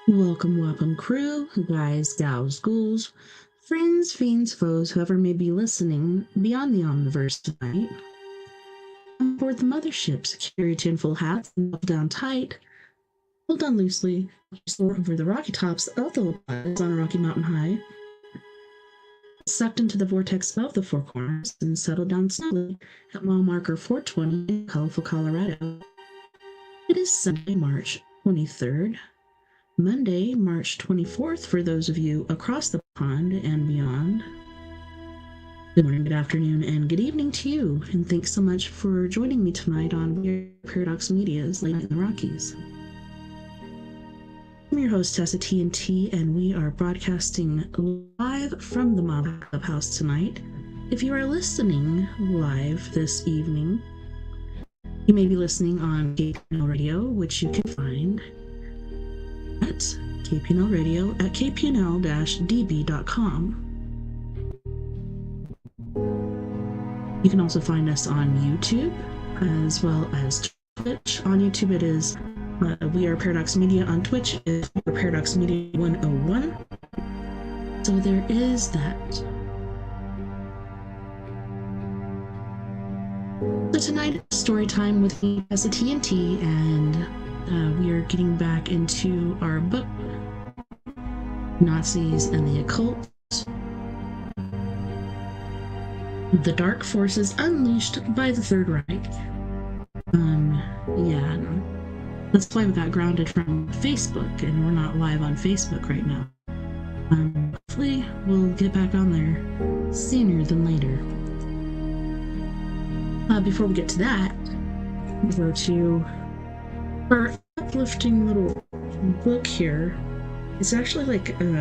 Welcome, crew, guys, gals, ghouls, friends, fiends, foes, whoever may be listening beyond the omniverse tonight. On board the mothership, secure tinfoil hats and buckle down tight, hold on loosely, soar over the rocky tops of the Rockies on a rocky mountain high, sucked into the vortex of the four corners, and settle down snugly at mile marker 420 in colorful Colorado. It is Sunday, March 23rd. Monday, March 24th for those of you across the pond and beyond. Good morning, good afternoon, and good evening to you, and thanks so much for joining me tonight on Weird Paradox Media's Late Night in the Rockies. I'm your host, TessaTNT, and we are broadcasting live from the Mob Clubhouse tonight. If you are listening live this evening, you may be listening on KPNL Radio, which you can find at KPNL Radio at kpnl-db.com. You can also find us on YouTube as well as Twitch. On YouTube it is We Are Paradox Media. On Twitch is We Are Paradox Media 101. So there is that. So tonight is story time with me, TessaTNT, and we are getting back into our book, Nazis and the Occult. The Dark Forces Unleashed by the Third Reich. Yeah, that's why we got grounded from Facebook, and we're not live on Facebook right now. Hopefully we'll get back on there sooner than later. Before we get to that, we'll go to our uplifting little book here. It's actually like on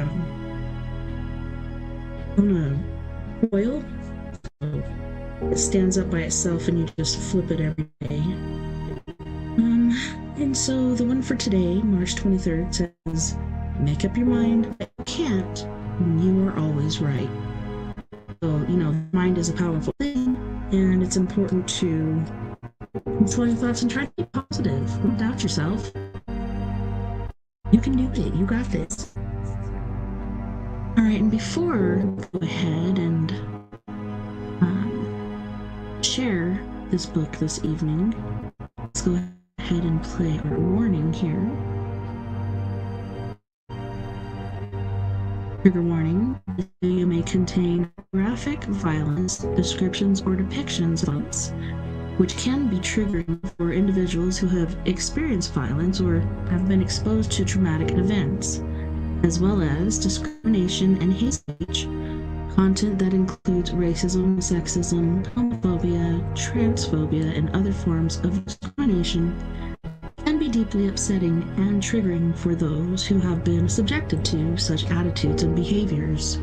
a foil. So it stands up by itself and you just flip it every day. And so the one for today, March 23rd, says, make up your mind, but you can't, and you are always right. So, mind is a powerful thing, and it's important to control your thoughts and try to be positive. Don't doubt yourself. You can do it. You got this. All right, and before we go ahead and share this book this evening, let's go ahead and play our warning here. Trigger warning. This video may contain graphic violence, descriptions, or depictions of violence, which can be triggering for individuals who have experienced violence or have been exposed to traumatic events, as well as discrimination and hate speech, content that includes racism, sexism, homophobia, transphobia, and other forms of discrimination, can be deeply upsetting and triggering for those who have been subjected to such attitudes and behaviors.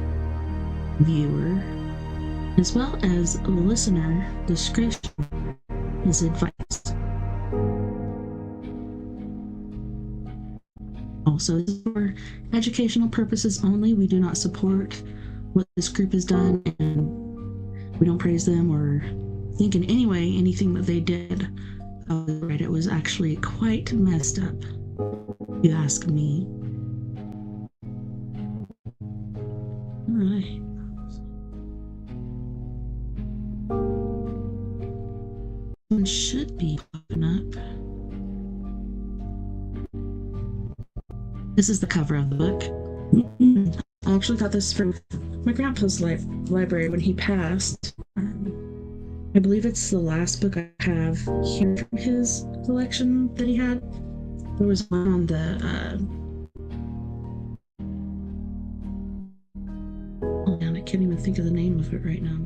Viewer, as well as listener, discretion is advised. Also, for educational purposes only, we do not support what this group has done, and we don't praise them or think in any way anything that they did. Right, it was actually quite messed up, if you ask me. All right. One should be popping up. This is the cover of the book. I actually got this from my grandpa's library when he passed. I believe it's the last book I have here from his collection that he had. There was one on the oh man, I can't even think of the name of it right now.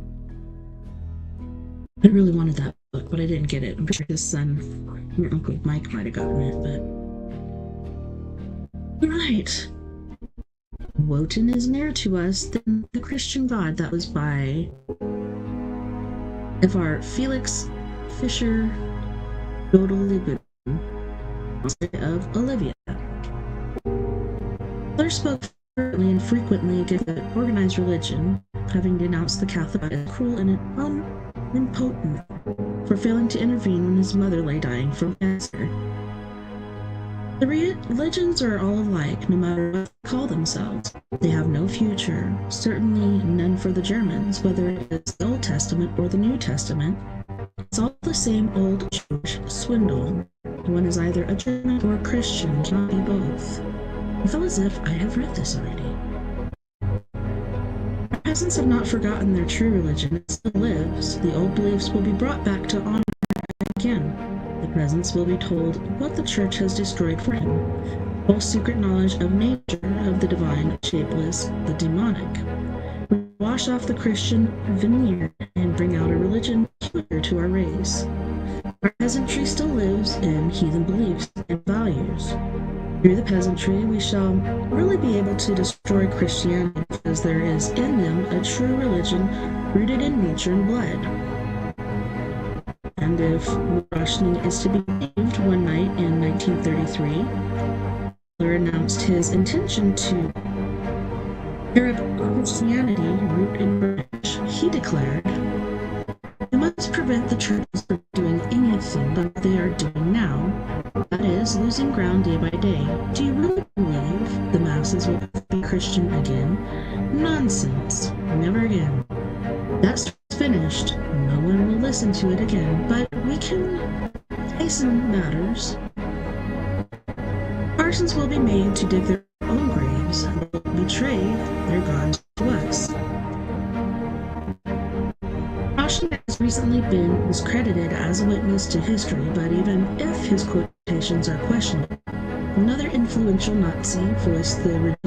I really wanted that book, but I didn't get it. I'm sure his son, your Uncle Mike, might have gotten it, but alright. Wotan is nearer to us than the Christian God. That was by F.R. Felix Fisher Godolibin of Olivia. Mother spoke frequently and frequently against organized religion, having denounced the Catholic as cruel and impotent for failing to intervene when his mother lay dying from cancer. The religions are all alike, no matter what they call themselves. They have no future, certainly none for the Germans, whether it is the Old Testament or the New Testament. It's all the same old Jewish swindle. One is either a German or a Christian, cannot be both. I feel as if I have read this already. Our peasants have not forgotten their true religion. It still lives. The old beliefs will be brought back to honor again. The peasants will be told what the church has destroyed for him. Whole secret knowledge of nature, of the divine, shapeless, the demonic. We wash off the Christian veneer and bring out a religion peculiar to our race. Our peasantry still lives in heathen beliefs and values. Through the peasantry, we shall really be able to destroy Christianity because there is in them a true religion rooted in nature and blood. And if rationing is to be believed, one night in 1933, Hitler announced his intention to tear up Christianity root and branch. He declared, "We must prevent the churches from doing anything like they are doing now. That is, losing ground day by day. Do you really believe the masses will be Christian again? Nonsense. Never again. That's finished. No one will listen to it again, but we can hasten matters. Parsons will be made to dig their own graves. They will betray their gods to us." Rockies has recently been discredited as a witness to history, but even if his quotations are questionable, another influential Nazi voiced the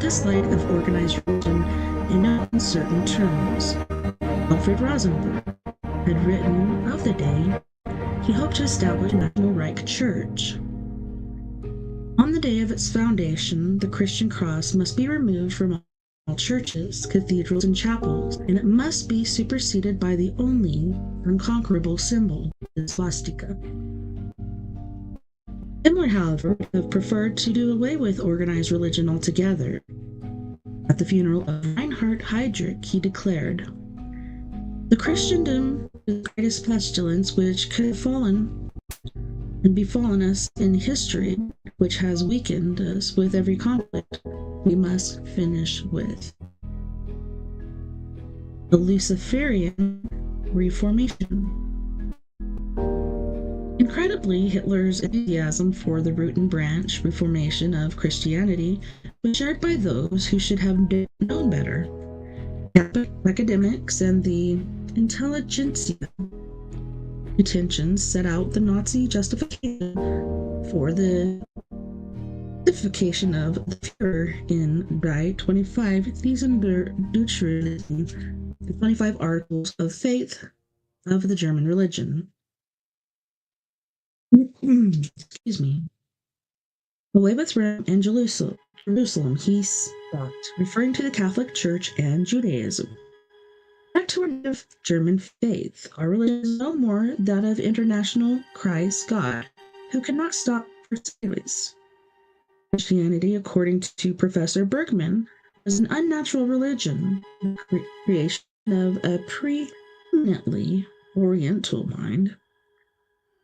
dislike of organized religion in uncertain terms. Alfred Rosenberg had written of the day he hoped to establish a national Reich church. On the day of its foundation, the Christian cross must be removed from all churches, cathedrals, and chapels, and it must be superseded by the only unconquerable symbol, the swastika. Himmler, however, would have preferred to do away with organized religion altogether. At the funeral of Reinhard Heydrich, he declared, "The Christendom is the greatest pestilence which could have fallen and befallen us in history, which has weakened us with every conflict we must finish with." The Luciferian Reformation. Incredibly, Hitler's enthusiasm for the root and branch reformation of Christianity was shared by those who should have known better. Academics and the intelligentsia. Intentions set out the Nazi justification for the justification of the Führer in Die 25 Thesen der Deutschen, the 25 Articles of Faith of the German religion. Excuse me. Away with Rome and Jerusalem, he stopped, referring to the Catholic Church and Judaism. Back to our native German faith, our religion is no more that of international Christ God, who cannot stop for sideways. Christianity, according to Professor Bergman, is an unnatural religion, the creation of a preeminently Oriental mind,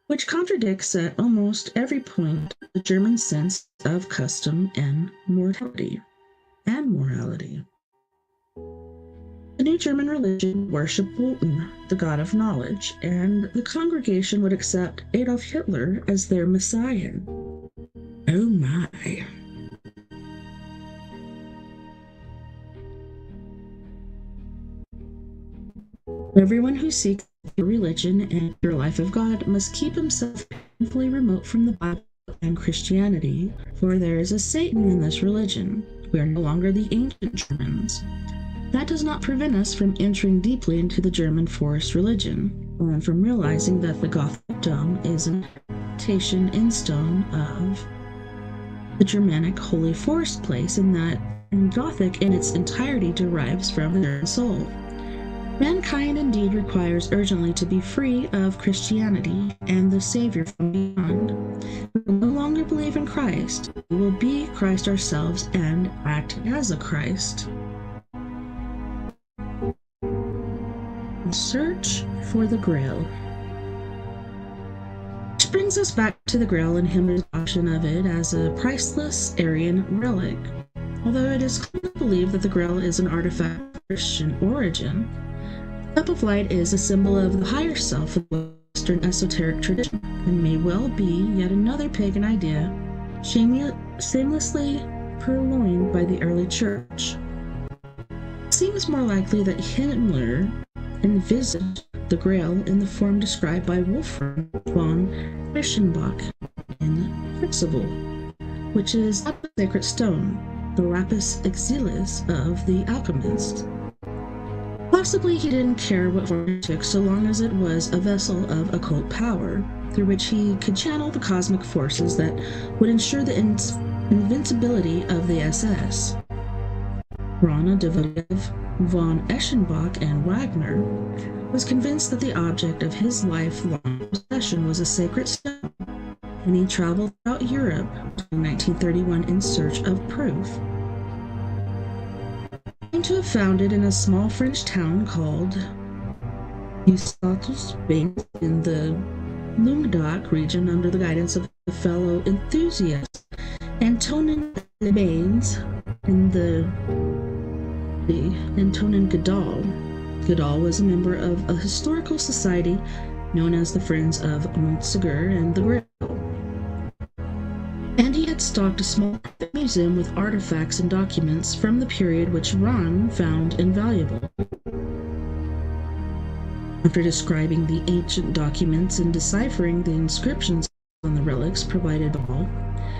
which contradicts at almost every point the German sense of custom and morality. The new German religion worshipped Wotan, the god of knowledge, and the congregation would accept Adolf Hitler as their messiah. Oh my. Everyone who seeks a religion and your life of God must keep himself painfully remote from the Bible and Christianity, for there is a Satan in this religion. We are no longer the ancient Germans. That does not prevent us from entering deeply into the German forest religion, and from realizing that the Gothic dome is an imitation in stone of the Germanic holy forest place, and that Gothic in its entirety derives from the German soul. Mankind indeed requires urgently to be free of Christianity and the Savior from beyond. We will no longer believe in Christ. We will be Christ ourselves and act as a Christ. The search for the Grail. brings us back to the Grail and Himmler's option of it as a priceless Aryan relic. Although it is commonly believed that the Grail is an artifact of Christian origin, the Cup of Light is a symbol of the higher self of the Western esoteric tradition and may well be yet another pagan idea shamelessly purloined by the early church. It seems more likely that Himmler envisaged the Grail in the form described by Wolfram von Reichenbach in Crucible, which is a sacred stone, the lapis exilis of the alchemist. Possibly he didn't care what form it took so long as it was a vessel of occult power, through which he could channel the cosmic forces that would ensure the invincibility of the SS. Rana Devotev von Eschenbach and Wagner was convinced that the object of his lifelong possession was a sacred stone, and he traveled throughout Europe in 1931 in search of proof. He claimed to have founded in a small French town called Eustatus based in the Languedoc region under the guidance of a fellow enthusiast, Antonin Lebains, in the Antonin Godal. Godal was a member of a historical society known as the Friends of Montsegur and the Grail, and he had stocked a small museum with artifacts and documents from the period which Ron found invaluable. After describing the ancient documents and deciphering the inscriptions on the relics provided by all,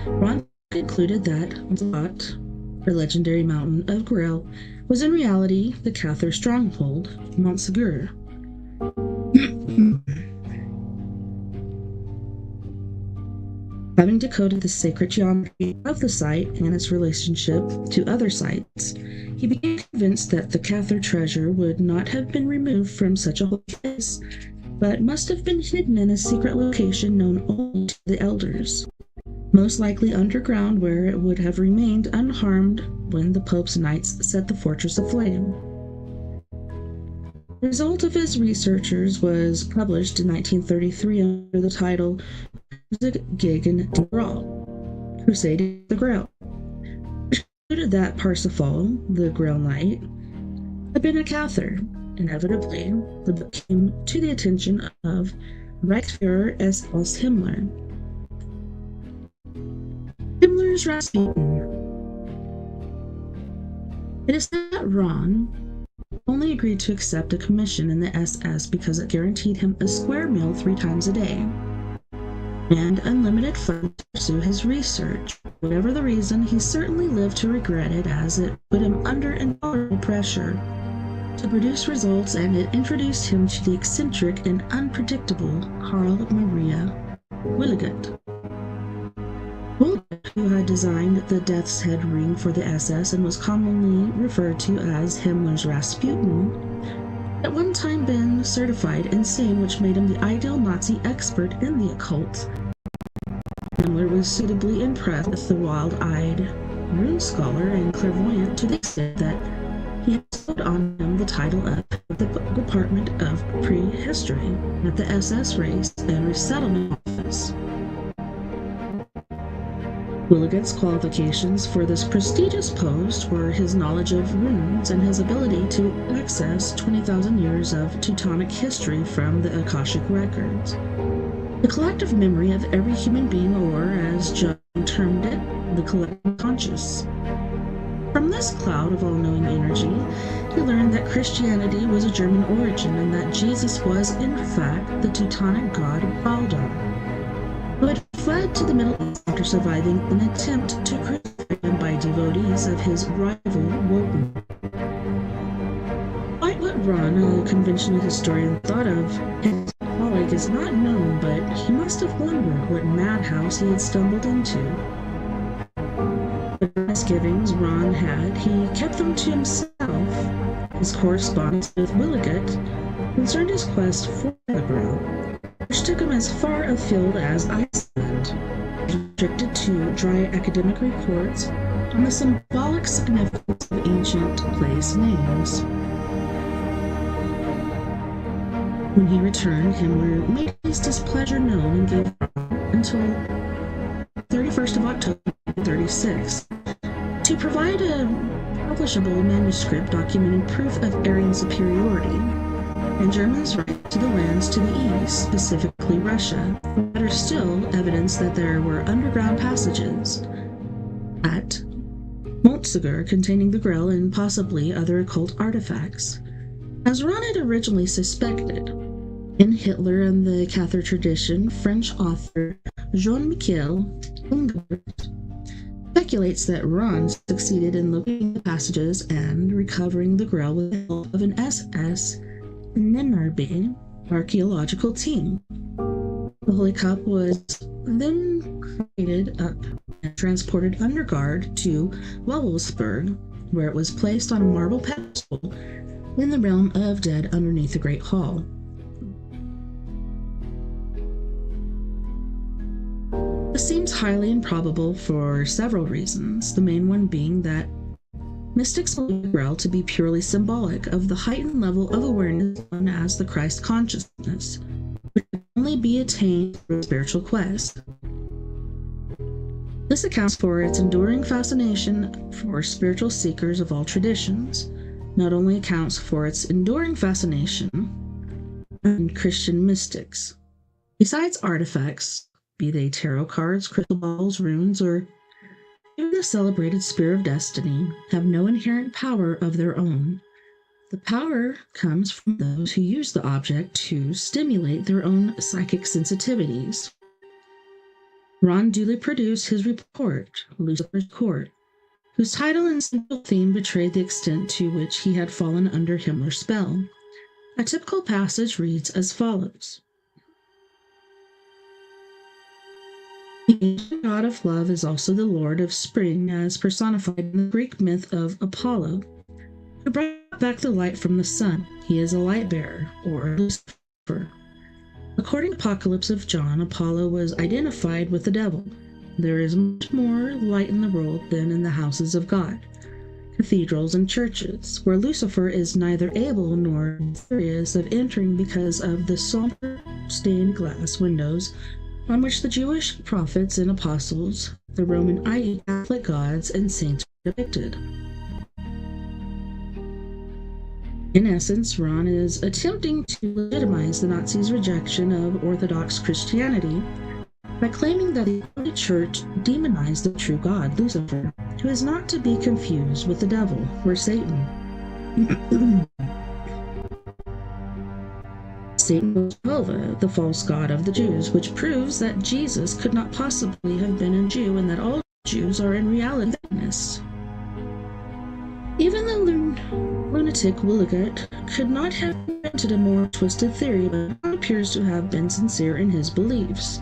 Ron concluded that Zot, her legendary mountain of Grail, was in reality the Cathar stronghold, Montsegur. Having decoded the sacred geometry of the site and its relationship to other sites, he became convinced that the Cathar treasure would not have been removed from such a holy place, but must have been hidden in a secret location known only to the elders, most likely underground, where it would have remained unharmed when the Pope's knights set the fortress aflame. The result of his researchers was published in 1933 under the title Gegen die Grail, Crusading the Grail, which concluded that Parsifal, the Grail Knight, had been a Cathar. Inevitably, the book came to the attention of Reichsfuhrer SS Himmler. Himmler's Rasputin. It is said that Ron only agreed to accept a commission in the SS because it guaranteed him a square meal 3 times a day and unlimited funds to pursue his research. Whatever the reason, he certainly lived to regret it, as it put him under intolerable pressure to produce results, and it introduced him to the eccentric and unpredictable Karl Maria Willigut. Willigut, who had designed the Death's Head ring for the SS and was commonly referred to as Himmler's Rasputin, had at one time been certified insane, which made him the ideal Nazi expert in the occult. Himmler was suitably impressed with the wild-eyed rune scholar and clairvoyant to the extent that he had bestowed on him the title of the Department of Prehistory at the SS Race and Resettlement Office. Willigut's qualifications for this prestigious post were his knowledge of runes and his ability to access 20,000 years of Teutonic history from the Akashic records, the collective memory of every human being, or, as John termed it, the collective conscious. From this cloud of all-knowing energy, he learned that Christianity was of German origin and that Jesus was, in fact, the Teutonic god Baldur, who had fled to the Middle East after surviving an attempt to crucify him by devotees of his rival Wotan. Quite what Ron, a conventional historian, thought of his colleague is not known, but he must have wondered what madhouse he had stumbled into. The misgivings Ron had, he kept them to himself. His correspondence with Willigut concerned his quest for the Grail, which took him as far afield as Iceland, restricted to dry academic reports on the symbolic significance of ancient place names. When he returned, Himmler made his displeasure known and gave until 31st of October 1936 to provide a publishable manuscript documenting proof of Aryan superiority and Germans' right to the lands to the east, specifically Russia. There are still evidence that there were underground passages at Montsegur containing the Grail and possibly other occult artifacts. As Ron had originally suspected, in Hitler and the Catholic tradition, French author Jean-Michel Ungert speculates that Ron succeeded in locating the passages and recovering the Grail with the help of an SS Nenarbe archaeological team. The Holy Cup was then created up and transported under guard to Wawelsburg, where it was placed on a marble pedestal in the realm of dead underneath the Great Hall. This seems highly improbable for several reasons, the main one being that mystics believe the Grail to be purely symbolic of the heightened level of awareness known as the Christ consciousness, which can only be attained through a spiritual quest. This accounts for its enduring fascination for spiritual seekers of all traditions. Not only accounts for its enduring fascination in Christian mystics. Besides artifacts, be they tarot cards, crystal balls, runes, or even the celebrated Spear of Destiny, have no inherent power of their own. The power comes from those who use the object to stimulate their own psychic sensitivities. Ron duly produced his report, Lucifer's Court, whose title and central theme betrayed the extent to which he had fallen under Himmler's spell. A typical passage reads as follows. The ancient god of love is also the lord of spring, as personified in the Greek myth of Apollo, who brought back the light from the sun. He is a light bearer, or Lucifer. According to Apocalypse of John, Apollo was identified with the devil. There is much more light in the world than in the houses of God, cathedrals and churches, where Lucifer is neither able nor curious of entering because of the somber stained glass windows on which the Jewish prophets and apostles, the Roman, i.e. Catholic gods and saints are depicted. In essence, Ron is attempting to legitimize the Nazis' rejection of Orthodox Christianity by claiming that the early church demonized the true God, Lucifer, who is not to be confused with the devil or Satan. Satan was Jehovah, the false god of the Jews, which proves that Jesus could not possibly have been a Jew and that all Jews are in reality Satanists. Even the lunatic Willigert could not have invented a more twisted theory, but Ron appears to have been sincere in his beliefs.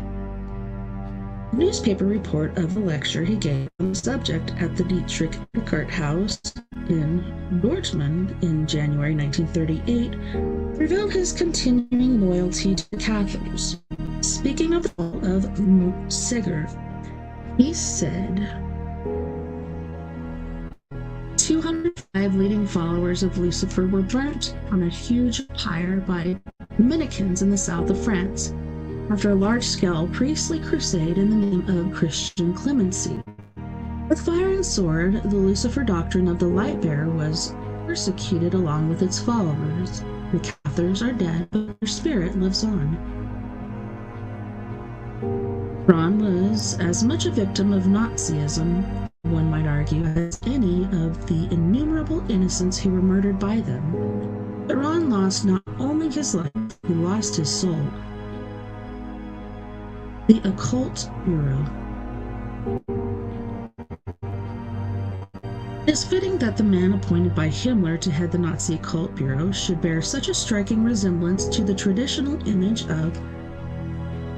A newspaper report of the lecture he gave on the subject at the Dietrich Eckart House in Dortmund in January 1938 revealed his continuing loyalty to the Cathars. Speaking of the fall of Montsegur, he said, 205 leading followers of Lucifer were burnt on a huge pyre by Dominicans in the south of France after a large-scale priestly crusade in the name of Christian clemency. With fire and sword, the Lucifer doctrine of the light bearer was persecuted along with its followers. The Cathars are dead, but their spirit lives on. Ron was as much a victim of Nazism, one might argue, as any of the innumerable innocents who were murdered by them. But Ron lost not only his life, he lost his soul. The Occult Bureau. It is fitting that the man appointed by Himmler to head the Nazi Occult Bureau should bear such a striking resemblance to the traditional image of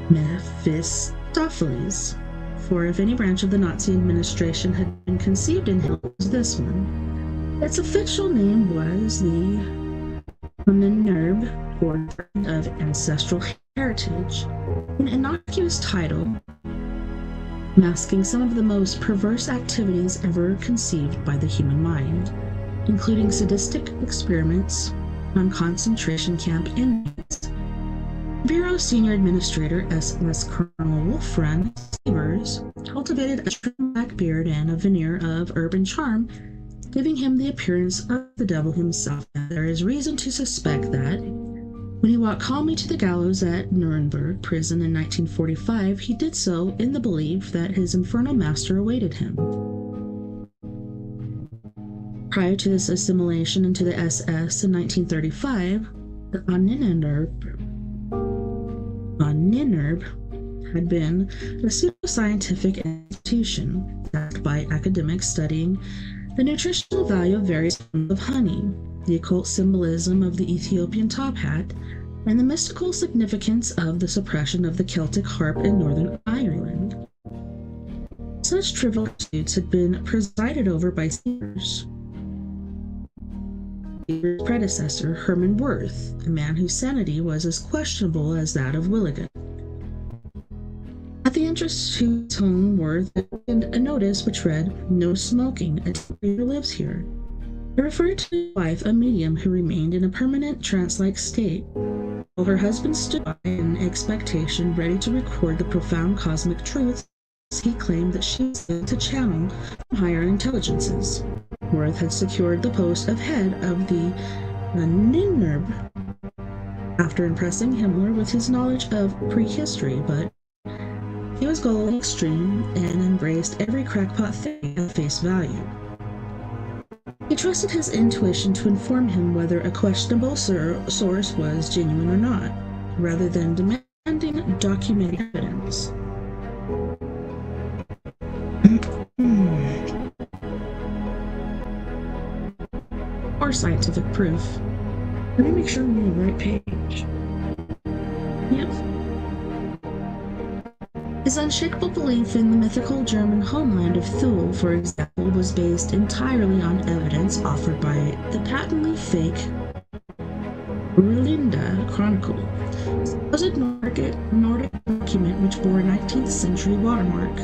Mephistopheles, for if any branch of the Nazi administration had been conceived in him, it was this one. Its official name was the Honenerb, or of Ancestral Heritage, an innocuous title masking some of the most perverse activities ever conceived by the human mind, including sadistic experiments on concentration camp inmates Bureau Senior Administrator SS Colonel Wolfram Severs cultivated a trim black beard and a veneer of urban charm, giving him the appearance of the devil himself. And there is reason to suspect that, when he walked calmly to the gallows at Nuremberg prison in 1945, he did so in the belief that his infernal master awaited him. Prior to this assimilation into the SS in 1935, the Aninerb had been a pseudoscientific institution backed by academics studying the nutritional value of various forms of honey, the occult symbolism of the Ethiopian top hat, and the mystical significance of the suppression of the Celtic harp in Northern Ireland. Such trivial pursuits had been presided over by Severs' predecessor, Herman Worth, a man whose sanity was as questionable as that of Willigan. At the entrance to his home, Worth opened a notice which read, "No smoking, a stranger lives here." It referred to his wife, a medium who remained in a permanent trance-like state, while her husband stood by in expectation, ready to record the profound cosmic truths he claimed that she was able to channel from higher intelligences. Worth had secured the post of head of the Ninnerb after impressing Himmler with his knowledge of prehistory, but he was gullible extreme and embraced every crackpot theory at face value. He trusted his intuition to inform him whether a questionable source was genuine or not, rather than demanding documented evidence. Or scientific proof. Let me make sure I'm on the right page. Yep. His unshakable belief in the mythical German homeland of Thule, for example, was based entirely on evidence offered by the patently fake Roland Chronicle, a supposed Nordic document which bore a 19th century watermark.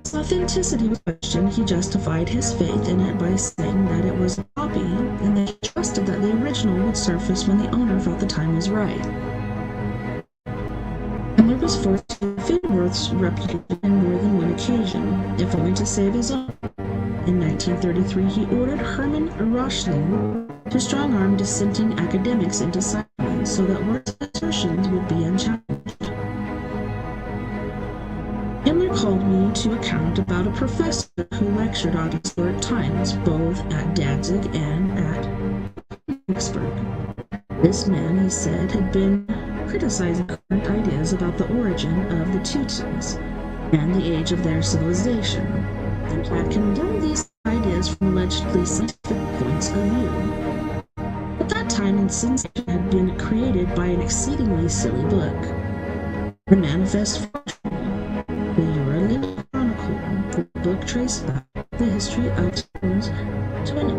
Its authenticity was questioned. He justified his faith in it by saying that it was a copy and that he trusted that the original would surface when the owner felt the time was right. Himmler was forced to defend Worth's reputation on more than one occasion, if only to save his own. In 1933, he ordered Hermann Röchling to strong-arm dissenting academics into silence so that Worth's assertions would be unchallenged. Himmler called me to account about a professor who lectured on historic times, both at Danzig and at Königsberg. This man, he said, had been criticizing current ideas about the origin of the Teutons and the age of their civilization, and had condemned these ideas from allegedly scientific points of view. At that time, Insensation had been created by an exceedingly silly book, The Manifest Fortune, the Roland Chronicle. The book traced back the history of Teutons to an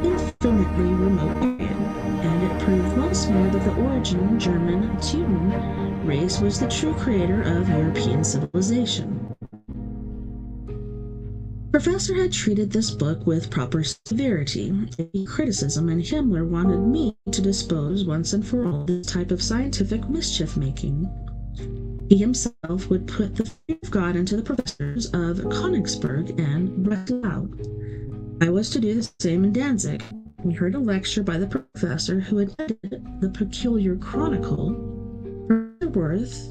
infinitely remote period, and it proved once more that the original German Teuton race was the true creator of European civilization. The professor had treated this book with proper severity and criticism, and Himmler wanted me to dispose once and for all this type of scientific mischief-making. He himself would put the fear of God into the professors of Königsberg and Breslau. I was to do the same in Danzig. We heard a lecture by the professor who had edited the peculiar chronicle. For Worth,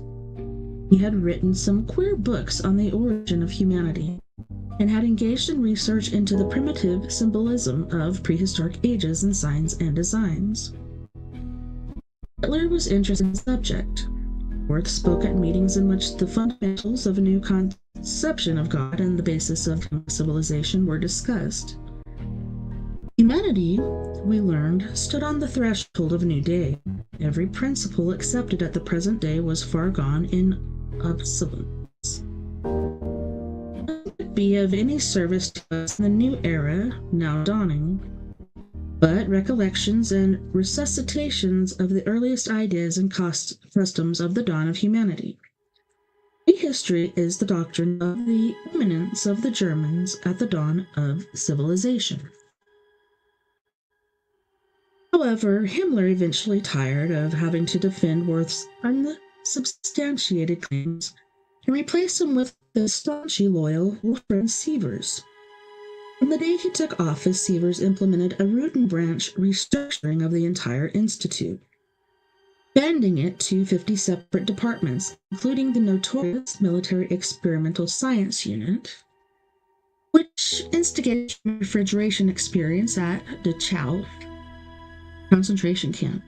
he had written some queer books on the origin of humanity, and had engaged in research into the primitive symbolism of prehistoric ages in signs and designs. Hitler was interested in the subject. Worth spoke at meetings in which the fundamentals of a new conception of God and the basis of civilization were discussed. Humanity, we learned, stood on the threshold of a new day. Every principle accepted at the present day was far gone in obsolescence. It could be of any service to us in the new era now dawning, but recollections and resuscitations of the earliest ideas and customs of the dawn of humanity. Prehistory is the doctrine of the imminence of the Germans at the dawn of civilization. However, Himmler eventually tired of having to defend Worth's unsubstantiated claims and replaced him with the staunchly loyal Wolfram Sievers. From the day he took office, Sievers implemented a root and branch restructuring of the entire institute, banding it to 50 separate departments, including the notorious Military Experimental Science Unit, which instigated refrigeration experience at Dachau concentration camp.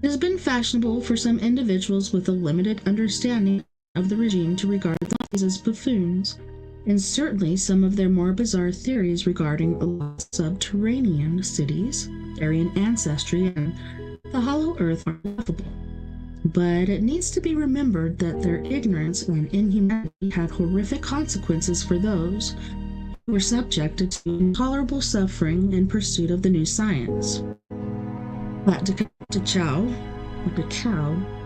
It has been fashionable for some individuals with a limited understanding of the regime to regard the Nazis as buffoons, and certainly some of their more bizarre theories regarding lost subterranean cities, Aryan ancestry, and the hollow earth are laughable. But it needs to be remembered that their ignorance and inhumanity had horrific consequences for those who were subjected to intolerable suffering in pursuit of the new science. That Dachau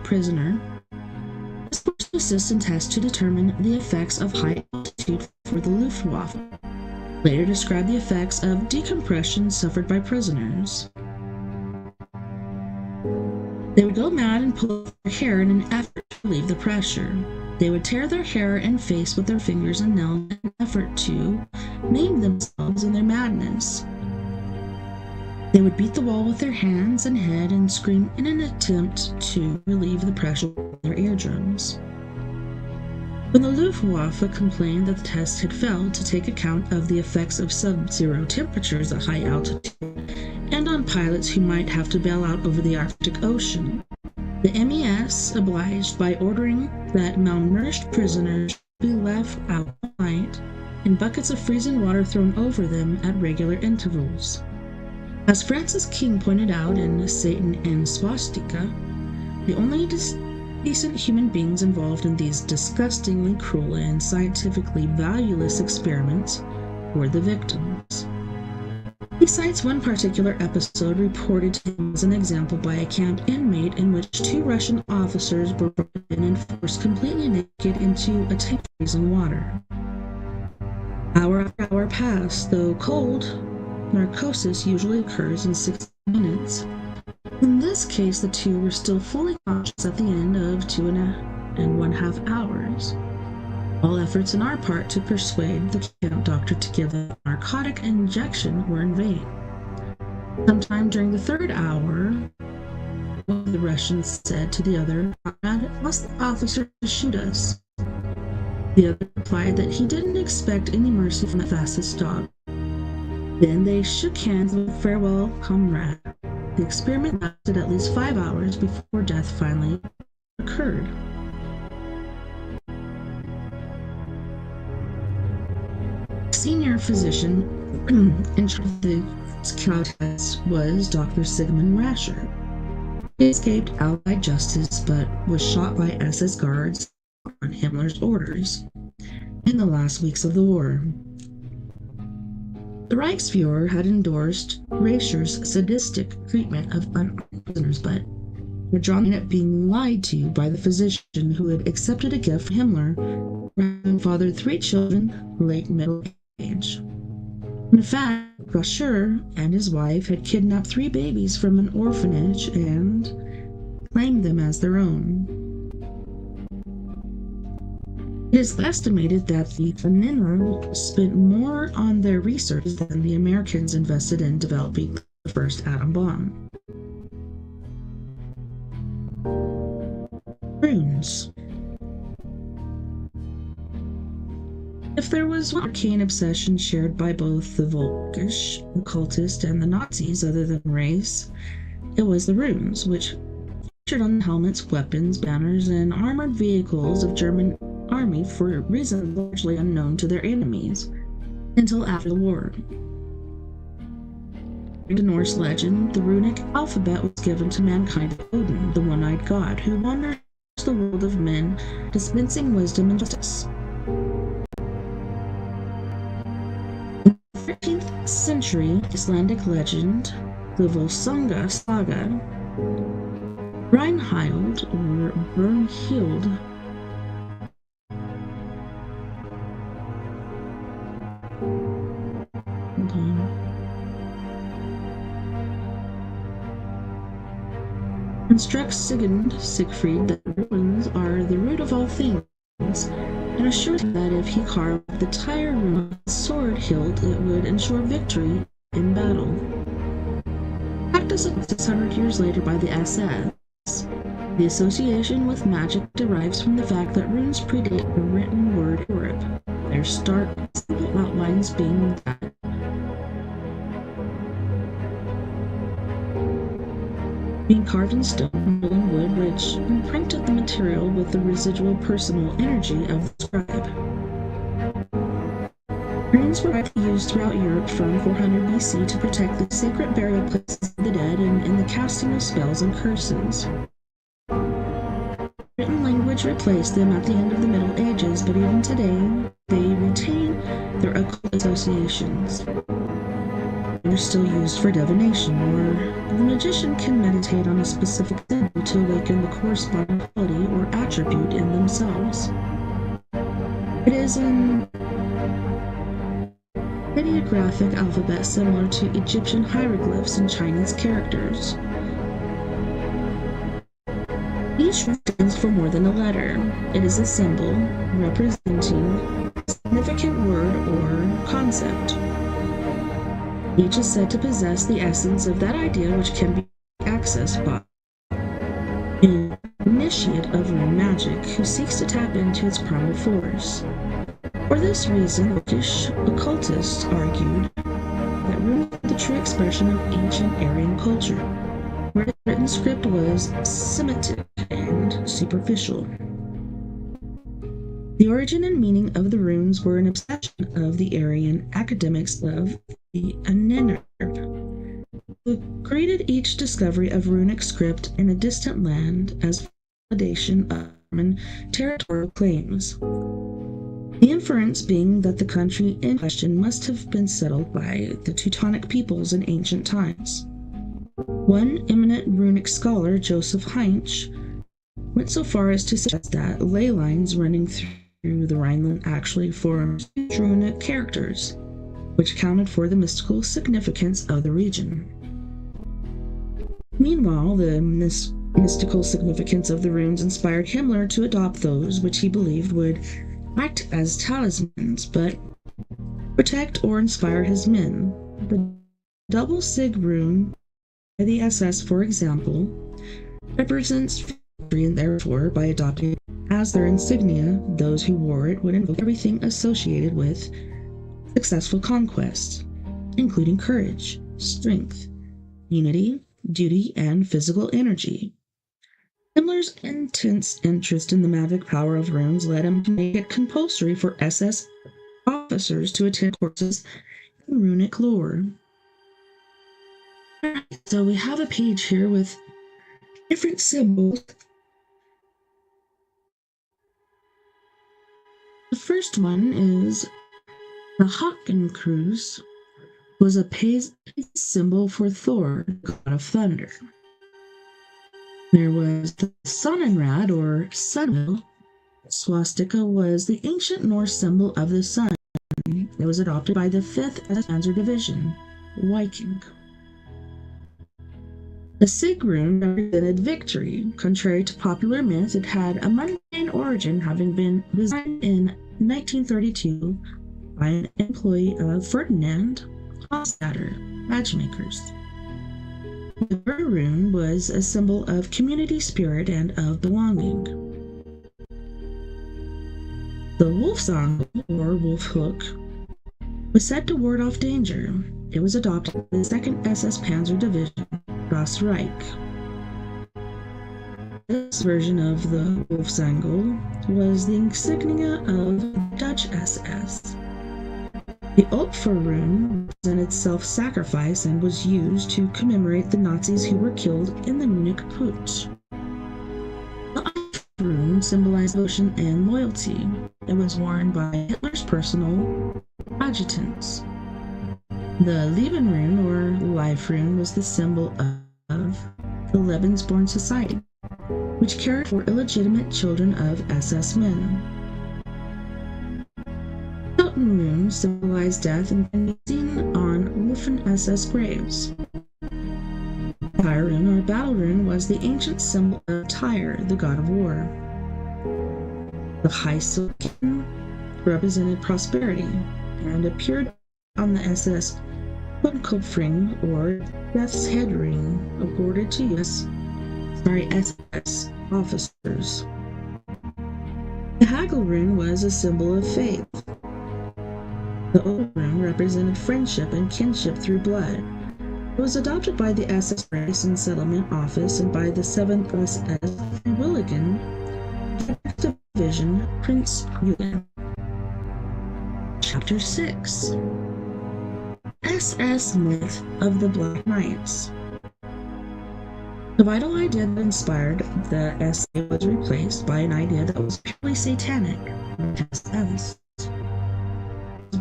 prisoner was forced to assist in tests to determine the effects of high altitude for the Luftwaffe, later described the effects of decompression suffered by prisoners. They would go mad and pull their hair in an effort to relieve the pressure. They would tear their hair and face with their fingers and nails in an effort to maim themselves in their madness. They would beat the wall with their hands and head and scream in an attempt to relieve the pressure on their eardrums. When the Luftwaffe complained that the test had failed to take account of the effects of sub-zero temperatures at high altitude and on pilots who might have to bail out over the Arctic Ocean, the MES obliged by ordering that malnourished prisoners be left out all night and buckets of freezing water thrown over them at regular intervals. As Francis King pointed out in Satan and Swastika, the only decent human beings involved in these disgustingly cruel and scientifically valueless experiments were the victims. He cites one particular episode reported to him as an example by a camp inmate in which 2 Russian officers were brought in and forced completely naked into a tank of freezing water. Hour after hour passed, though cold narcosis usually occurs in 60 minutes. In this case, the 2 were still fully conscious at the end of 2.5 hours. All efforts on our part to persuade the camp doctor to give them a narcotic injection were in vain. Sometime during the 3rd hour, one of the Russians said to the other, "Ask the officer to shoot us." The other replied that he didn't expect any mercy from the fastest dog. Then they shook hands with farewell, comrade. The experiment lasted at least 5 hours before death finally occurred. Senior physician in charge of the cow test was Dr. Sigmund Rascher. He escaped Allied justice but was shot by SS guards on Himmler's orders in the last weeks of the war. The Reichsfuhrer had endorsed Rascher's sadistic treatment of unarmed prisoners, but were drawn at being lied to by the physician who had accepted a gift from Himmler and fathered 3 children, late middle age. In fact, Rascher and his wife had kidnapped 3 babies from an orphanage and claimed them as their own. It is estimated that the Ninra spent more on their research than the Americans invested in developing the first atom bomb. Runes. If there was one arcane obsession shared by both the Volkish, occultist, and the Nazis other than race, it was the runes, which featured on the helmets, weapons, banners, and armored vehicles of German army for reasons largely unknown to their enemies until after the war. In the Norse legend, the runic alphabet was given to mankind by Odin, the one-eyed god, who wanders the world of men, dispensing wisdom and justice. In the 13th century Icelandic legend, the Volsunga saga, Brynhild or Brunhild instructs Siegfried that runes are the root of all things, and assures him that if he carved the entire rune on his sword hilt, it would ensure victory in battle. Practiced 600 years later by the SS, the association with magic derives from the fact that runes predate the written word in Europe, their stark, simple outlines being that being carved in stone and wood, which imprinted the material with the residual personal energy of the scribe. Runes were widely used throughout Europe from 400 BC to protect the sacred burial places of the dead and in the casting of spells and curses. Written language replaced them at the end of the Middle Ages, but even today, they retain their occult associations. They're still used for divination, where the magician can meditate on a specific symbol to awaken the corresponding quality or attribute in themselves. It is an ideographic alphabet similar to Egyptian hieroglyphs and Chinese characters. Each stands for more than a letter. It is a symbol representing a significant word or concept. Each is said to possess the essence of that idea, which can be accessed by an initiate of rune magic who seeks to tap into its primal force. For this reason, Turkish occultists argued that runes were the true expression of ancient Aryan culture, where the written script was Semitic and superficial. The origin and meaning of the runes were an obsession of the Aryan academics of the Aninurb, who graded each discovery of runic script in a distant land as validation of Roman territorial claims. The inference being that the country in question must have been settled by the Teutonic peoples in ancient times. One eminent runic scholar, Joseph Heinz, went so far as to suggest that ley lines running through the Rhineland actually formed runic characters, which accounted for the mystical significance of the region. Meanwhile, the mystical significance of the runes inspired Himmler to adopt those which he believed would act as talismans, but protect or inspire his men. The double sig rune by the SS, for example, represents victory, and therefore, by adopting it as their insignia, those who wore it would invoke everything associated with successful conquest, including courage, strength, unity, duty, and physical energy. Himmler's intense interest in the magic power of runes led him to make it compulsory for SS officers to attend courses in runic lore. So we have a page here with different symbols. The first one is the Hakenkreuz, was a symbol for Thor, god of thunder. There was the Sonnenrad, or sunwheel. Swastika was the ancient Norse symbol of the sun. It was adopted by the 5th Panzer Division, Viking. The Sig rune represented victory. Contrary to popular myth, it had a mundane origin, having been designed in 1932 by an employee of Ferdinand Hofstadter, matchmakers. The Ver rune was a symbol of community spirit and of belonging. The Wolfsang, or wolf hook, was said to ward off danger. It was adopted by the 2nd SS Panzer Division, Das Reich. This version of the Wolfsangel was the insignia of Dutch SS. The Opfer rune represented self-sacrifice and was used to commemorate the Nazis who were killed in the Munich Putsch. The Eiff rune symbolized devotion and loyalty. It was worn by Hitler's personal adjutants. The Leben rune, or life rune, was the symbol of the Lebensborn Society, which cared for illegitimate children of SS men. Toten rune symbolized death and can be seen on Waffen SS graves. Tyre rune or battle rune was the ancient symbol of Tyre, the god of war. The high silken represented prosperity and appeared on the SS Occult or Death's Head ring awarded to SS officers. The Haggle rune was a symbol of faith. The Old rune represented friendship and kinship through blood. It was adopted by the SS Race and Settlement Office and by the 7th SS Willigan Division Prince Eugen. Chapter 6 SS Myth of the Black Knights. The vital idea that inspired the SA was replaced by an idea that was purely satanic, SS,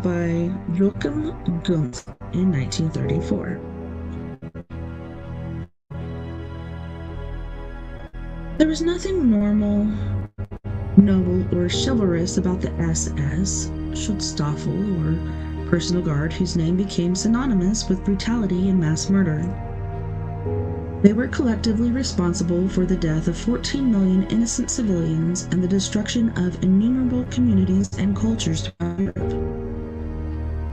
by Joachim Gunther in 1934. There was nothing normal, noble, or chivalrous about the SS, Schutzstaffel, or personal guard, whose name became synonymous with brutality and mass murder. They were collectively responsible for the death of 14 million innocent civilians and the destruction of innumerable communities and cultures throughout Europe.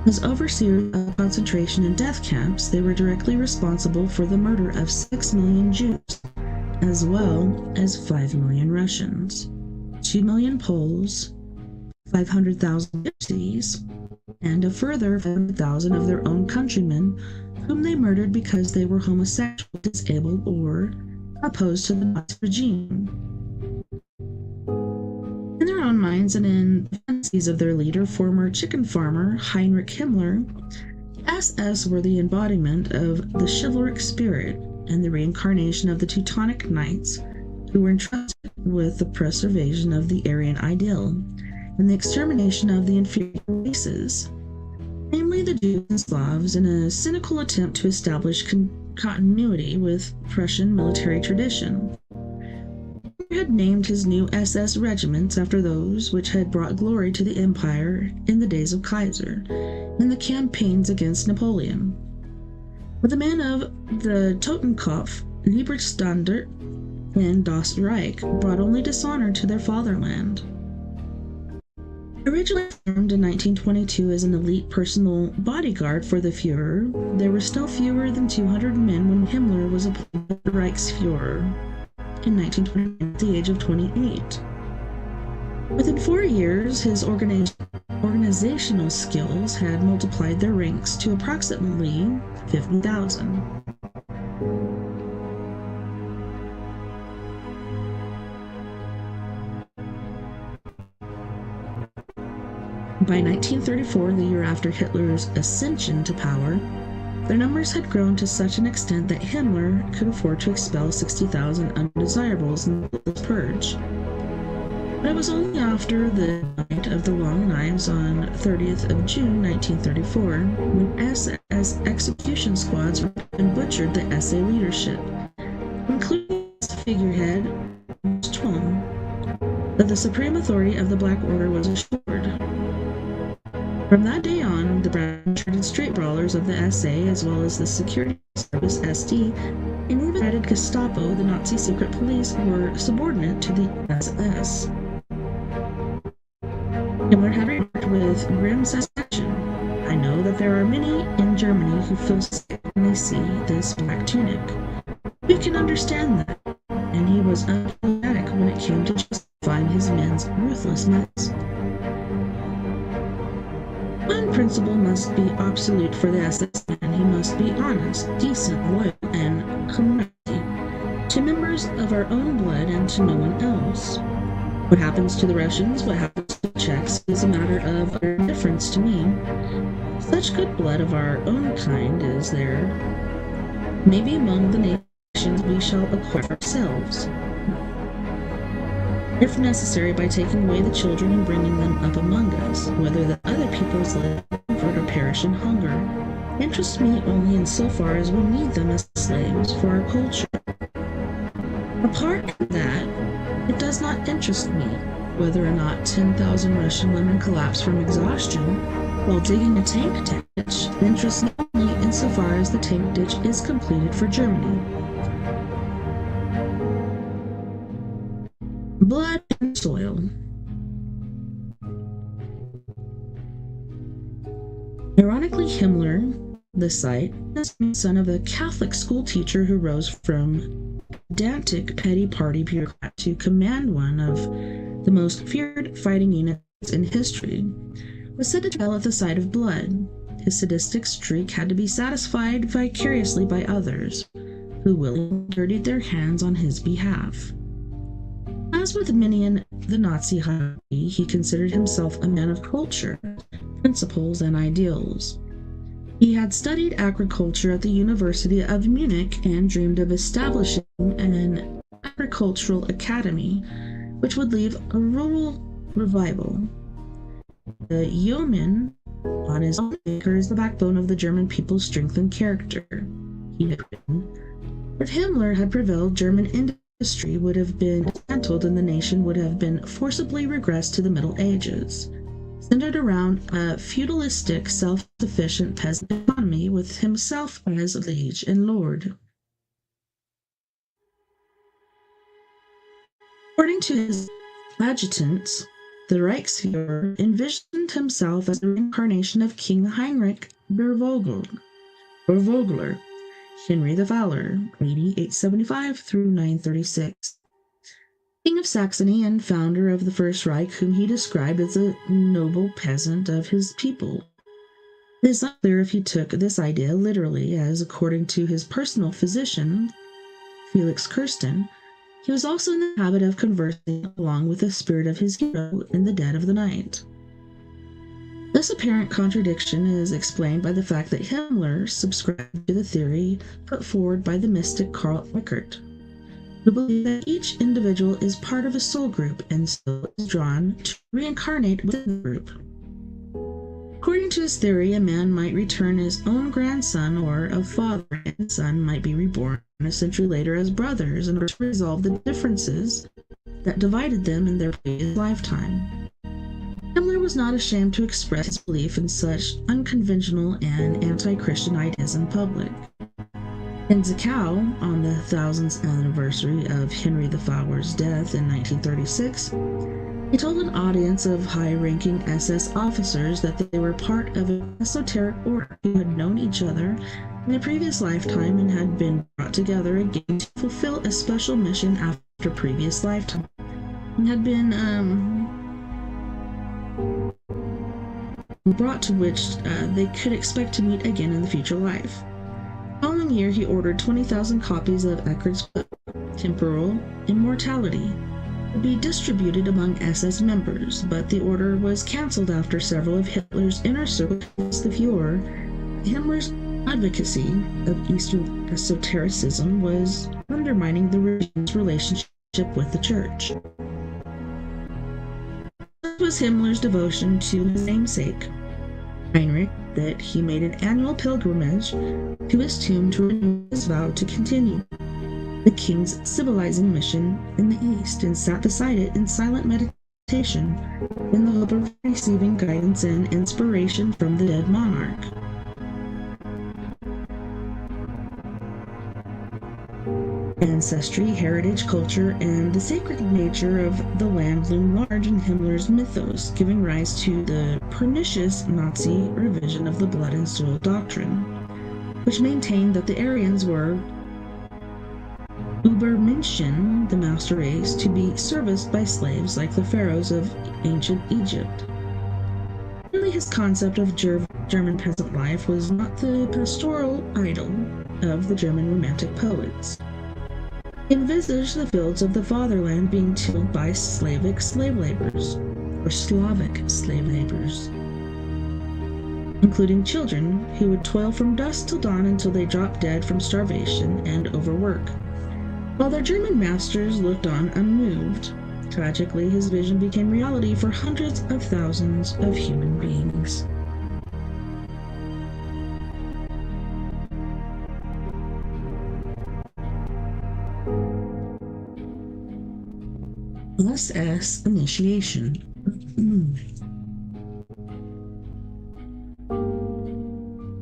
As overseers of concentration and death camps, they were directly responsible for the murder of 6 million Jews, as well as 5 million Russians, 2 million Poles, 500,000 Gypsies, and a further 500,000 of their own countrymen, whom they murdered because they were homosexual, disabled, or opposed to the Nazi regime. In their own minds and in the fantasies of their leader, former chicken farmer Heinrich Himmler, SS were the embodiment of the chivalric spirit and the reincarnation of the Teutonic Knights, who were entrusted with the preservation of the Aryan ideal and the extermination of the inferior races, namely the Jews and Slavs, in a cynical attempt to establish continuity with Prussian military tradition. He had named his new SS regiments after those which had brought glory to the empire in the days of Kaiser, in the campaigns against Napoleon. But the men of the Totenkopf, Lieberstandard, and Das Reich brought only dishonor to their fatherland. Originally formed in 1922 as an elite personal bodyguard for the Führer, there were still fewer than 200 men when Himmler was appointed the Reichsführer in 1929 at the age of 28. Within 4 years, his organizational skills had multiplied their ranks to approximately 50,000. By 1934, the year after Hitler's ascension to power, their numbers had grown to such an extent that Himmler could afford to expel 60,000 undesirables in the purge. But it was only after the Night of the Long Knives on 30th of June 1934 when SS execution squads raped and butchered the SA leadership, including its figurehead, Strom, that the supreme authority of the Black Order was assured. From that day on, the brown-shirted street brawlers of the SA, as well as the security service SD, and even the United Gestapo, the Nazi secret police, were subordinate to the SS. Himmler had remarked with grim satisfaction, "I know that there are many in Germany who feel sick when they see this black tunic. We can understand that," and he was unapologetic when it came to justifying his men's ruthlessness. One principle must be absolute for the SS man. He must be honest, decent, loyal, and community to members of our own blood and to no one else. What happens to the Russians, what happens to the Czechs, is a matter of indifference to me. Such good blood of our own kind is there. Maybe among the nations we shall acquire ourselves, if necessary, by taking away the children and bringing them up among us, whether the other peoples live in comfort or perish in hunger. Interests me only in so far as we need them as slaves for our culture. Apart from that, it does not interest me whether or not 10,000 Russian women collapse from exhaustion while digging a tank ditch. It interests me only insofar as the tank ditch is completed for Germany, Blood and soil. Ironically, Himmler, the site, is the son of a Catholic school teacher who rose from pedantic petty party bureaucrat to command one of the most feared fighting units in history, was said to dwell at the sight of blood. His sadistic streak had to be satisfied vicariously by others, who willingly dirtied their hands on his behalf. As with many in the Nazi hierarchy, he considered himself a man of culture, principles, and ideals. He had studied agriculture at the University of Munich and dreamed of establishing an agricultural academy, which would lead a rural revival. The yeoman on his own acre is the backbone of the German people's strength and character, he had written. If Himmler had prevailed, German industry would have been dismantled and the nation would have been forcibly regressed to the Middle Ages, centered around a feudalistic, self-sufficient peasant economy with himself as liege and lord. According to his adjutants, the Reichsführer envisioned himself as the reincarnation of King Heinrich Bervogler, Henry the Fowler, 875 through 936, King of Saxony and founder of the First Reich, whom he described as a noble peasant of his people. It is unclear if he took this idea literally, as according to his personal physician, Felix Kirsten, he was also in the habit of conversing along with the spirit of his hero in the dead of the night. This apparent contradiction is explained by the fact that Himmler subscribed to the theory put forward by the mystic Karl Eckert, who believed that each individual is part of a soul group and so is drawn to reincarnate within the group. According to his theory, a man might return his own grandson, or a father and son might be reborn a century later as brothers in order to resolve the differences that divided them in their previous lifetime. Himmler was not ashamed to express his belief in such unconventional and anti-Christian ideas in public. In Zwickau, on the 1000th anniversary of Henry the Fowler's death in 1936, he told an audience of high-ranking SS officers that they were part of an esoteric order who had known each other in a previous lifetime and had been brought together again to fulfill a special mission after previous lifetime, and had been brought to which they could expect to meet again in the future life. The following year, he ordered 20,000 copies of Eckert's book, Temporal Immortality, to be distributed among SS members, but the order was cancelled after several of Hitler's inner circle against the Fuhrer. Himmler's advocacy of Eastern esotericism was undermining the regime's relationship with the Church. This was Himmler's devotion to his namesake, Heinrich, that he made an annual pilgrimage to his tomb to renew his vow to continue the king's civilizing mission in the East, and sat beside it in silent meditation in the hope of receiving guidance and inspiration from the dead monarch. Ancestry, heritage, culture, and the sacred nature of the land loom large in Himmler's mythos, giving rise to the pernicious Nazi revision of the blood and soil doctrine, which maintained that the Aryans were Übermenschen, the master race, to be serviced by slaves like the pharaohs of ancient Egypt. Really, his concept of German peasant life was not the pastoral idyll of the German Romantic poets. He envisaged the fields of the fatherland being tilled by Slavic slave laborers, or Slavic slave laborers, including children who would toil from dusk till dawn until they dropped dead from starvation and overwork, while their German masters looked on unmoved. Tragically, his vision became reality for hundreds of thousands of human beings. SS initiation.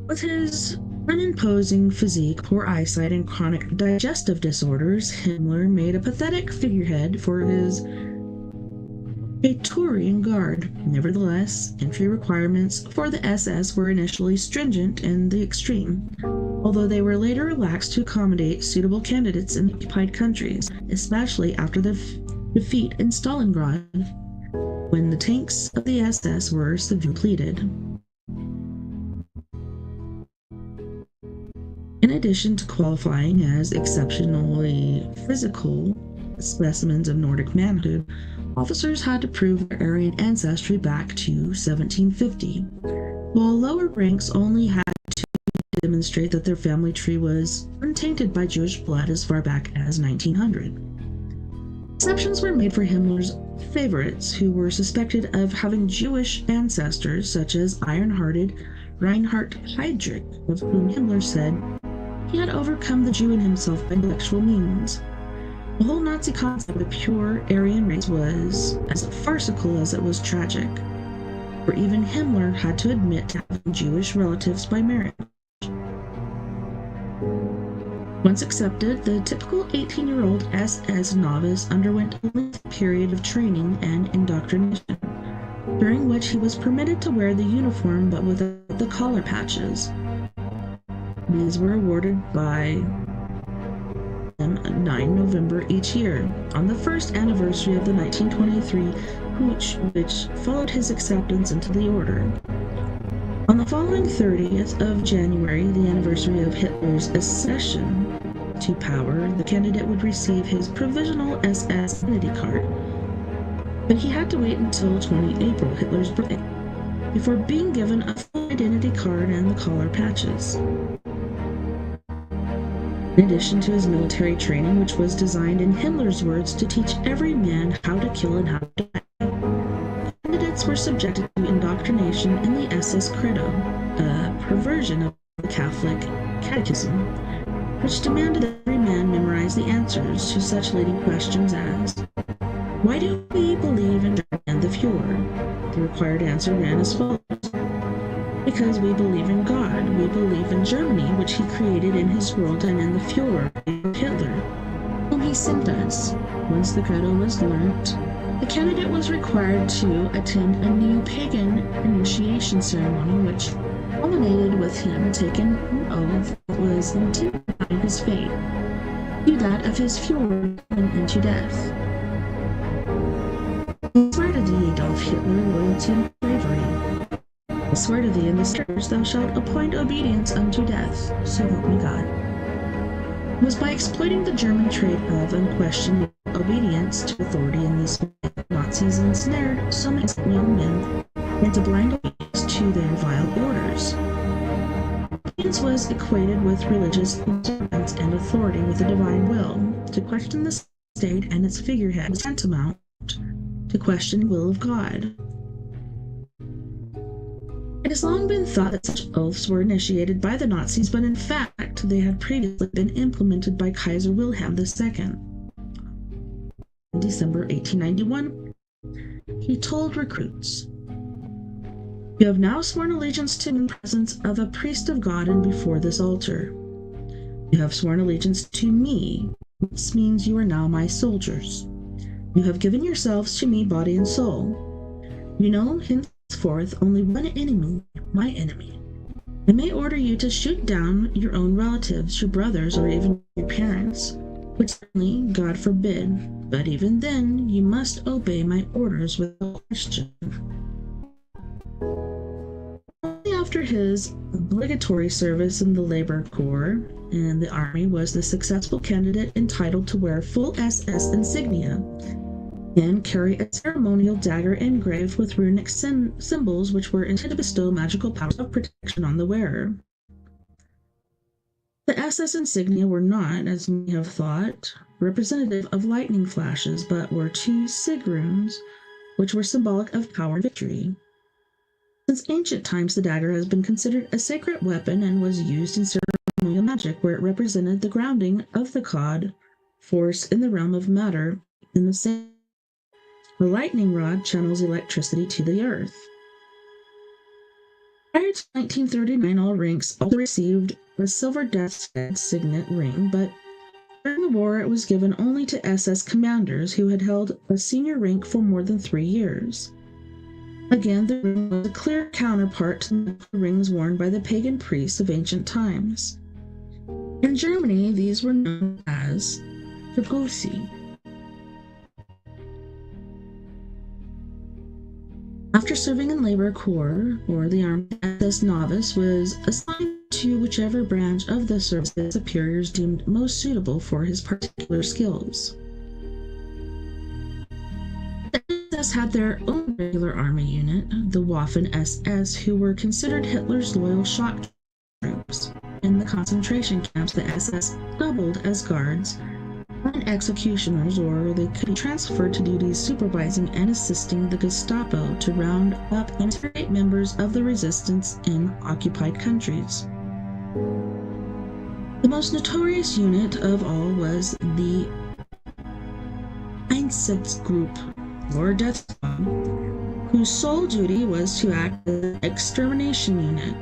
With his An imposing physique, poor eyesight, and chronic digestive disorders, Himmler made a pathetic figurehead for his Praetorian Guard. Nevertheless, entry requirements for the SS were initially stringent in the extreme, although they were later relaxed to accommodate suitable candidates in occupied countries, especially after the defeat in Stalingrad, when the tanks of the SS were severely depleted. In addition to qualifying as exceptionally physical specimens of Nordic manhood, officers had to prove their Aryan ancestry back to 1750, while lower ranks only had to demonstrate that their family tree was untainted by Jewish blood as far back as 1900. Exceptions were made for Himmler's favorites, who were suspected of having Jewish ancestors, such as iron-hearted Reinhard Heydrich, of whom Himmler said he had overcome the Jew in himself by intellectual means. The whole Nazi concept of pure Aryan race was as farcical as it was tragic, for even Himmler had to admit to having Jewish relatives by marriage. Once accepted, the typical 18-year-old SS novice underwent a lengthy period of training and indoctrination, during which he was permitted to wear the uniform but without the collar patches. These were awarded by 9 November each year, on the first anniversary of the 1923 Putsch, which followed his acceptance into the order. On the following 30th of January, the anniversary of Hitler's accession to power, the candidate would receive his provisional SS identity card. But he had to wait until 20 April, Hitler's birthday, before being given a full identity card and the collar patches. In addition to his military training, which was designed in Himmler's words to teach every man how to kill and how to die, candidates were subjected to indoctrination in the SS Credo, a perversion of the Catholic Catechism, which demanded that every man memorize the answers to such leading questions as, "Why do we believe in Germany and the Fuhrer?" The required answer ran as follows: "Because we believe in God. We believe in Germany, which he created in his world, and in the Fuhrer, Hitler, whom he sent us." Once the credo was learnt, the candidate was required to attend a new pagan initiation ceremony, which culminated with him taking an oath that was intended to bind his fate to that of his Fuhrer and into death. I swear to thee, Adolf Hitler, loyalty and bravery. I swear to thee in the stars thou shalt appoint obedience unto death, so help me God. It was by exploiting the German trait of unquestioned obedience to authority in this way that Nazis ensnared so many young men into blind obedience to their vile orders. Obedience was equated with religious observance and authority with the divine will. To question the state and its figurehead was tantamount to question the will of God. It has long been thought that such oaths were initiated by the Nazis, but in fact they had previously been implemented by Kaiser Wilhelm II. In December 1891, he told recruits, "You have now sworn allegiance to me in presence of a priest of God and before this altar. You have sworn allegiance to me, which means you are now my soldiers. You have given yourselves to me body and soul. You know henceforth only one enemy, my enemy. I may order you to shoot down your own relatives, your brothers, or even your parents, which certainly God forbid, but even then you must obey my orders without question." Only after his obligatory service in the Labor Corps and the Army was the successful candidate entitled to wear full SS insignia and carry a ceremonial dagger engraved with runic symbols which were intended to bestow magical powers of protection on the wearer. The SS insignia were not, as many have thought, representative of lightning flashes, but were two sig runes, which were symbolic of power and victory. Since ancient times, the dagger has been considered a sacred weapon and was used in ceremonial magic, where it represented the grounding of the god force in the realm of matter in the same. The lightning rod channels electricity to the earth. Prior to 1939, all ranks also received a silver death's head signet ring, but during the war it was given only to SS commanders who had held a senior rank for more than 3 years. Again, the ring was a clear counterpart to the rings worn by the pagan priests of ancient times. In Germany, these were known as Dragosi. After serving in Labor Corps or the Army, SS novice was assigned to whichever branch of the service his superiors deemed most suitable for his particular skills. The SS had their own regular army unit, the Waffen-SS, who were considered Hitler's loyal shock troops. In the concentration camps, the SS doubled as guards and executioners, or they could be transferred to duties supervising and assisting the Gestapo to round up and interrogate members of the resistance in occupied countries. The most notorious unit of all was the Einsatzgruppe, or Death Squad, whose sole duty was to act as an extermination unit,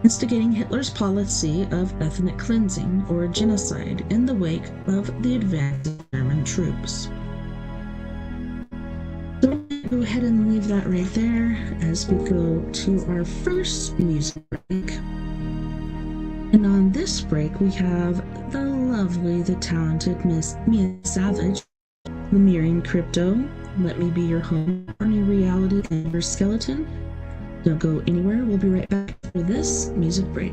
instigating Hitler's policy of ethnic cleansing or genocide in the wake of the advance of German troops. So we're going to go ahead and leave that right there as we go to our first music break. And on this break, we have the lovely, the talented Miss Mia Savage, Lemurian Crypto, Let Me Be Your Home, Our New Reality, and Your Skeleton. Don't go anywhere. We'll be right back for this music break.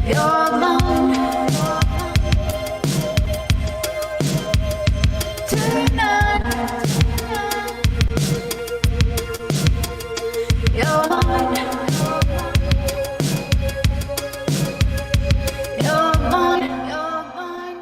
You're mine tonight. You're mine. You're mine. You're mine.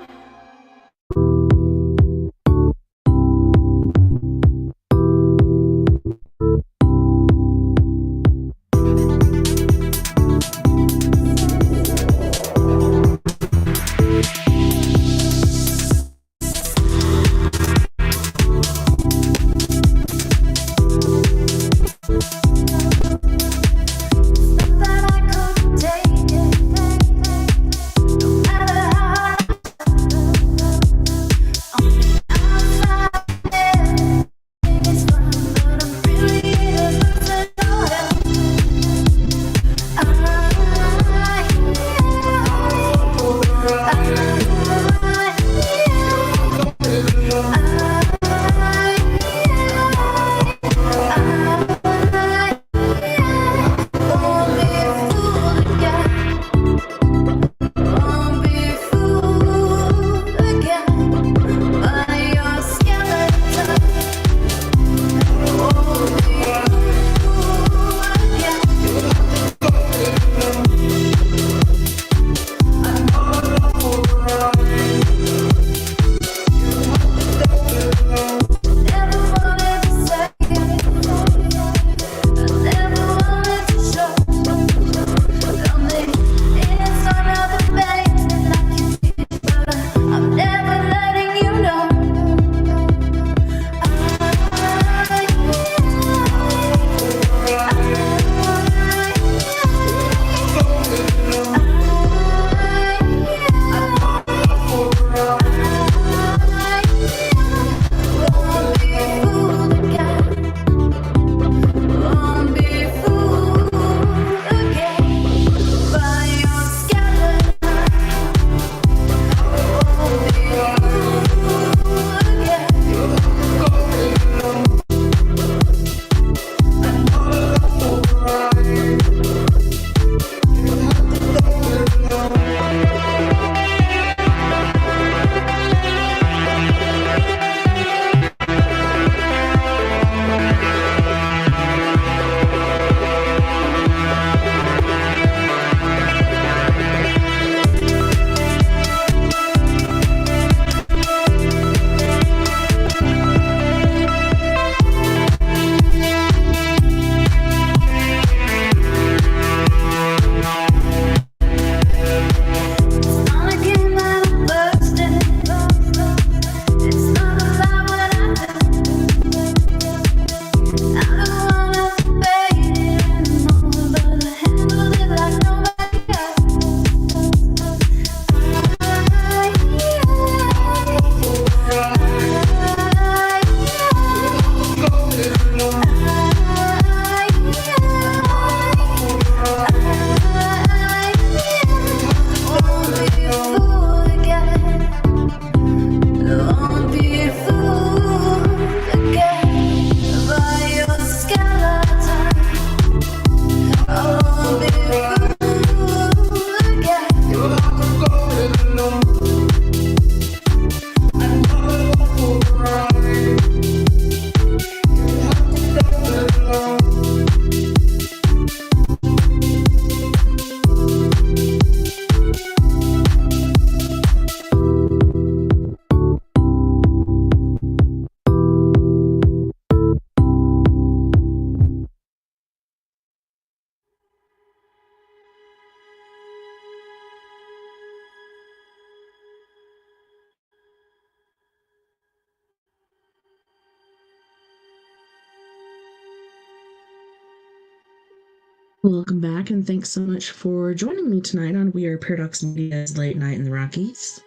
Welcome back, and thanks so much for joining me tonight on We Are Paradox Media's Late Night in the Rockies.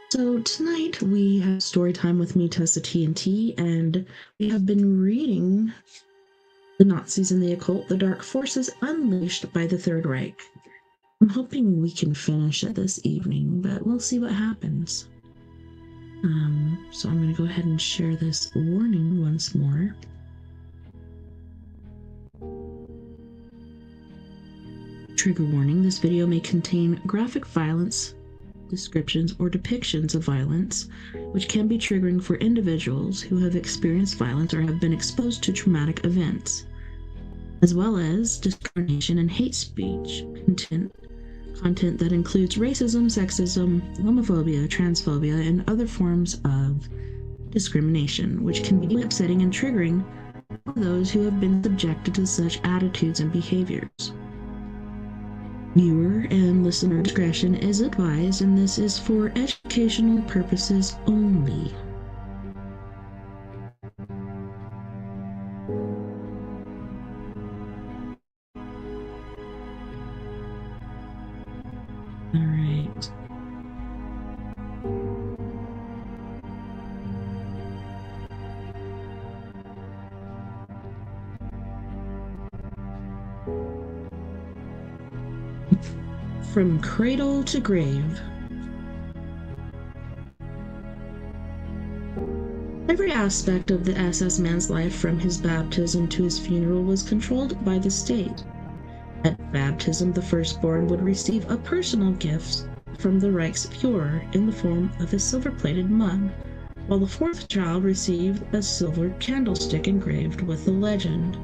So tonight we have story time with me, TessaTNT, and we have been reading The Nazis and the Occult, The Dark Forces Unleashed by the Third Reich. I'm hoping we can finish it this evening, but we'll see what happens. So I'm going to go ahead and share this warning once more. Trigger warning, this video may contain graphic violence, descriptions, or depictions of violence, which can be triggering for individuals who have experienced violence or have been exposed to traumatic events, as well as discrimination and hate speech content that includes racism, sexism, homophobia, transphobia, and other forms of discrimination, which can be upsetting and triggering for those who have been subjected to such attitudes and behaviors. Viewer and listener discretion is advised, and this is for educational purposes only. All right. From cradle to grave. Every aspect of the SS man's life, from his baptism to his funeral, was controlled by the state. At baptism, the firstborn would receive a personal gift from the Reich's Führer in the form of a silver-plated mug, while the fourth child received a silver candlestick engraved with the legend,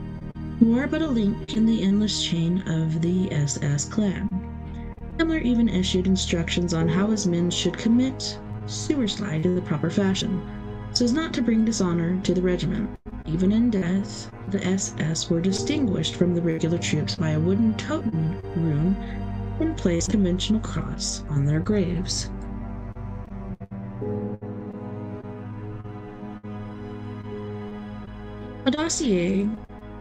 "You are but a link in the endless chain of the SS clan." Himmler even issued instructions on how his men should commit suicide in the proper fashion, so as not to bring dishonor to the regiment. Even in death, the SS were distinguished from the regular troops by a wooden totem rune and placed a conventional cross on their graves. A dossier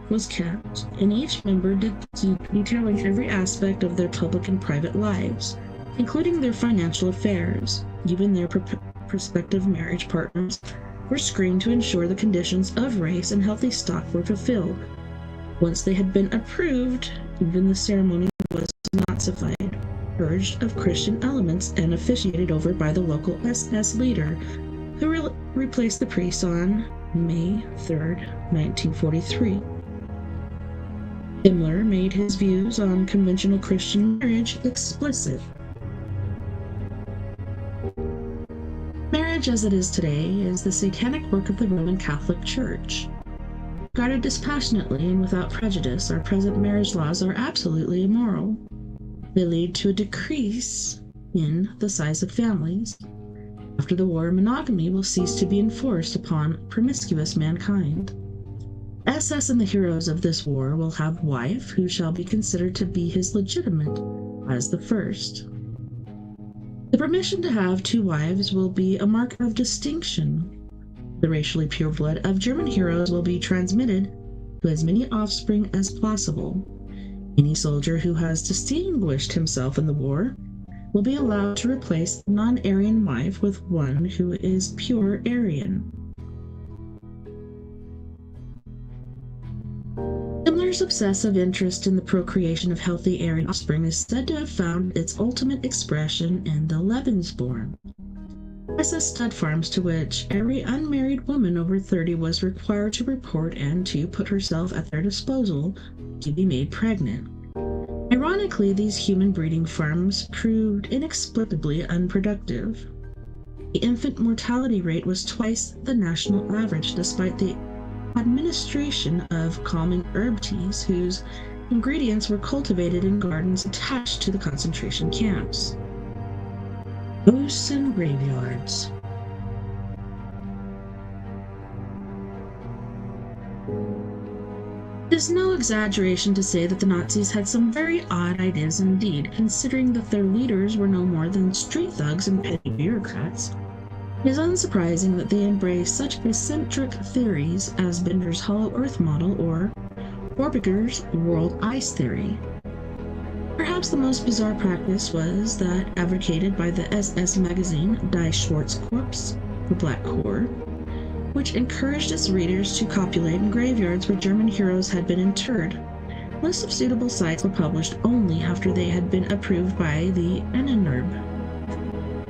was kept, and each member detailing every aspect of their public and private lives, including their financial affairs. Even their prospective marriage partners were screened to ensure the conditions of race and healthy stock were fulfilled. Once they had been approved, even the ceremony was Nazified, purged of Christian elements, and officiated over by the local SS leader, who replaced the priest on May 3rd, 1943. Himmler made his views on conventional Christian marriage explicit. Marriage as it is today is the satanic work of the Roman Catholic Church. Guarded dispassionately and without prejudice, our present marriage laws are absolutely immoral. They lead to a decrease in the size of families. After the war, monogamy will cease to be enforced upon promiscuous mankind. SS and the heroes of this war will have wife who shall be considered to be his legitimate as the first. The permission to have two wives will be a mark of distinction. The racially pure blood of German heroes will be transmitted to as many offspring as possible. Any soldier who has distinguished himself in the war will be allowed to replace a non-Aryan wife with one who is pure Aryan. Himmler's obsessive interest in the procreation of healthy Aryan offspring is said to have found its ultimate expression in the Lebensborn, SS stud farms to which every unmarried woman over 30 was required to report and to put herself at their disposal to be made pregnant. Ironically, these human breeding farms proved inexplicably unproductive. The infant mortality rate was twice the national average, despite the administration of calming herb teas whose ingredients were cultivated in gardens attached to the concentration camps. Ghosts and graveyards. It is no exaggeration to say that the Nazis had some very odd ideas indeed, considering that their leaders were no more than street thugs and petty bureaucrats. It is unsurprising that they embraced such eccentric theories as Bender's Hollow Earth model or Borbigger's World Ice theory. Perhaps the most bizarre practice was that advocated by the SS magazine Die Schwarzkorps, the Black Corps, which encouraged its readers to copulate in graveyards where German heroes had been interred. Lists of suitable sites were published only after they had been approved by the Ernennerb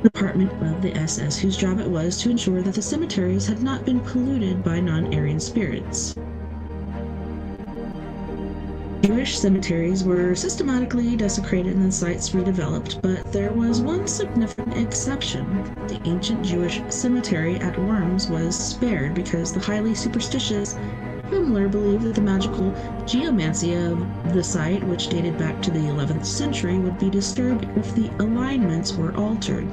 department of the SS, whose job it was to ensure that the cemeteries had not been polluted by non-Aryan spirits. Jewish cemeteries were systematically desecrated and sites redeveloped, but there was one significant exception. The ancient Jewish cemetery at Worms was spared because the highly superstitious Himmler believed that the magical geomancy of the site, which dated back to the 11th century, would be disturbed if the alignments were altered.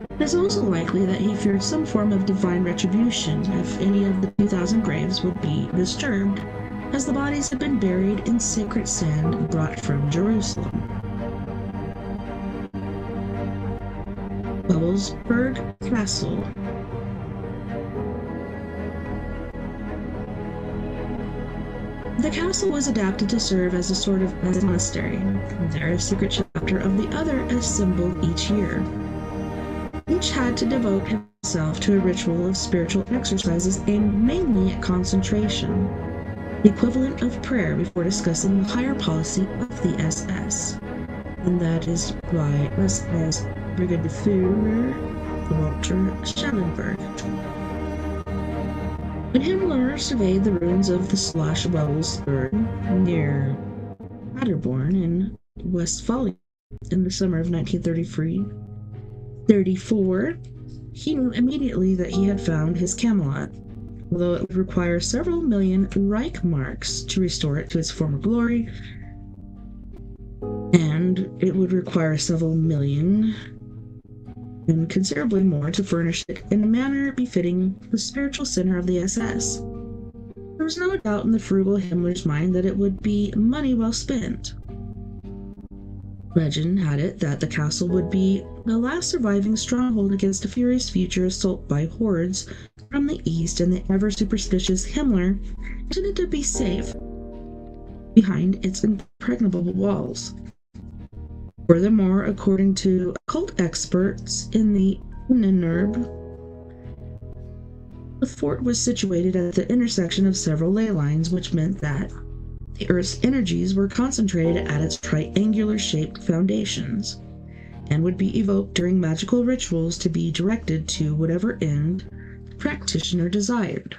It is also likely that he feared some form of divine retribution if any of the 2,000 graves would be disturbed, as the bodies had been buried in sacred sand brought from Jerusalem. Wewelsburg Castle. The castle was adapted to serve as a sort of monastery. There, a secret chapter of the other assembled each year. Each had to devote himself to a ritual of spiritual exercises aimed mainly at concentration, the equivalent of prayer before discussing the higher policy of the SS. And that is why SS Brigadier Walter Schellenberg. When Himmler surveyed the ruins of the Schloss Wewelsburg near Paderborn in Westphalia in the summer of 1934, he knew immediately that he had found his Camelot, although it would require several million Reich marks to restore it to its former glory, and it would require several million and considerably more to furnish it in a manner befitting the spiritual center of the SS. There was no doubt in the frugal Himmler's mind that it would be money well spent. Legend had it that the castle would be the last surviving stronghold against a furious future assault by hordes from the east, and the ever-superstitious Himmler intended to be safe behind its impregnable walls. Furthermore, according to occult experts in the Innenurb, the fort was situated at the intersection of several ley lines, which meant that the Earth's energies were concentrated at its triangular-shaped foundations, and would be evoked during magical rituals to be directed to whatever end the practitioner desired.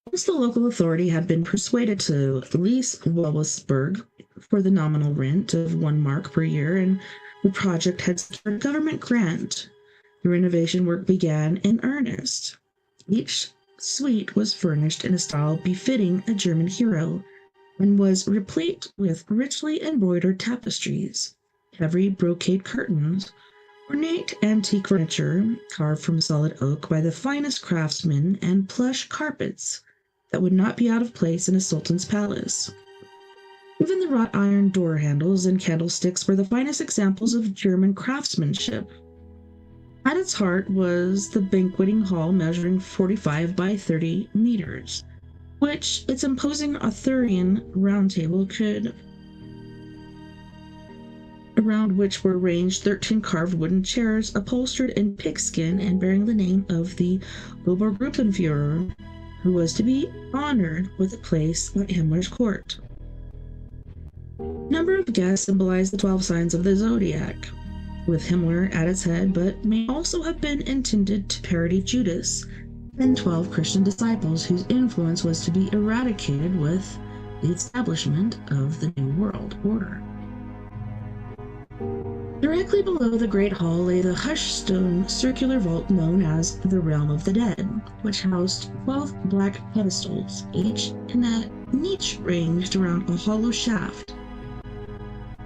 Once the local authority had been persuaded to lease Wewelsburg for the nominal rent of 1 mark per year, and the project had secured a government grant, the renovation work began in earnest. Each suite was furnished in a style befitting a German hero, and was replete with richly embroidered tapestries, heavy brocade curtains, ornate antique furniture carved from solid oak by the finest craftsmen, and plush carpets that would not be out of place in a sultan's palace. Even the wrought iron door handles and candlesticks were the finest examples of German craftsmanship. At its heart was the banqueting hall, measuring 45 by 30 meters, which its imposing Arthurian round table could, around which were ranged 13 carved wooden chairs upholstered in pigskin and bearing the name of the Obergruppenführer, who was to be honored with a place at Himmler's court. Number of guests symbolized the 12 signs of the zodiac, with Himmler at its head, but may also have been intended to parody Judas and 12 Christian disciples whose influence was to be eradicated with the establishment of the New World Order. Directly below the Great Hall lay the hushed stone circular vault known as the Realm of the Dead, which housed 12 black pedestals, each in a niche ranged around a hollow shaft.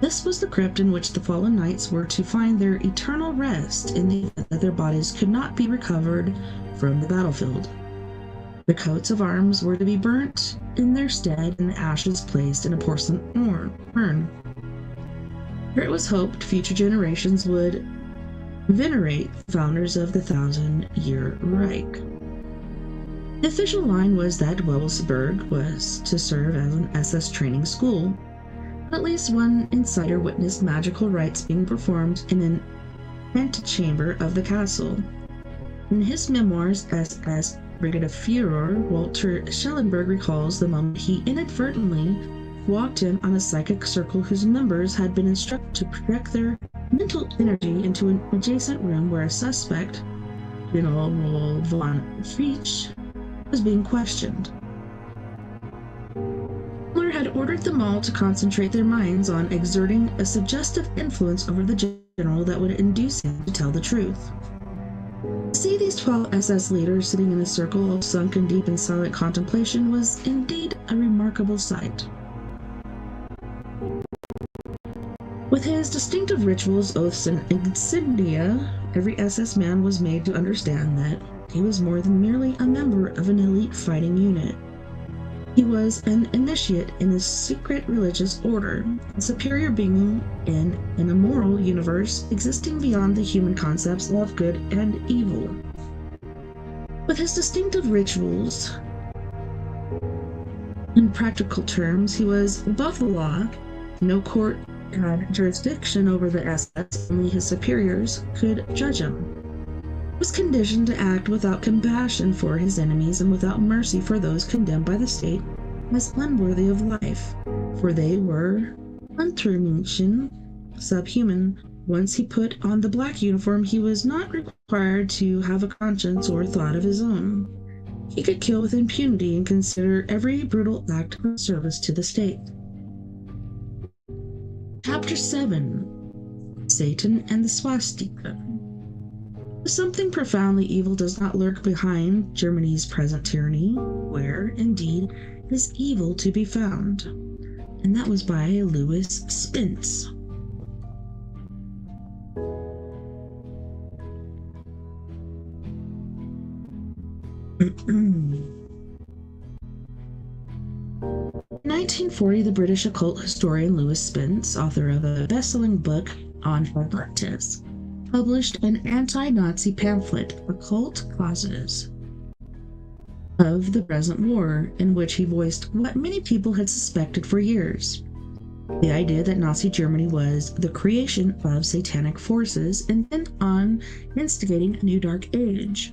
This was the crypt in which the fallen knights were to find their eternal rest in the event that their bodies could not be recovered from the battlefield. The coats of arms were to be burnt in their stead and the ashes placed in a porcelain urn. Here it was hoped future generations would venerate the founders of the 1,000-year Reich. The official line was that Wewelsburg was to serve as an SS training school. At least one insider witnessed magical rites being performed in an antechamber of the castle. In his memoirs, SS Brigadier Walter Schellenberg recalls the moment he inadvertently walked in on a psychic circle whose members had been instructed to project their mental energy into an adjacent room where a suspect, General von Reich, was being questioned. ordered them all to concentrate their minds on exerting a suggestive influence over the general that would induce him to tell the truth. To see these 12 SS leaders sitting in a circle, all sunk in deep and silent contemplation, was indeed a remarkable sight. With his distinctive rituals, oaths, and insignia, every SS man was made to understand that he was more than merely a member of an elite fighting unit. He was an initiate in a secret religious order, a superior being in an immoral universe existing beyond the human concepts of good and evil. With his distinctive rituals, in practical terms, he was above the law. No court had jurisdiction over the SS, only his superiors could judge him. He was conditioned to act without compassion for his enemies and without mercy for those condemned by the state as unworthy of life, for they were Untermenschen, subhuman. Once he put on the black uniform, he was not required to have a conscience or thought of his own. He could kill with impunity and consider every brutal act of service to the state. Chapter 7: Satan and the Swastika. Something profoundly evil does not lurk behind Germany's present tyranny. Where, indeed, is evil to be found? And that was by Louis Spence. In 1940, the British occult historian Louis Spence, author of a best-selling book on occultism, published an anti-Nazi pamphlet, Occult Causes of the Present War, in which he voiced what many people had suspected for years: the idea that Nazi Germany was the creation of satanic forces intent on instigating a new dark age.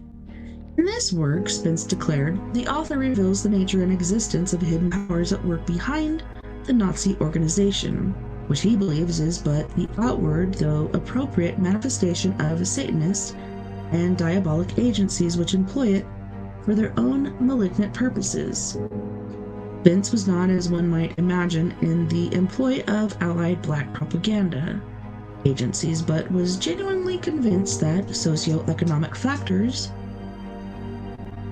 In this work, Spence declared, the author reveals the nature and existence of hidden powers at work behind the Nazi organization, which he believes is but the outward, though appropriate, manifestation of Satanist and diabolic agencies which employ it for their own malignant purposes. Spence was not, as one might imagine, in the employ of Allied black propaganda agencies, but was genuinely convinced that socioeconomic factors,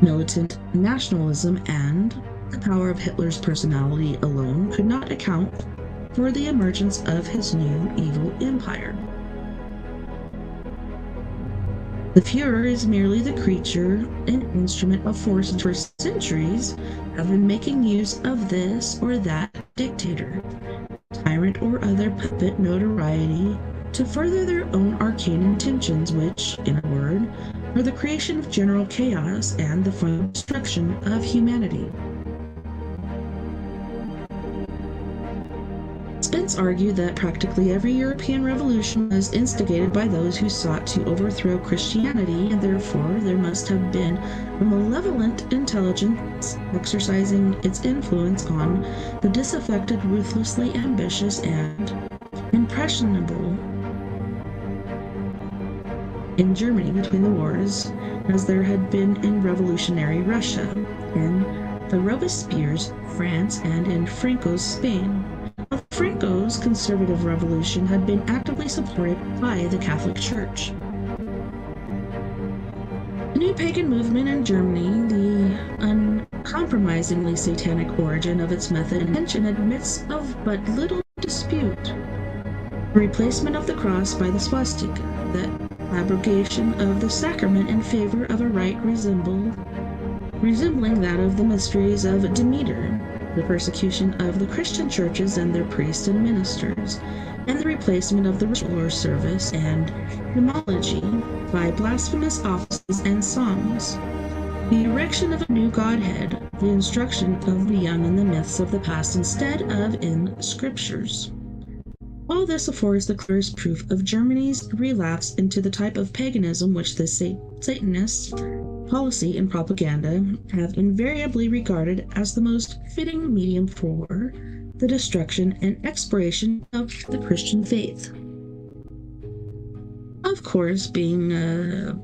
militant nationalism, and the power of Hitler's personality alone could not account for the emergence of his new evil empire. The Fuhrer is merely the creature and instrument of force, and for centuries have been making use of this or that dictator, tyrant, or other puppet notoriety to further their own arcane intentions, which, in a word, are the creation of general chaos and the final destruction of humanity. Spence argued that practically every European revolution was instigated by those who sought to overthrow Christianity, and therefore there must have been a malevolent intelligence exercising its influence on the disaffected, ruthlessly ambitious, and impressionable in Germany between the wars, as there had been in revolutionary Russia, in the Robespierre's France, and in Franco's Spain. Franco's conservative revolution had been actively supported by the Catholic Church. The new pagan movement in Germany, the uncompromisingly satanic origin of its method and intention, admits of but little dispute. The replacement of the cross by the swastika, the abrogation of the sacrament in favor of a rite resembling that of the mysteries of Demeter, the persecution of the Christian churches and their priests and ministers, and the replacement of the ritual or service and hymnology by blasphemous offices and songs, the erection of a new godhead, the instruction of the young in the myths of the past instead of in scriptures. All this affords the clearest proof of Germany's relapse into the type of paganism which the Satanists' policy and propaganda have invariably regarded as the most fitting medium for the destruction and expiration of the Christian faith. Of course, being a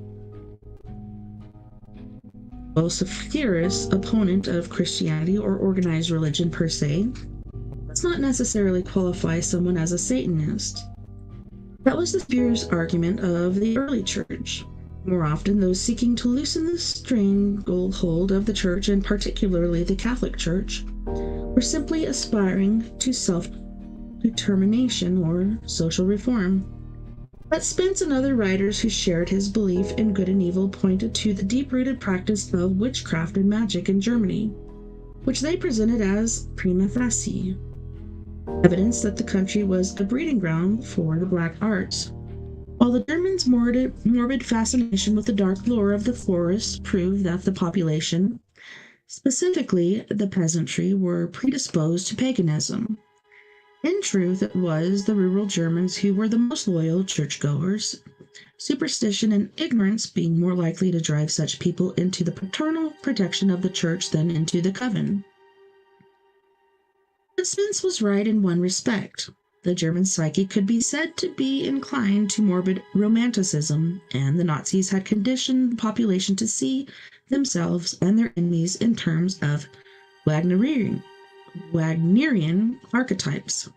vociferous opponent of Christianity or organized religion per se, does not necessarily qualify someone as a Satanist. That was the fierce argument of the early church. More often, those seeking to loosen the stranglehold of the church, and particularly the Catholic Church, were simply aspiring to self-determination or social reform. But Spence and other writers who shared his belief in good and evil pointed to the deep-rooted practice of witchcraft and magic in Germany, which they presented as prima facie evidence that the country was a breeding ground for the black arts. While the Germans' morbid fascination with the dark lore of the forest proved that the population, specifically the peasantry, were predisposed to paganism. In truth, it was the rural Germans who were the most loyal churchgoers, superstition and ignorance being more likely to drive such people into the paternal protection of the church than into the coven. But Spence was right in one respect. The German psyche could be said to be inclined to morbid romanticism, and the Nazis had conditioned the population to see themselves and their enemies in terms of Wagnerian archetypes.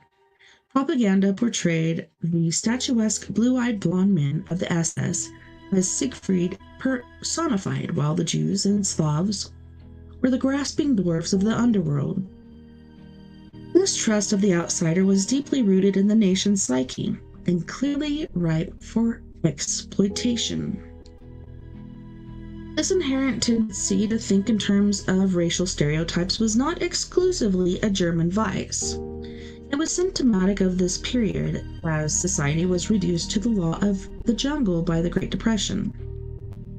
Propaganda portrayed the statuesque blue-eyed blonde men of the SS as Siegfried personified, while the Jews and Slavs were the grasping dwarfs of the underworld. This trust of the outsider was deeply rooted in the nation's psyche and clearly ripe for exploitation. This inherent tendency to think in terms of racial stereotypes was not exclusively a German vice. It was symptomatic of this period, as society was reduced to the law of the jungle by the Great Depression.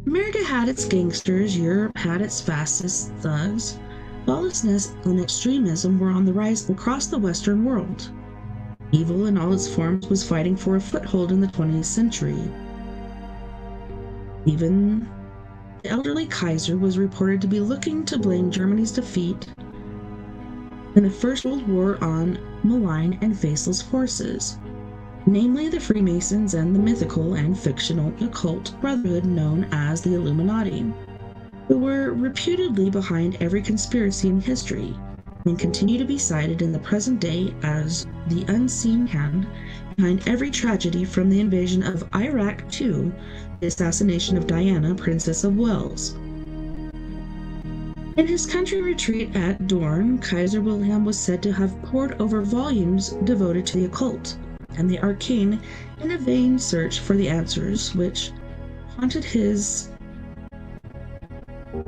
America had its gangsters, Europe had its fascist thugs. Lawlessness and extremism were on the rise across the Western world. Evil in all its forms was fighting for a foothold in the 20th century. Even the elderly Kaiser was reported to be looking to blame Germany's defeat in the First World War on malign and faceless forces, namely the Freemasons and the mythical and fictional occult brotherhood known as the Illuminati, who were reputedly behind every conspiracy in history and continue to be cited in the present day as the unseen hand behind every tragedy, from the invasion of Iraq to the assassination of Diana, Princess of Wales. In his country retreat at Dorn, Kaiser Wilhelm was said to have pored over volumes devoted to the occult and the arcane in a vain search for the answers which haunted his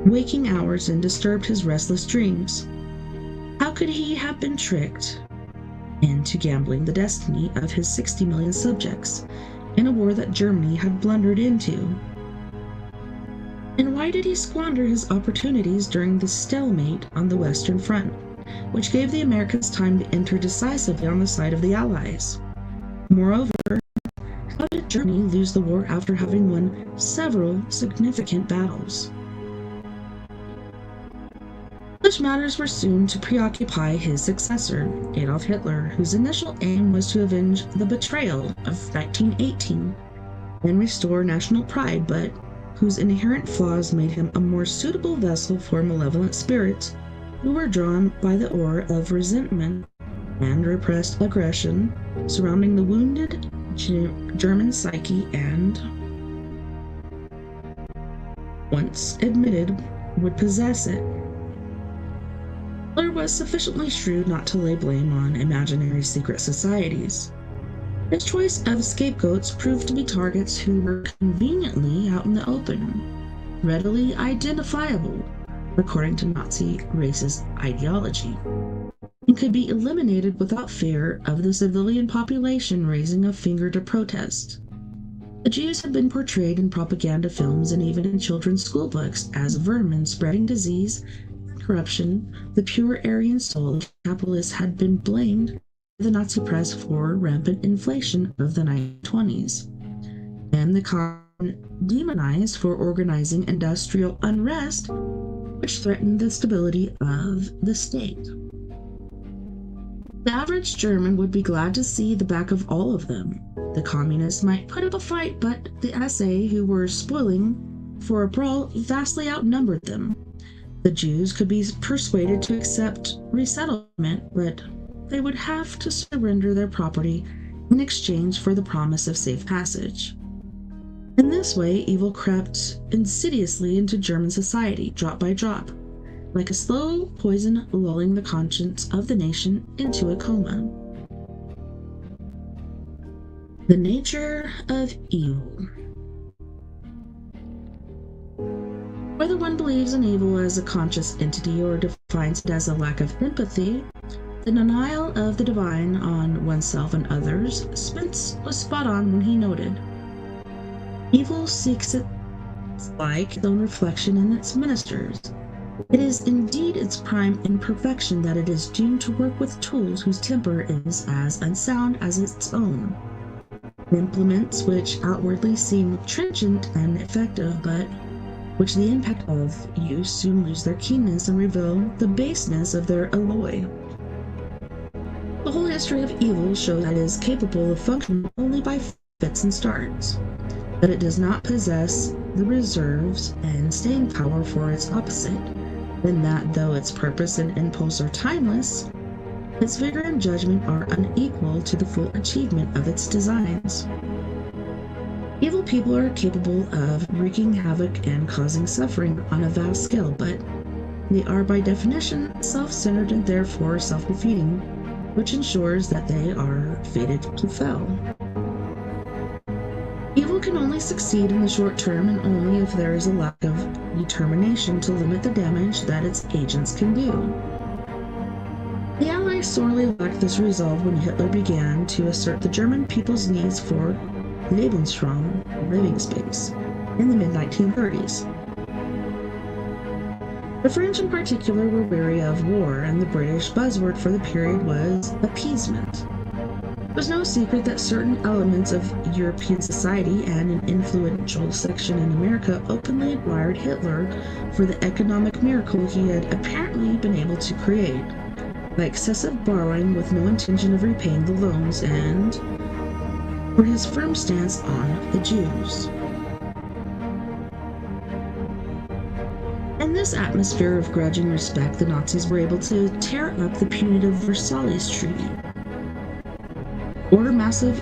waking hours and disturbed his restless dreams. How could he have been tricked into gambling the destiny of his 60 million subjects in a war that Germany had blundered into? And why did he squander his opportunities during the stalemate on the Western Front, which gave the Americans time to enter decisively on the side of the Allies? Moreover, how did Germany lose the war after having won several significant battles? Such matters were soon to preoccupy his successor, Adolf Hitler, whose initial aim was to avenge the betrayal of 1918 and restore national pride, but whose inherent flaws made him a more suitable vessel for malevolent spirits who were drawn by the aura of resentment and repressed aggression surrounding the wounded German psyche and, once admitted, would possess it. Hitler was sufficiently shrewd not to lay blame on imaginary secret societies. His choice of scapegoats proved to be targets who were conveniently out in the open, readily identifiable according to Nazi racist ideology, and could be eliminated without fear of the civilian population raising a finger to protest. The Jews had been portrayed in propaganda films and even in children's school books as vermin spreading disease and corruption. The pure Aryan soul of capitalists had been blamed by the Nazi press for rampant inflation of the 1920s, and the common demonized for organizing industrial unrest, which threatened the stability of the state. The average German would be glad to see the back of all of them. The communists might put up a fight, but the SA, who were spoiling for a brawl, vastly outnumbered them. The Jews could be persuaded to accept resettlement, but they would have to surrender their property in exchange for the promise of safe passage. In this way, evil crept insidiously into German society, drop by drop, like a slow poison lulling the conscience of the nation into a coma. The nature of evil. Whether one believes in evil as a conscious entity or defines it as a lack of empathy, the denial of the divine on oneself and others, Spence was spot on when he noted, evil seeks its own reflection in its ministers. It is indeed its prime imperfection that it is doomed to work with tools whose temper is as unsound as its own. Implements which outwardly seem trenchant and effective, but which the impact of use soon lose their keenness and reveal the baseness of their alloy. The whole history of evil shows that it is capable of functioning only by fits and starts, that it does not possess the reserves and staying power for its opposite, and that though its purpose and impulse are timeless, its vigor and judgment are unequal to the full achievement of its designs. Evil people are capable of wreaking havoc and causing suffering on a vast scale, but they are by definition self-centered and therefore self-defeating, which ensures that they are fated to fail. Evil can only succeed in the short term and only if there is a lack of determination to limit the damage that its agents can do. The Allies sorely lacked this resolve when Hitler began to assert the German people's needs for Lebensraum, living space, in the mid-1930s. The French in particular were weary of war, and the British buzzword for the period was appeasement. It was no secret that certain elements of European society and an influential section in America openly admired Hitler for the economic miracle he had apparently been able to create, by excessive borrowing with no intention of repaying the loans, and for his firm stance on the Jews. In this atmosphere of grudging respect, the Nazis were able to tear up the punitive Versailles Treaty, order massive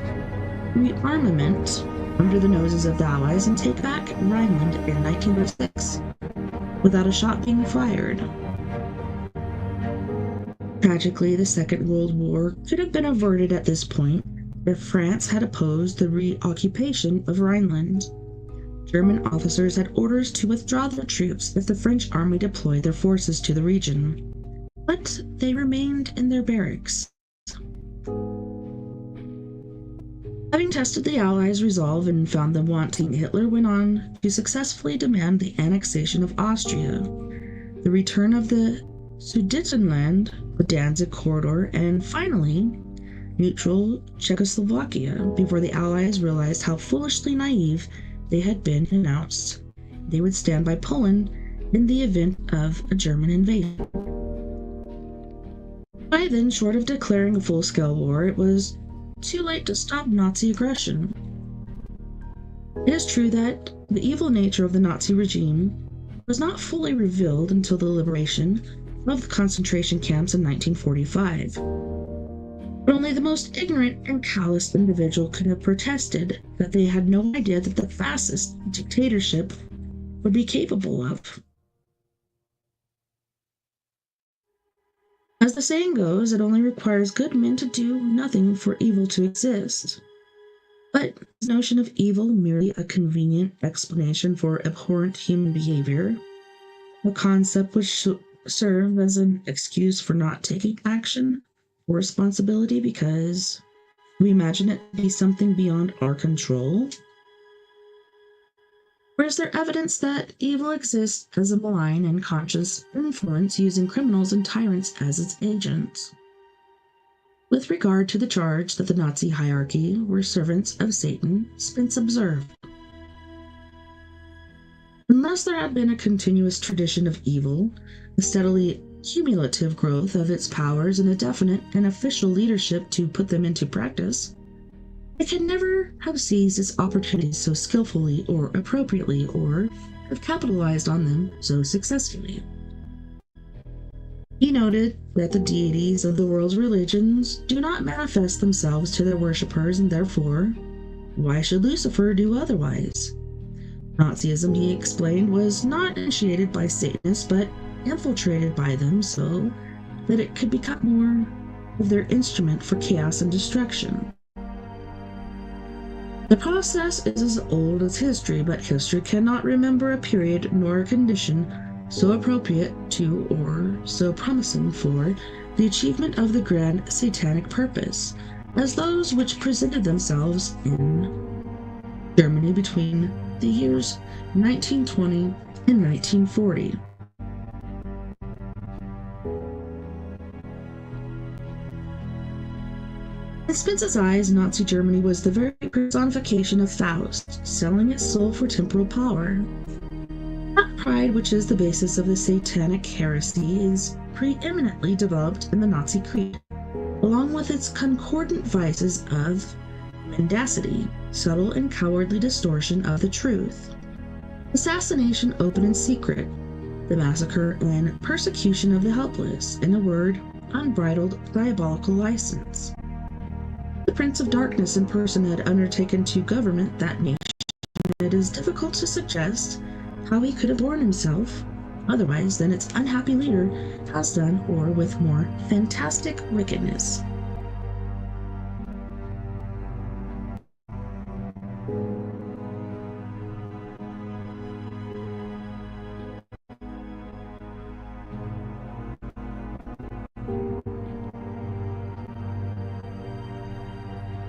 rearmament under the noses of the Allies, and take back Rhineland in 1906 without a shot being fired. Tragically, the Second World War could have been averted at this point if France had opposed the reoccupation of Rhineland. German officers had orders to withdraw their troops if the French army deployed their forces to the region, but they remained in their barracks. Having tested the Allies' resolve and found them wanting, Hitler went on to successfully demand the annexation of Austria, the return of the Sudetenland, the Danzig corridor, and finally, neutral Czechoslovakia, before the Allies realized how foolishly naive they had been and announced they would stand by Poland in the event of a German invasion. By then, short of declaring a full-scale war, it was too late to stop Nazi aggression. It is true that the evil nature of the Nazi regime was not fully revealed until the liberation of the concentration camps in 1945. But only the most ignorant and callous individual could have protested that they had no idea that the fascist dictatorship would be capable of. As the saying goes, it only requires good men to do nothing for evil to exist. But this notion of evil merely a convenient explanation for abhorrent human behavior, a concept which should serve as an excuse for not taking action or responsibility because we imagine it to be something beyond our control? Or is there evidence that evil exists as a malign and conscious influence using criminals and tyrants as its agents? With regard to the charge that the Nazi hierarchy were servants of Satan, Spence observed, unless there had been a continuous tradition of evil, a steadily cumulative growth of its powers, and a definite and official leadership to put them into practice, it can never have seized its opportunities so skillfully or appropriately, or have capitalized on them so successfully. He noted that the deities of the world's religions do not manifest themselves to their worshippers, and therefore, why should Lucifer do otherwise? Nazism, he explained, was not initiated by Satanists, but infiltrated by them so that it could become more of their instrument for chaos and destruction. The process is as old as history, but history cannot remember a period nor a condition so appropriate to or so promising for the achievement of the grand satanic purpose as those which presented themselves in Germany between the years 1920 and 1940. In Spence's eyes, Nazi Germany was the very personification of Faust, selling its soul for temporal power. That pride, which is the basis of the satanic heresy, is preeminently developed in the Nazi creed, along with its concordant vices of mendacity, subtle and cowardly distortion of the truth, assassination open and secret, the massacre and persecution of the helpless, in a word, unbridled diabolical license. The Prince of Darkness in person had undertaken to government that nation. It is difficult to suggest how he could have borne himself otherwise than its unhappy leader has done, or with more fantastic wickedness.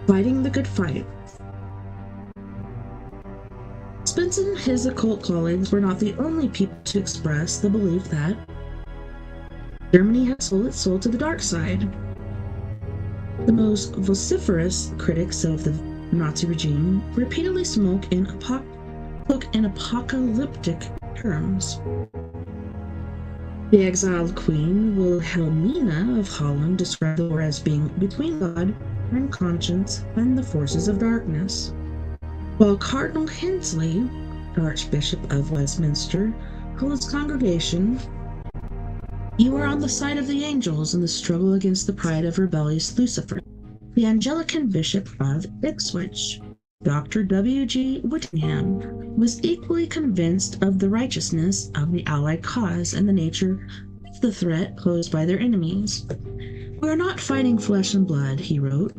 Fighting the good fight. Spence and his occult colleagues were not the only people to express the belief that Germany had sold its soul to the dark side. The most vociferous critics of the Nazi regime repeatedly spoke in apocalyptic terms. The exiled Queen Wilhelmina of Holland described the war as being between God and conscience and the forces of darkness, while Cardinal Hensley, Archbishop of Westminster, told his congregation, "You are on the side of the angels in the struggle against the pride of rebellious Lucifer." The Anglican Bishop of Ipswich, Dr. W.G. Whittingham, was equally convinced of the righteousness of the Allied cause and the nature of the threat posed by their enemies. "We are not fighting flesh and blood," he wrote,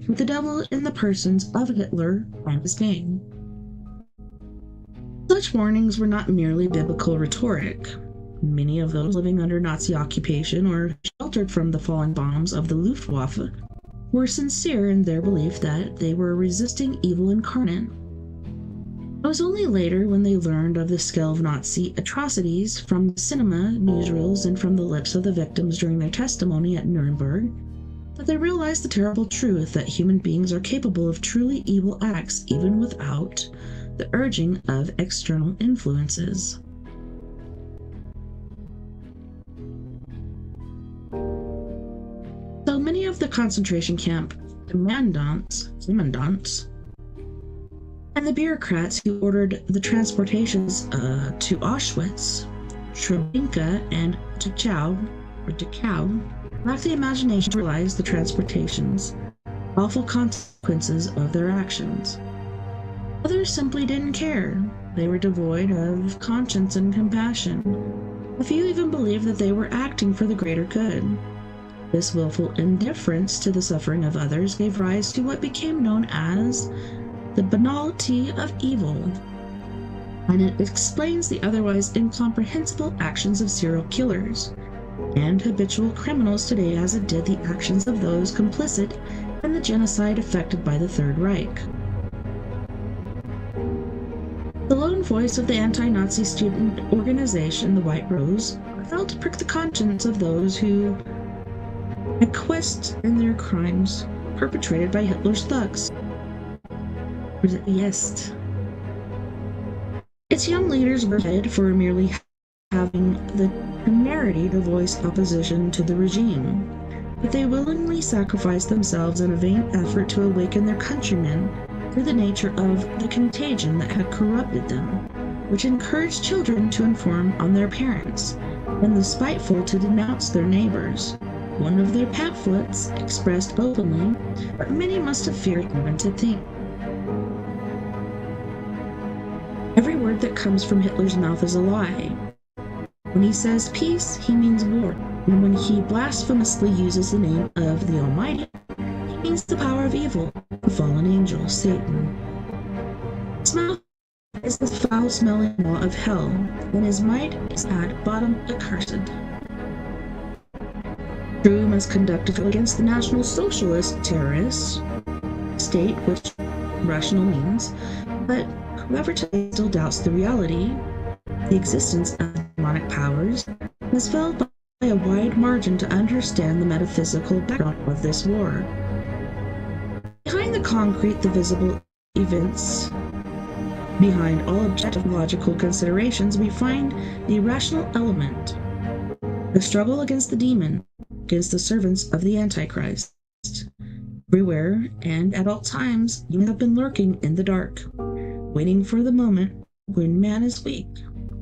"with the devil in the persons of Hitler and his gang." Such warnings were not merely biblical rhetoric. Many of those living under Nazi occupation or sheltered from the falling bombs of the Luftwaffe were sincere in their belief that they were resisting evil incarnate. It was only later, when they learned of the scale of Nazi atrocities from the cinema, newsreels, and from the lips of the victims during their testimony at Nuremberg, that they realized the terrible truth that human beings are capable of truly evil acts even without the urging of external influences. So many of the concentration camp commandants, and the bureaucrats who ordered the transportations to Auschwitz, Treblinka, and Dachau lacked the imagination to realize the transportation's awful consequences of their actions. Others simply didn't care. They were devoid of conscience and compassion. A few even believed that they were acting for the greater good. This willful indifference to the suffering of others gave rise to what became known as the banality of evil, and it explains the otherwise incomprehensible actions of serial killers and habitual criminals today as it did the actions of those complicit in the genocide effected by the Third Reich. The lone voice of the anti-Nazi student organization, the White Rose, felt to prick the conscience of those who acquiesced in their crimes perpetrated by Hitler's thugs. Yes. Its young leaders were headed for merely having the temerity to voice opposition to the regime, but they willingly sacrificed themselves in a vain effort to awaken their countrymen through the nature of the contagion that had corrupted them, which encouraged children to inform on their parents, and the spiteful to denounce their neighbors. One of their pamphlets expressed openly, but many must have feared even to think. Every word that comes from Hitler's mouth is a lie. When he says peace, he means war. And when he blasphemously uses the name of the Almighty, he means the power of evil, the fallen angel, Satan. His mouth is the foul-smelling law of hell, and his might is at bottom accursed. True must conduct against the National Socialist terrorists, state which rational means, but whoever today still doubts the reality, the existence of demonic powers, has failed by a wide margin to understand the metaphysical background of this war. Behind the concrete, the visible events, behind all objective logical considerations, we find the irrational element, the struggle against the demon, against the servants of the Antichrist. Everywhere and at all times, you have been lurking in the dark, waiting for the moment when man is weak,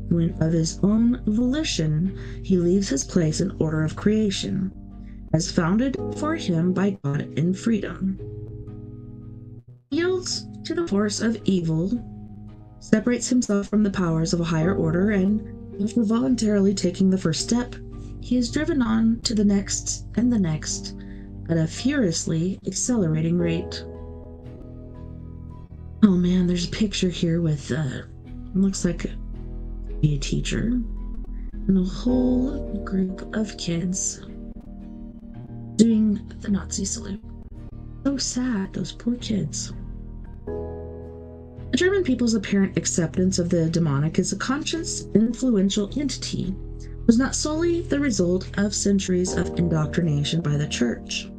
when of his own volition he leaves his place in order of creation, as founded for him by God in freedom. He yields to the force of evil, separates himself from the powers of a higher order, and after voluntarily taking the first step, he is driven on to the next and the next at a furiously accelerating rate. Oh man, there's a picture here with, looks like a teacher and a whole group of kids doing the Nazi salute. So sad, those poor kids. The German people's apparent acceptance of the demonic as a conscious, influential entity was not solely the result of centuries of indoctrination by the Church.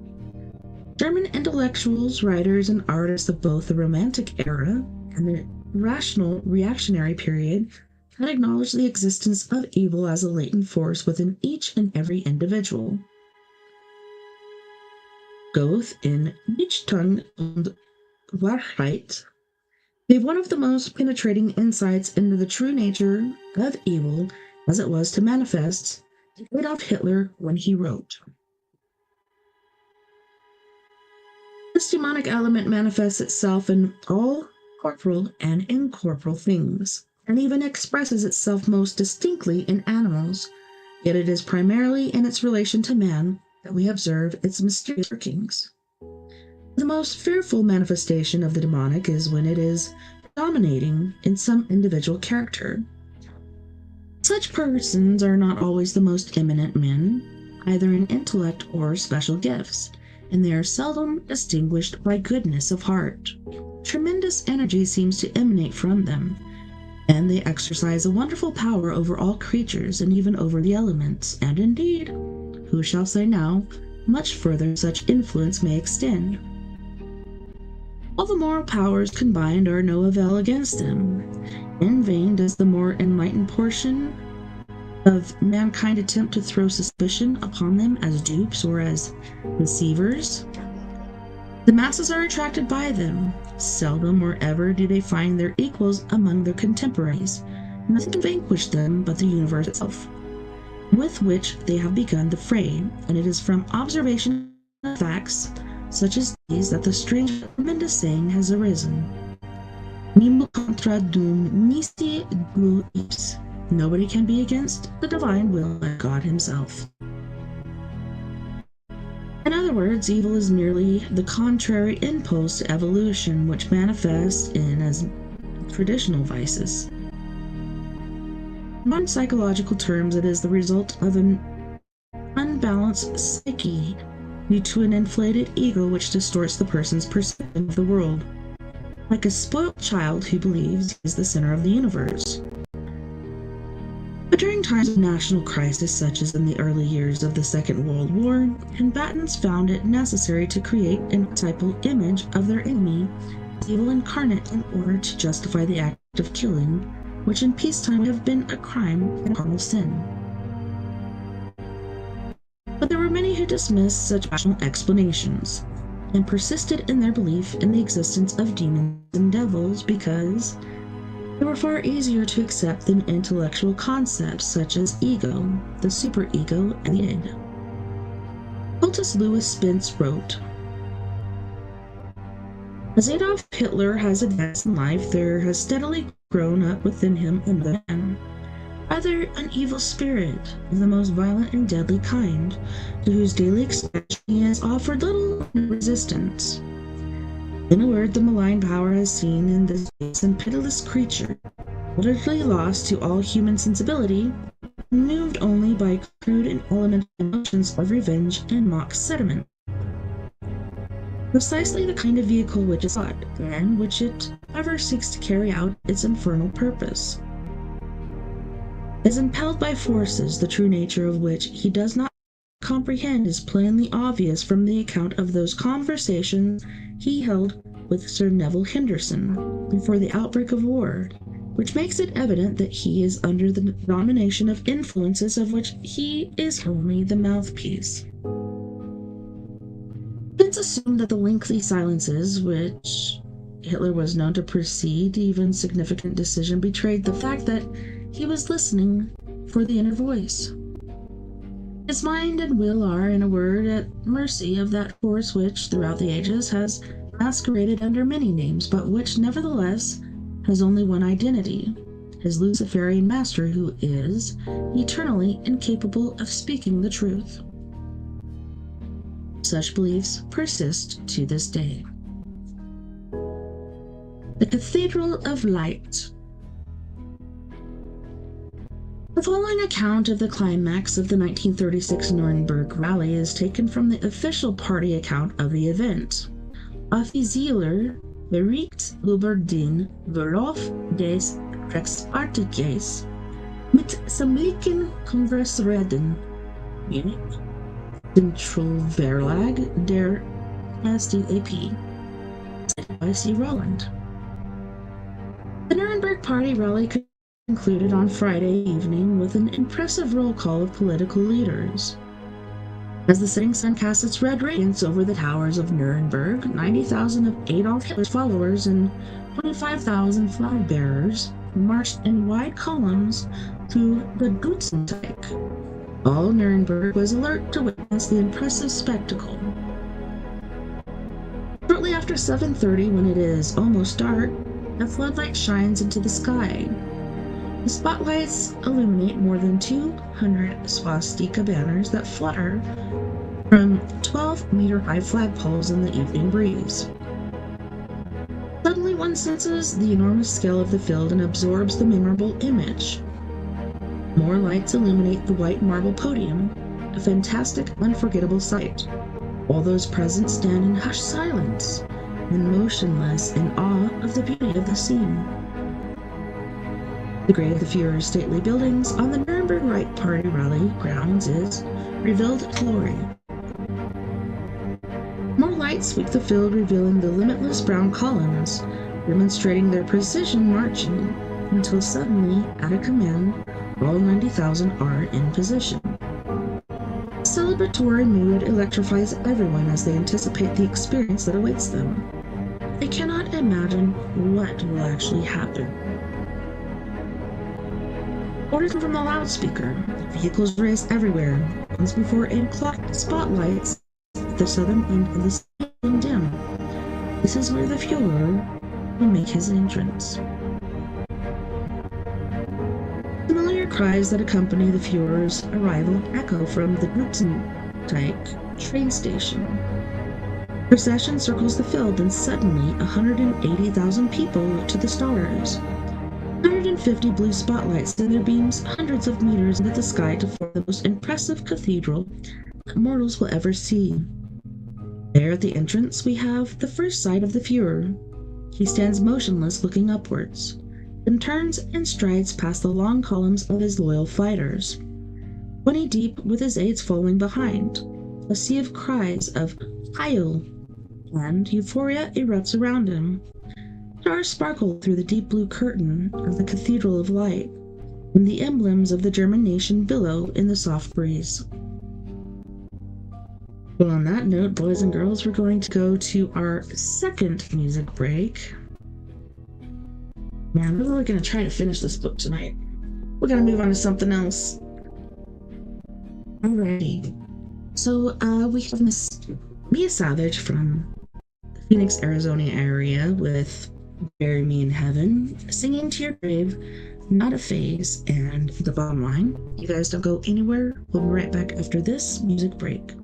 German intellectuals, writers, and artists of both the Romantic era and the rational reactionary period had acknowledged the existence of evil as a latent force within each and every individual. Goethe in Dichtung und Wahrheit gave one of the most penetrating insights into the true nature of evil as it was to manifest to Adolf Hitler when he wrote, "This demonic element manifests itself in all corporal and incorporeal things, and even expresses itself most distinctly in animals, yet it is primarily in its relation to man that we observe its mysterious workings. The most fearful manifestation of the demonic is when it is dominating in some individual character. Such persons are not always the most eminent men, either in intellect or special gifts, and they are seldom distinguished by goodness of heart. Tremendous energy seems to emanate from them, and they exercise a wonderful power over all creatures and even over the elements, and indeed, who shall say now, much further such influence may extend. All the moral powers combined are no avail against them. In vain does the more enlightened portion of mankind attempt to throw suspicion upon them as dupes or as deceivers. The masses are attracted by them. Seldom or ever do they find their equals among their contemporaries. Nothing can vanquish them but the universe itself, with which they have begun the fray, and it is from observation of facts such as these that the strange and tremendous saying has arisen, Nemo contra dum nisi du ipse. Nobody can be against the divine will of God himself. In other words, evil is merely the contrary impulse to evolution, which manifests in as traditional vices. In modern psychological terms, it is the result of an unbalanced psyche due to an inflated ego which distorts the person's perception of the world, like a spoiled child who believes he is the center of the universe. But during times of national crisis, such as in the early years of the Second World War, combatants found it necessary to create an archetypal image of their enemy as evil incarnate in order to justify the act of killing, which in peacetime would have been a crime and a carnal sin. But there were many who dismissed such rational explanations, and persisted in their belief in the existence of demons and devils because they were far easier to accept than intellectual concepts such as ego, the superego, and the id. Cultist Louis Spence wrote, "As Adolf Hitler has advanced in life, there has steadily grown up within him another man, rather an evil spirit of the most violent and deadly kind, to whose daily expression he has offered little resistance. In a word, the malign power has seen in this base and pitiless creature, utterly lost to all human sensibility, moved only by crude and elemental emotions of revenge and mock sentiment, precisely the kind of vehicle which is sought, and which it ever seeks to carry out its infernal purpose. Is impelled by forces the true nature of which he does not comprehend is plainly obvious from the account of those conversations he held with Sir Neville Henderson before the outbreak of war, which makes it evident that he is under the domination of influences of which he is only the mouthpiece." Spence assumed that the lengthy silences which Hitler was known to precede even significant decision betrayed the fact that he was listening for the inner voice. His mind and will are, in a word, at mercy of that force which, throughout the ages, has masqueraded under many names, but which, nevertheless, has only one identity, his Luciferian master, who is eternally incapable of speaking the truth. Such beliefs persist to this day. The Cathedral of Light. The following account of the climax of the 1936 Nuremberg rally is taken from the official party account of the event. Offizieller bericht über den Verlauf des Rechtspartiges mit sämtlichen Kongressräten Munich, Zentralverlag der SDAP, by C. Roland. The Nuremberg Party rally concluded on Friday evening with an impressive roll call of political leaders. As the setting sun cast its red radiance over the towers of Nuremberg, 90,000 of Adolf Hitler's followers and 25,000 flag bearers marched in wide columns through the Dutzendteich. All Nuremberg was alert to witness the impressive spectacle. Shortly after 7:30, when it is almost dark, a floodlight shines into the sky. The spotlights illuminate more than 200 swastika banners that flutter from 12-meter-high flagpoles in the evening breeze. Suddenly one senses the enormous scale of the field and absorbs the memorable image. More lights illuminate the white marble podium, a fantastic, unforgettable sight. All those present stand in hushed silence and motionless in awe of the beauty of the scene. The grave of the Führer's stately buildings on the Nuremberg Reich Party rally grounds is revealed glory. More lights sweep the field, revealing the limitless brown columns, demonstrating their precision marching, until suddenly, at a command, all 90,000 are in position. The celebratory mood electrifies everyone as they anticipate the experience that awaits them. They cannot imagine what will actually happen. Orders come from the loudspeaker. Vehicles race everywhere. Once before 8 o'clock, spotlights at the southern end of the stadium dim. This is where the Führer will make his entrance. Familiar cries that accompany the Führer's arrival echo from the Dutzendteich train station. Procession circles the field, and suddenly 180,000 people look to the stars. 150 blue spotlights send their beams hundreds of meters into the sky to form the most impressive cathedral that mortals will ever see. There at the entrance we have the first sight of the Führer. He stands motionless, looking upwards, then turns and strides past the long columns of his loyal fighters, 20 deep with his aides following behind. A sea of cries of Heil and euphoria erupts around him. Stars sparkle through the deep blue curtain of the Cathedral of Light, and the emblems of the German nation billow in the soft breeze. Well, on that note, boys and girls, we're going to go to our second music break. Man, I'm really gonna try to finish this book tonight. We're gonna move on to something else. Alrighty. So we have Miss Mia Savage from the Phoenix, Arizona area with Bury Me in Heaven, Singing to Your Grave, Not a Phase, and The Bottom Line. You guys don't go anywhere. We'll be right back after this music break.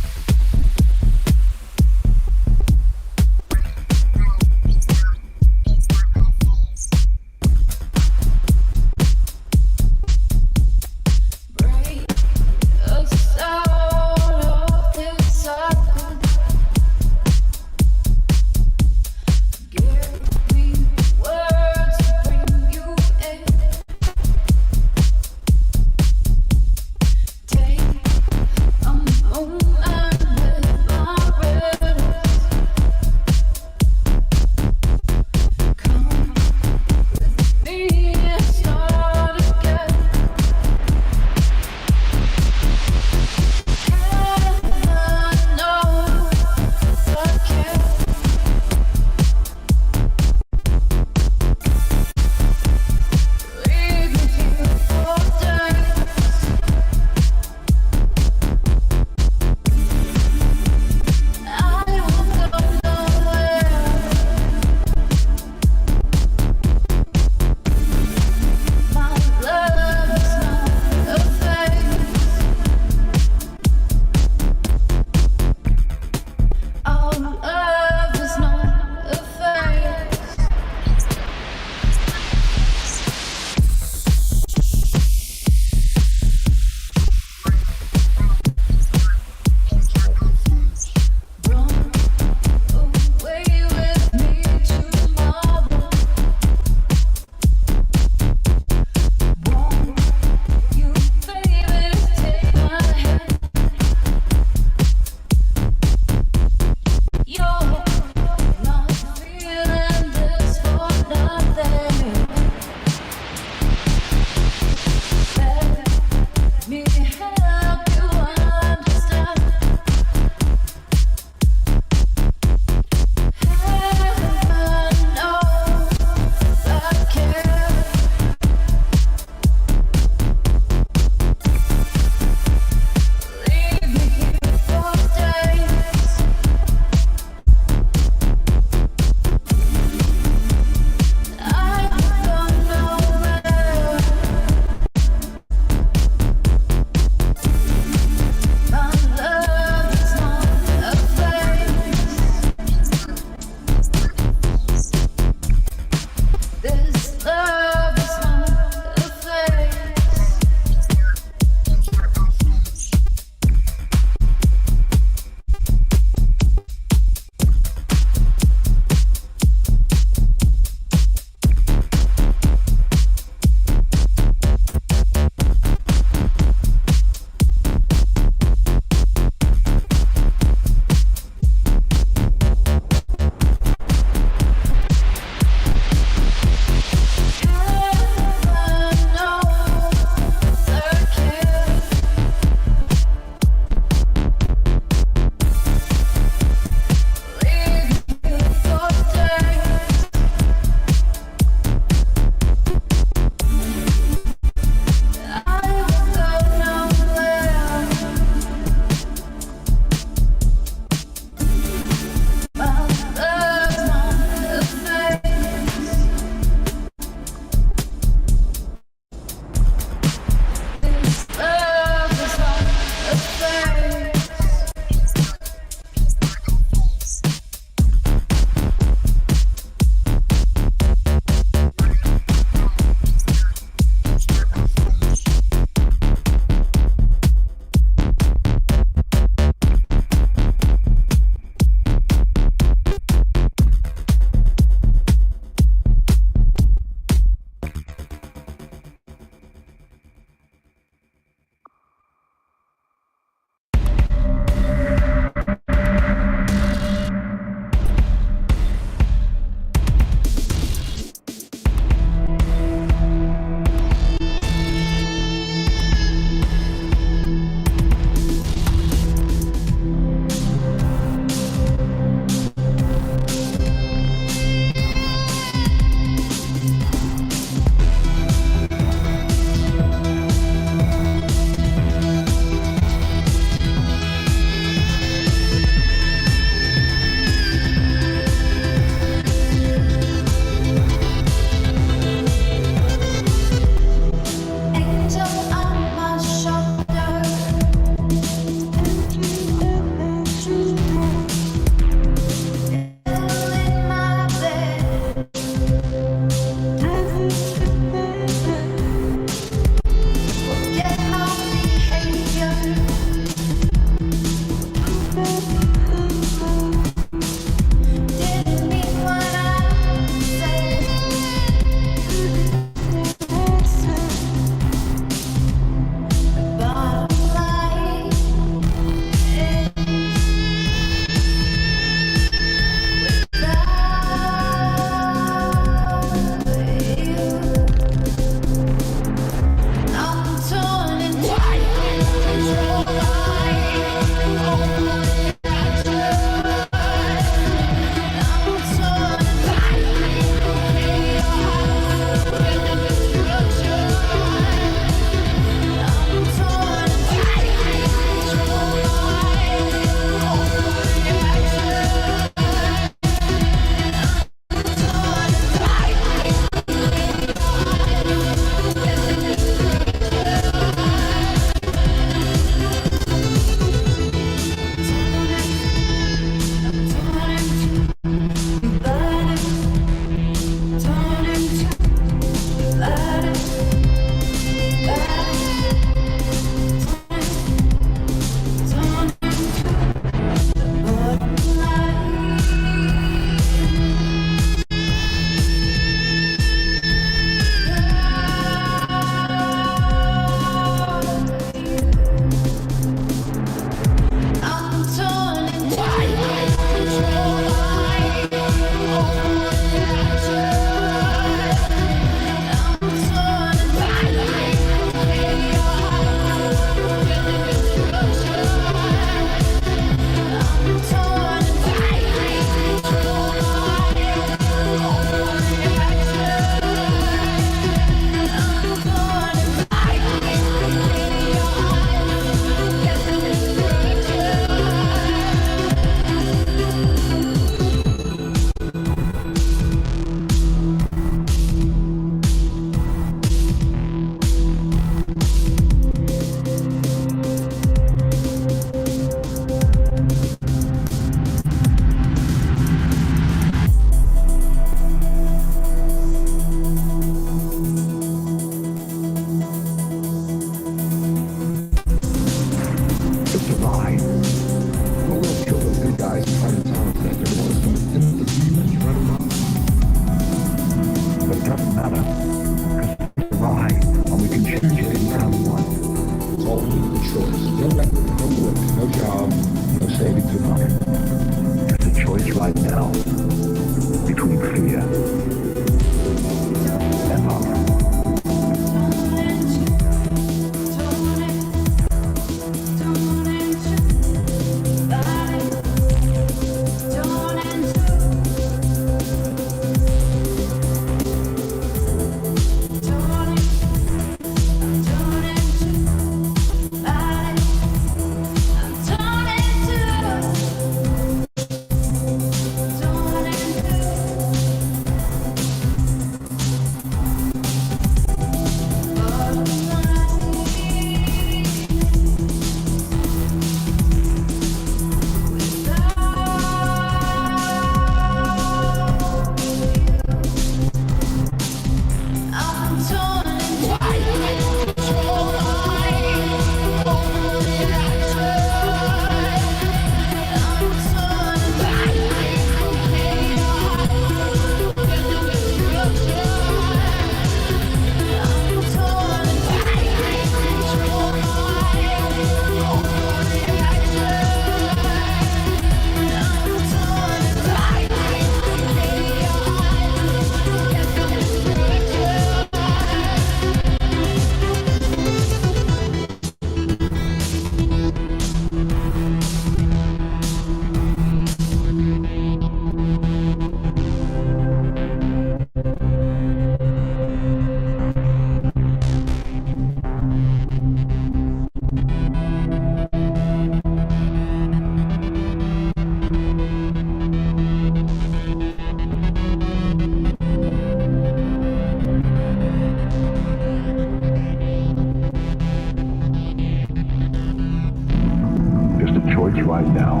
right now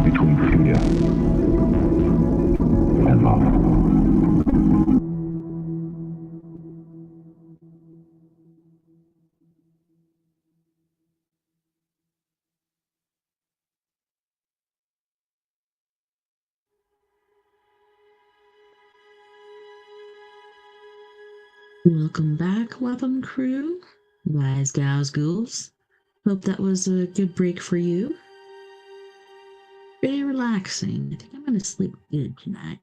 between fear and love. Welcome back, Weapon Crew, guys, gals, ghouls. Hope that was a good break for you. Pretty relaxing. I think I'm going to sleep good tonight.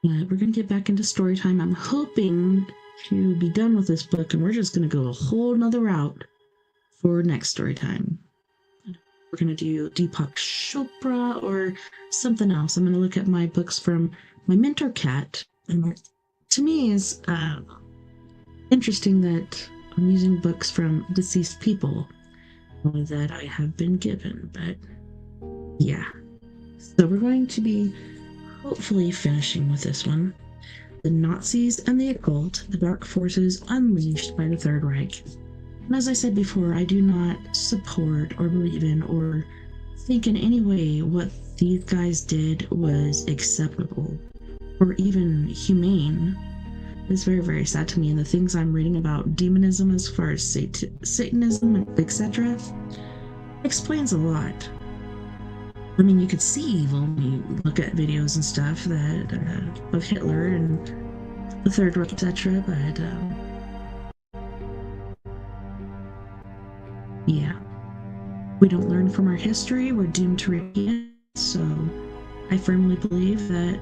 We're going to get back into story time. I'm hoping to be done with this book, and we're just going to go a whole nother route for next story time. We're going to do Deepak Chopra or something else. I'm going to look at my books from my mentor, Kat, and to me is interesting that I'm using books from deceased people that I have been given, but yeah. So we're going to be hopefully finishing with this one. The Nazis and the Occult, the Dark Forces Unleashed by the Third Reich. And as I said before, I do not support or believe in or think in any way what these guys did was acceptable or even humane. It's very, very sad to me, and the things I'm reading about demonism as far as Satanism, etc., explains a lot. I mean, you could see evil when you look at videos and stuff that of Hitler and the Third Reich, etc., but yeah. We don't learn from our history, we're doomed to repeat it, so I firmly believe that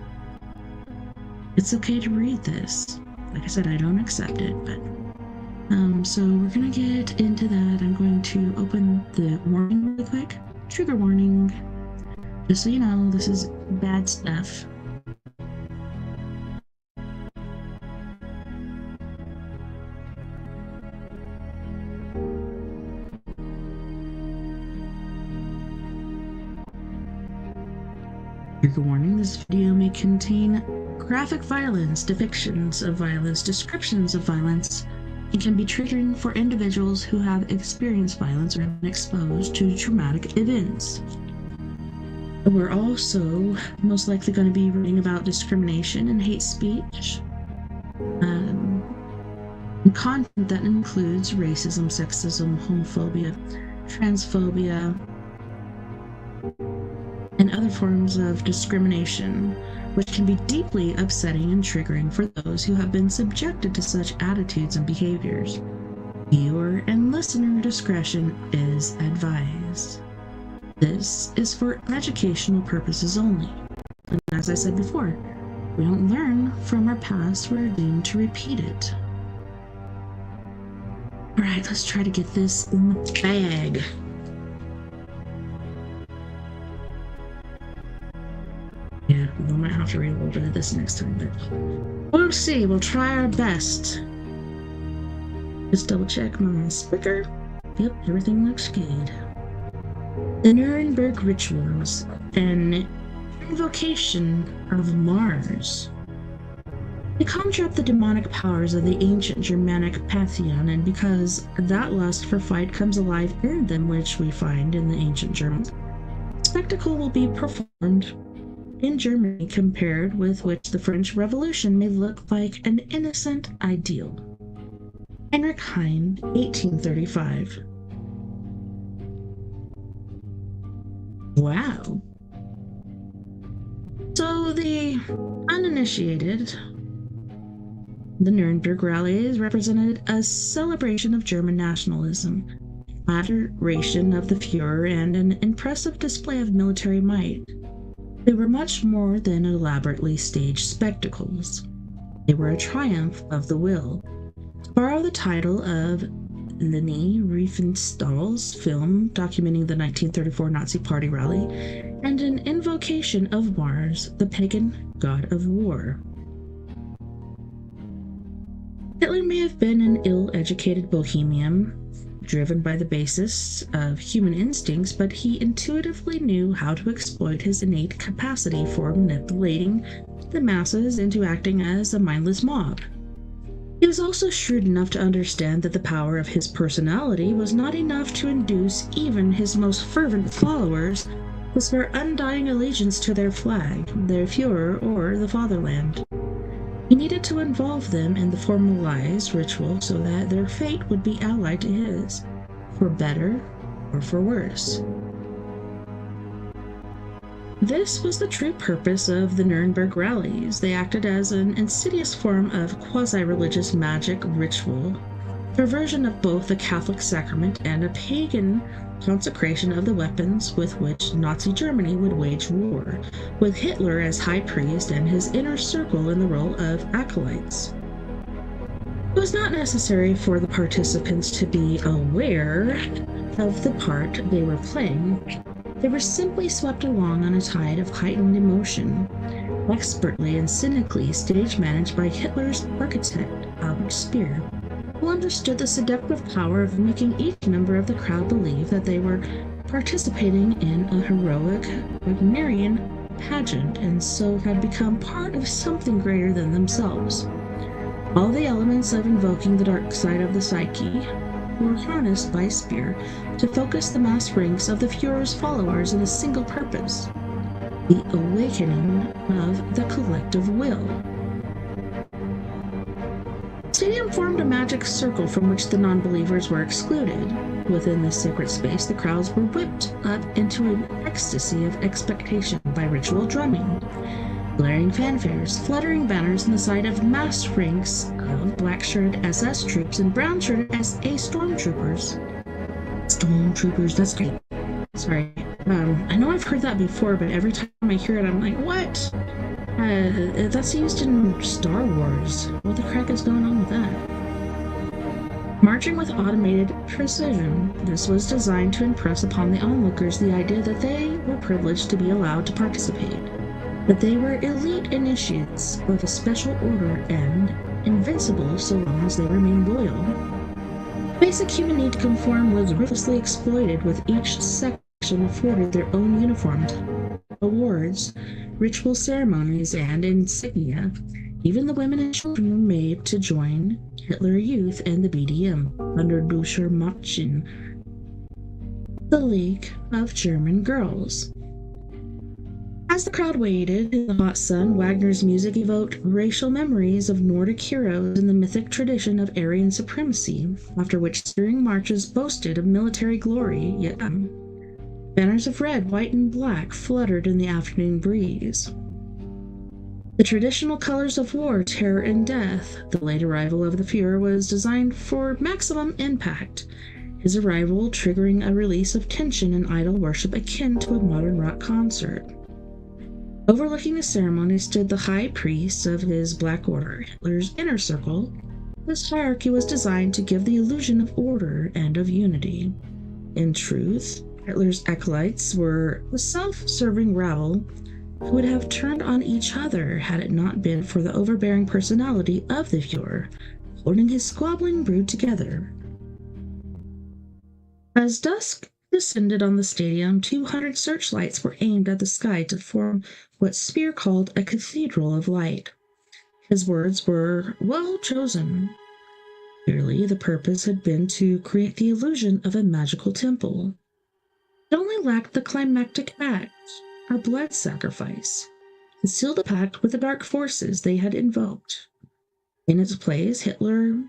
it's okay to read this. Like I said, I don't accept it, but so we're gonna get into that. I'm going to open the warning really quick. Trigger warning. Just so you know, this is bad stuff. Trigger warning, this video may contain graphic violence, depictions of violence, descriptions of violence, and can be triggering for individuals who have experienced violence or been exposed to traumatic events. We're also most likely going to be reading about discrimination and hate speech, content that includes racism, sexism, homophobia, transphobia, and other forms of discrimination, which can be deeply upsetting and triggering for those who have been subjected to such attitudes and behaviors. Viewer and listener discretion is advised. This is for educational purposes only. And as I said before, we don't learn from our past, we're doomed to repeat it. Alright, let's try to get this in the bag. Yeah, we might have to read a little bit of this next time, but we'll see. We'll try our best. Just double check my speaker. Yep, everything looks good. The Nuremberg rituals, an invocation of Mars. They conjure up the demonic powers of the ancient Germanic pantheon, and because that lust for fight comes alive in them, which we find in the ancient Germans, spectacle will be performed in Germany compared with which the French Revolution may look like an innocent ideal. Heinrich Heine, 1835. Wow. So the uninitiated, the Nuremberg rallies represented a celebration of German nationalism, adoration of the Fuhrer, and an impressive display of military might. They were much more than elaborately staged spectacles. They were a triumph of the will. To borrow the title of Leni Riefenstahl's film documenting the 1934 Nazi Party rally, and an invocation of Mars, the pagan god of war. Hitler may have been an ill-educated bohemian, driven by the basis of human instincts, but he intuitively knew how to exploit his innate capacity for manipulating the masses into acting as a mindless mob. He was also shrewd enough to understand that the power of his personality was not enough to induce even his most fervent followers to swear undying allegiance to their flag, their Führer, or the fatherland. He needed to involve them in the formalized ritual so that their fate would be allied to his, for better or for worse. This was the true purpose of the Nuremberg rallies. They acted as an insidious form of quasi-religious magic ritual, perversion of both the Catholic sacrament and a pagan consecration of the weapons with which Nazi Germany would wage war, with Hitler as high priest and his inner circle in the role of acolytes. It was not necessary for the participants to be aware of the part they were playing. They were simply swept along on a tide of heightened emotion, expertly and cynically stage-managed by Hitler's architect, Albert Speer, who understood the seductive power of making each member of the crowd believe that they were participating in a heroic Wagnerian pageant and so had become part of something greater than themselves. All the elements of invoking the dark side of the psyche were harnessed by Speer to focus the mass ranks of the Führer's followers in a single purpose: the awakening of the collective will. The stadium formed a magic circle from which the non-believers were excluded. Within this sacred space, the crowds were whipped up into an ecstasy of expectation by ritual drumming, blaring fanfares, fluttering banners in the sight of mass ranks of black-shirted SS troops and brown-shirted SA stormtroopers. Stormtroopers, that's great. Sorry. I know I've heard that before, but every time I hear it, I'm like, what? That's used in Star Wars. What the crap is going on with that? Marching with automated precision, this was designed to impress upon the onlookers the idea that they were privileged to be allowed to participate, that they were elite initiates of a special order and invincible so long as they remained loyal. Basic human need to conform was ruthlessly exploited, with each section afforded their own uniformed awards, ritual ceremonies, and insignia. Even the women and children were made to join Hitler Youth and the BDM, under Duscher Mädchen, the League of German Girls. As the crowd waited in the hot sun, Wagner's music evoked racial memories of Nordic heroes and the mythic tradition of Aryan supremacy, after which stirring marches boasted of military glory, yet banners of red, white, and black fluttered in the afternoon breeze. The traditional colors of war, terror, and death. The late arrival of the Führer was designed for maximum impact, his arrival triggering a release of tension and idol worship akin to a modern rock concert. Overlooking the ceremony stood the high priest of his Black Order, Hitler's inner circle. This hierarchy was designed to give the illusion of order and of unity. In truth, Hitler's acolytes were a self-serving rabble who would have turned on each other had it not been for the overbearing personality of the Führer, holding his squabbling brood together. As dusk descended on the stadium, 200 searchlights were aimed at the sky to form what Speer called a cathedral of light. His words were well chosen. Clearly, the purpose had been to create the illusion of a magical temple. It only lacked the climactic act, a blood sacrifice, to seal the pact with the dark forces they had invoked. In its place, Hitler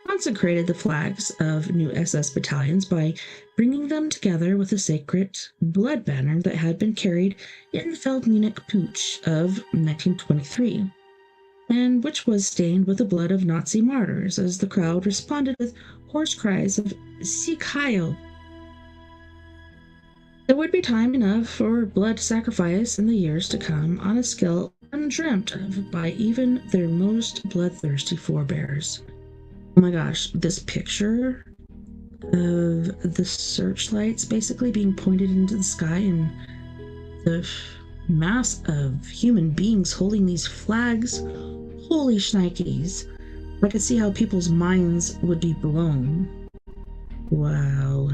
consecrated the flags of new SS battalions by bringing them together with a sacred blood banner that had been carried in the Feldmunich Putsch of 1923, and which was stained with the blood of Nazi martyrs as the crowd responded with hoarse cries of Sieg Heil. There would be time enough for blood sacrifice in the years to come on a scale undreamt of by even their most bloodthirsty forebears. Oh my gosh, this picture of the searchlights basically being pointed into the sky and the mass of human beings holding these flags. Holy shnikes. I could see how people's minds would be blown. Wow.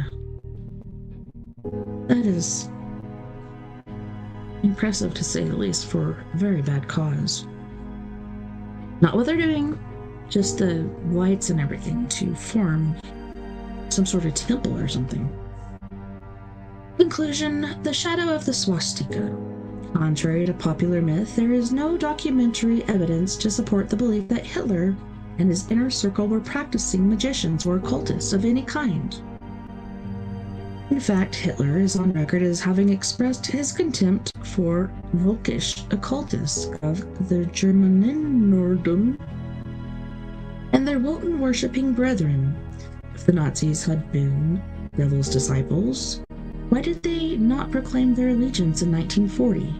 That is impressive to say the least for a very bad cause. Not what they're doing. just the lights and everything to form some sort of temple or something. Conclusion: the shadow of the swastika. Contrary to popular myth, there is no documentary evidence to support the belief that Hitler and his inner circle were practicing magicians or occultists of any kind. In fact, Hitler is on record as having expressed his contempt for Volkish occultists of the Germanen Norden and their Wotan-worshipping brethren. If the Nazis had been devil's disciples, why did they not proclaim their allegiance in 1940,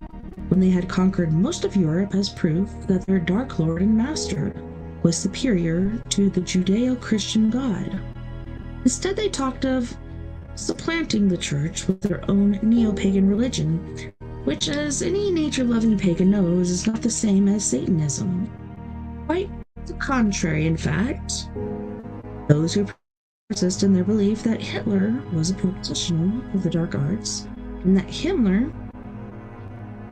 when they had conquered most of Europe as proof that their Dark Lord and Master was superior to the Judeo-Christian God? Instead, they talked of supplanting the church with their own neo-pagan religion, which, as any nature-loving pagan knows, is not the same as Satanism. Quite the contrary, in fact. Those who persist in their belief that Hitler was a practitioner of the dark arts and that Himmler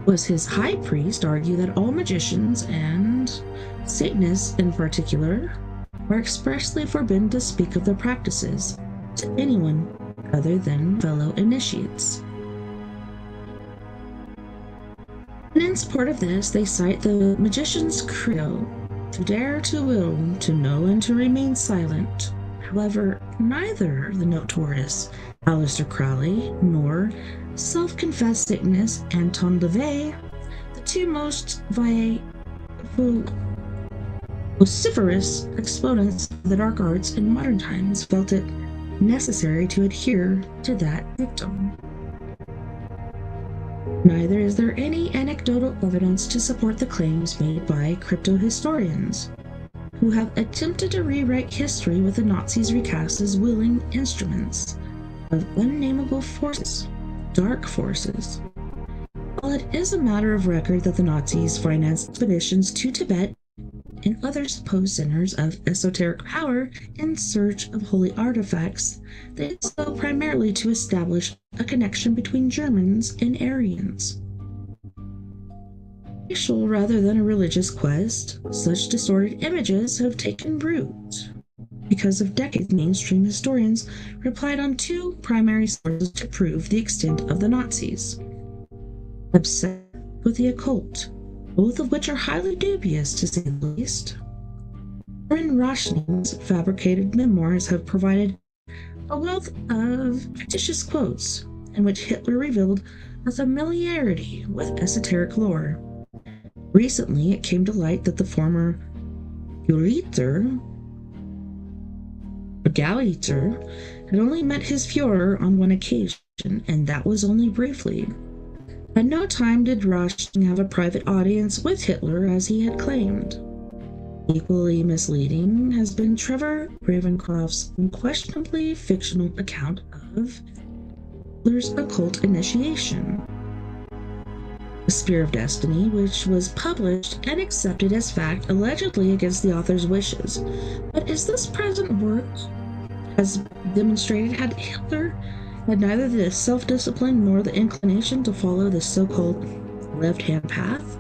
was his high priest argue that all magicians, and Satanists in particular, are expressly forbidden to speak of their practices to anyone other than fellow initiates. And in support of this, they cite the magician's credo: to dare, to will, to know, and to remain silent. However, neither the notorious Aleister Crowley nor self-confessed Satanist Anton LaVey, the two most vociferous exponents of the dark arts in modern times, felt it necessary to adhere to that dictum. Neither is there any anecdotal evidence to support the claims made by crypto-historians, who have attempted to rewrite history with the Nazis recast as willing instruments of unnameable forces, dark forces. While it is a matter of record that the Nazis financed expeditions to Tibet and other supposed centers of esoteric power in search of holy artifacts, they did so primarily to establish a connection between Germans and Aryans. Racial rather than a religious quest, such distorted images have taken root. Because of decades, mainstream historians relied on two primary sources to prove the extent of the Nazis: obsessed with the occult, both of which are highly dubious to say the least. Aaron Rochling's fabricated memoirs have provided a wealth of fictitious quotes in which Hitler revealed a familiarity with esoteric lore. Recently, it came to light that the former Gauleiter had only met his Führer on one occasion, and that was only briefly. At no time did Roschling have a private audience with Hitler as he had claimed. Equally misleading has been Trevor Ravencroft's unquestionably fictional account of Hitler's occult initiation. The Spear of Destiny, which was published and accepted as fact allegedly against the author's wishes. But is this present work has demonstrated had Hitler had neither the self-discipline nor the inclination to follow the so-called left-hand path?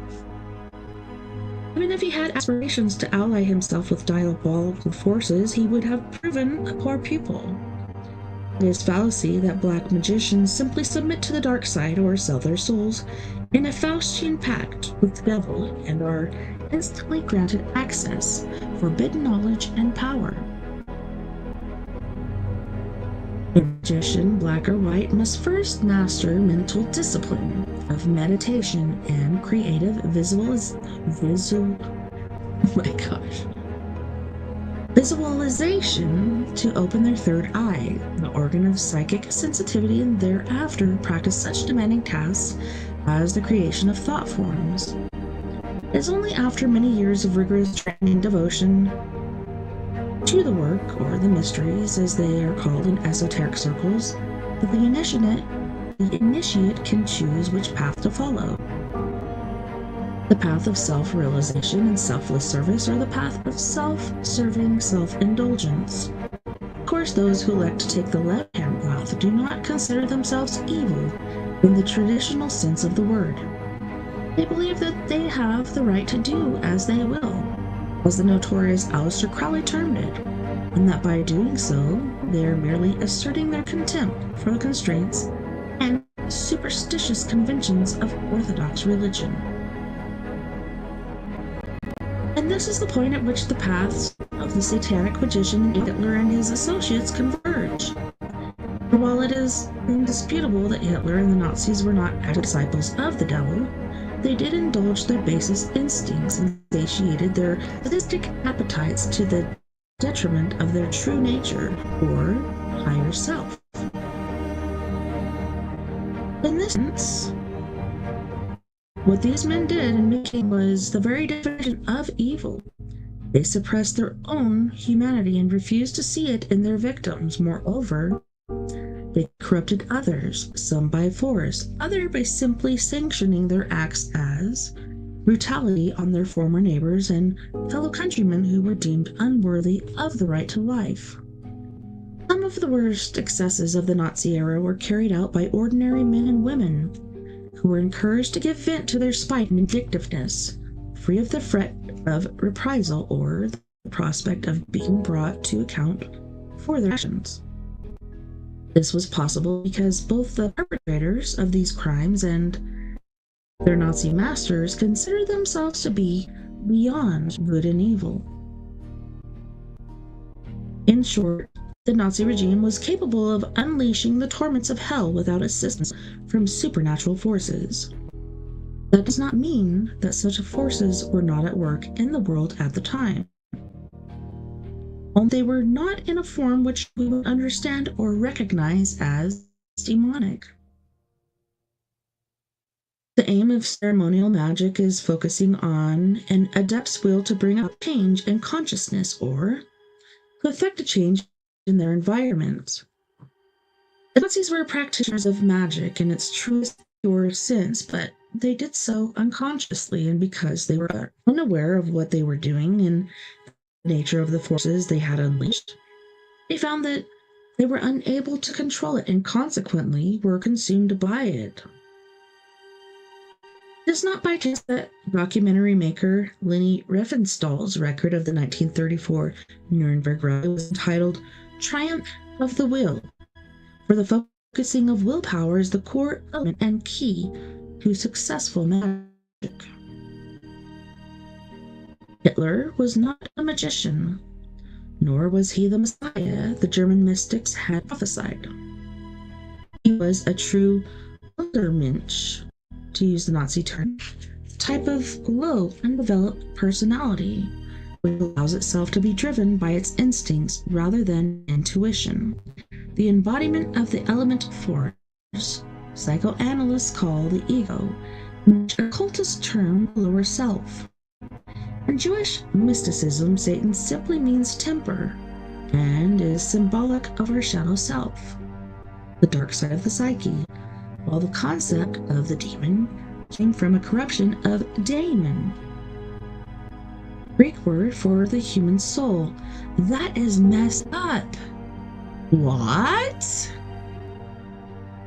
Even if he had aspirations to ally himself with diabolical forces, he would have proven a poor pupil. It is fallacy that black magicians simply submit to the dark side or sell their souls in a Faustian pact with the devil and are instantly granted access, forbidden knowledge, and power. A magician, black or white, must first master mental discipline of meditation and creative visualization to open their third eye, the organ of psychic sensitivity, and thereafter practice such demanding tasks as the creation of thought forms. It is only after many years of rigorous training and devotion to the work, or the mysteries as they are called in esoteric circles, that the initiate can choose which path to follow. The path of self-realization and selfless service, or the path of self-serving self-indulgence. Of course, those who elect to take the left-hand path do not consider themselves evil in the traditional sense of the word. They believe that they have the right to do as they will. as the notorious Aleister Crowley termed it, and that by doing so, they are merely asserting their contempt for the constraints and superstitious conventions of Orthodox religion. And this is the point at which the paths of the satanic magician Hitler and his associates converge. For while it is indisputable that Hitler and the Nazis were not active disciples of the devil, they did indulge their basest instincts and satiated their sadistic appetites to the detriment of their true nature, or higher self. In this sense, what these men did in making was the very definition of evil. They suppressed their own humanity and refused to see it in their victims. Moreover, they corrupted others, some by force, others by simply sanctioning their acts as brutality on their former neighbors and fellow countrymen who were deemed unworthy of the right to life. Some of the worst excesses of the Nazi era were carried out by ordinary men and women who were encouraged to give vent to their spite and vindictiveness, free of the threat of reprisal or the prospect of being brought to account for their actions. This was possible because both the perpetrators of these crimes and their Nazi masters considered themselves to be beyond good and evil. In short, the Nazi regime was capable of unleashing the torments of hell without assistance from supernatural forces. That does not mean that such forces were not at work in the world at the time. Only they were not in a form which we would understand or recognize as demonic. The aim of ceremonial magic is focusing on an adept's will to bring about change in consciousness or to effect a change in their environment. The Nazis were practitioners of magic in its truest pure sense, but they did so unconsciously, and because they were unaware of what they were doing and the nature of the forces they had unleashed, they found that they were unable to control it and consequently were consumed by it. It is not by chance that documentary maker Leni Riefenstahl's record of the 1934 Nuremberg Rally was entitled Triumph of the Will, for the focusing of willpower is the core element and key to successful magic. Hitler was not a magician, nor was he the Messiah the German mystics had prophesied. He was a true Untermensch, to use the Nazi term, a type of low, undeveloped personality, which allows itself to be driven by its instincts rather than intuition, the embodiment of the element force psychoanalysts call the ego, which occultists term lower self. In Jewish mysticism, Satan simply means temper and is symbolic of our shadow self, the dark side of the psyche, while the concept of the demon came from a corruption of daemon, Greek word for the human soul. That is messed up. What?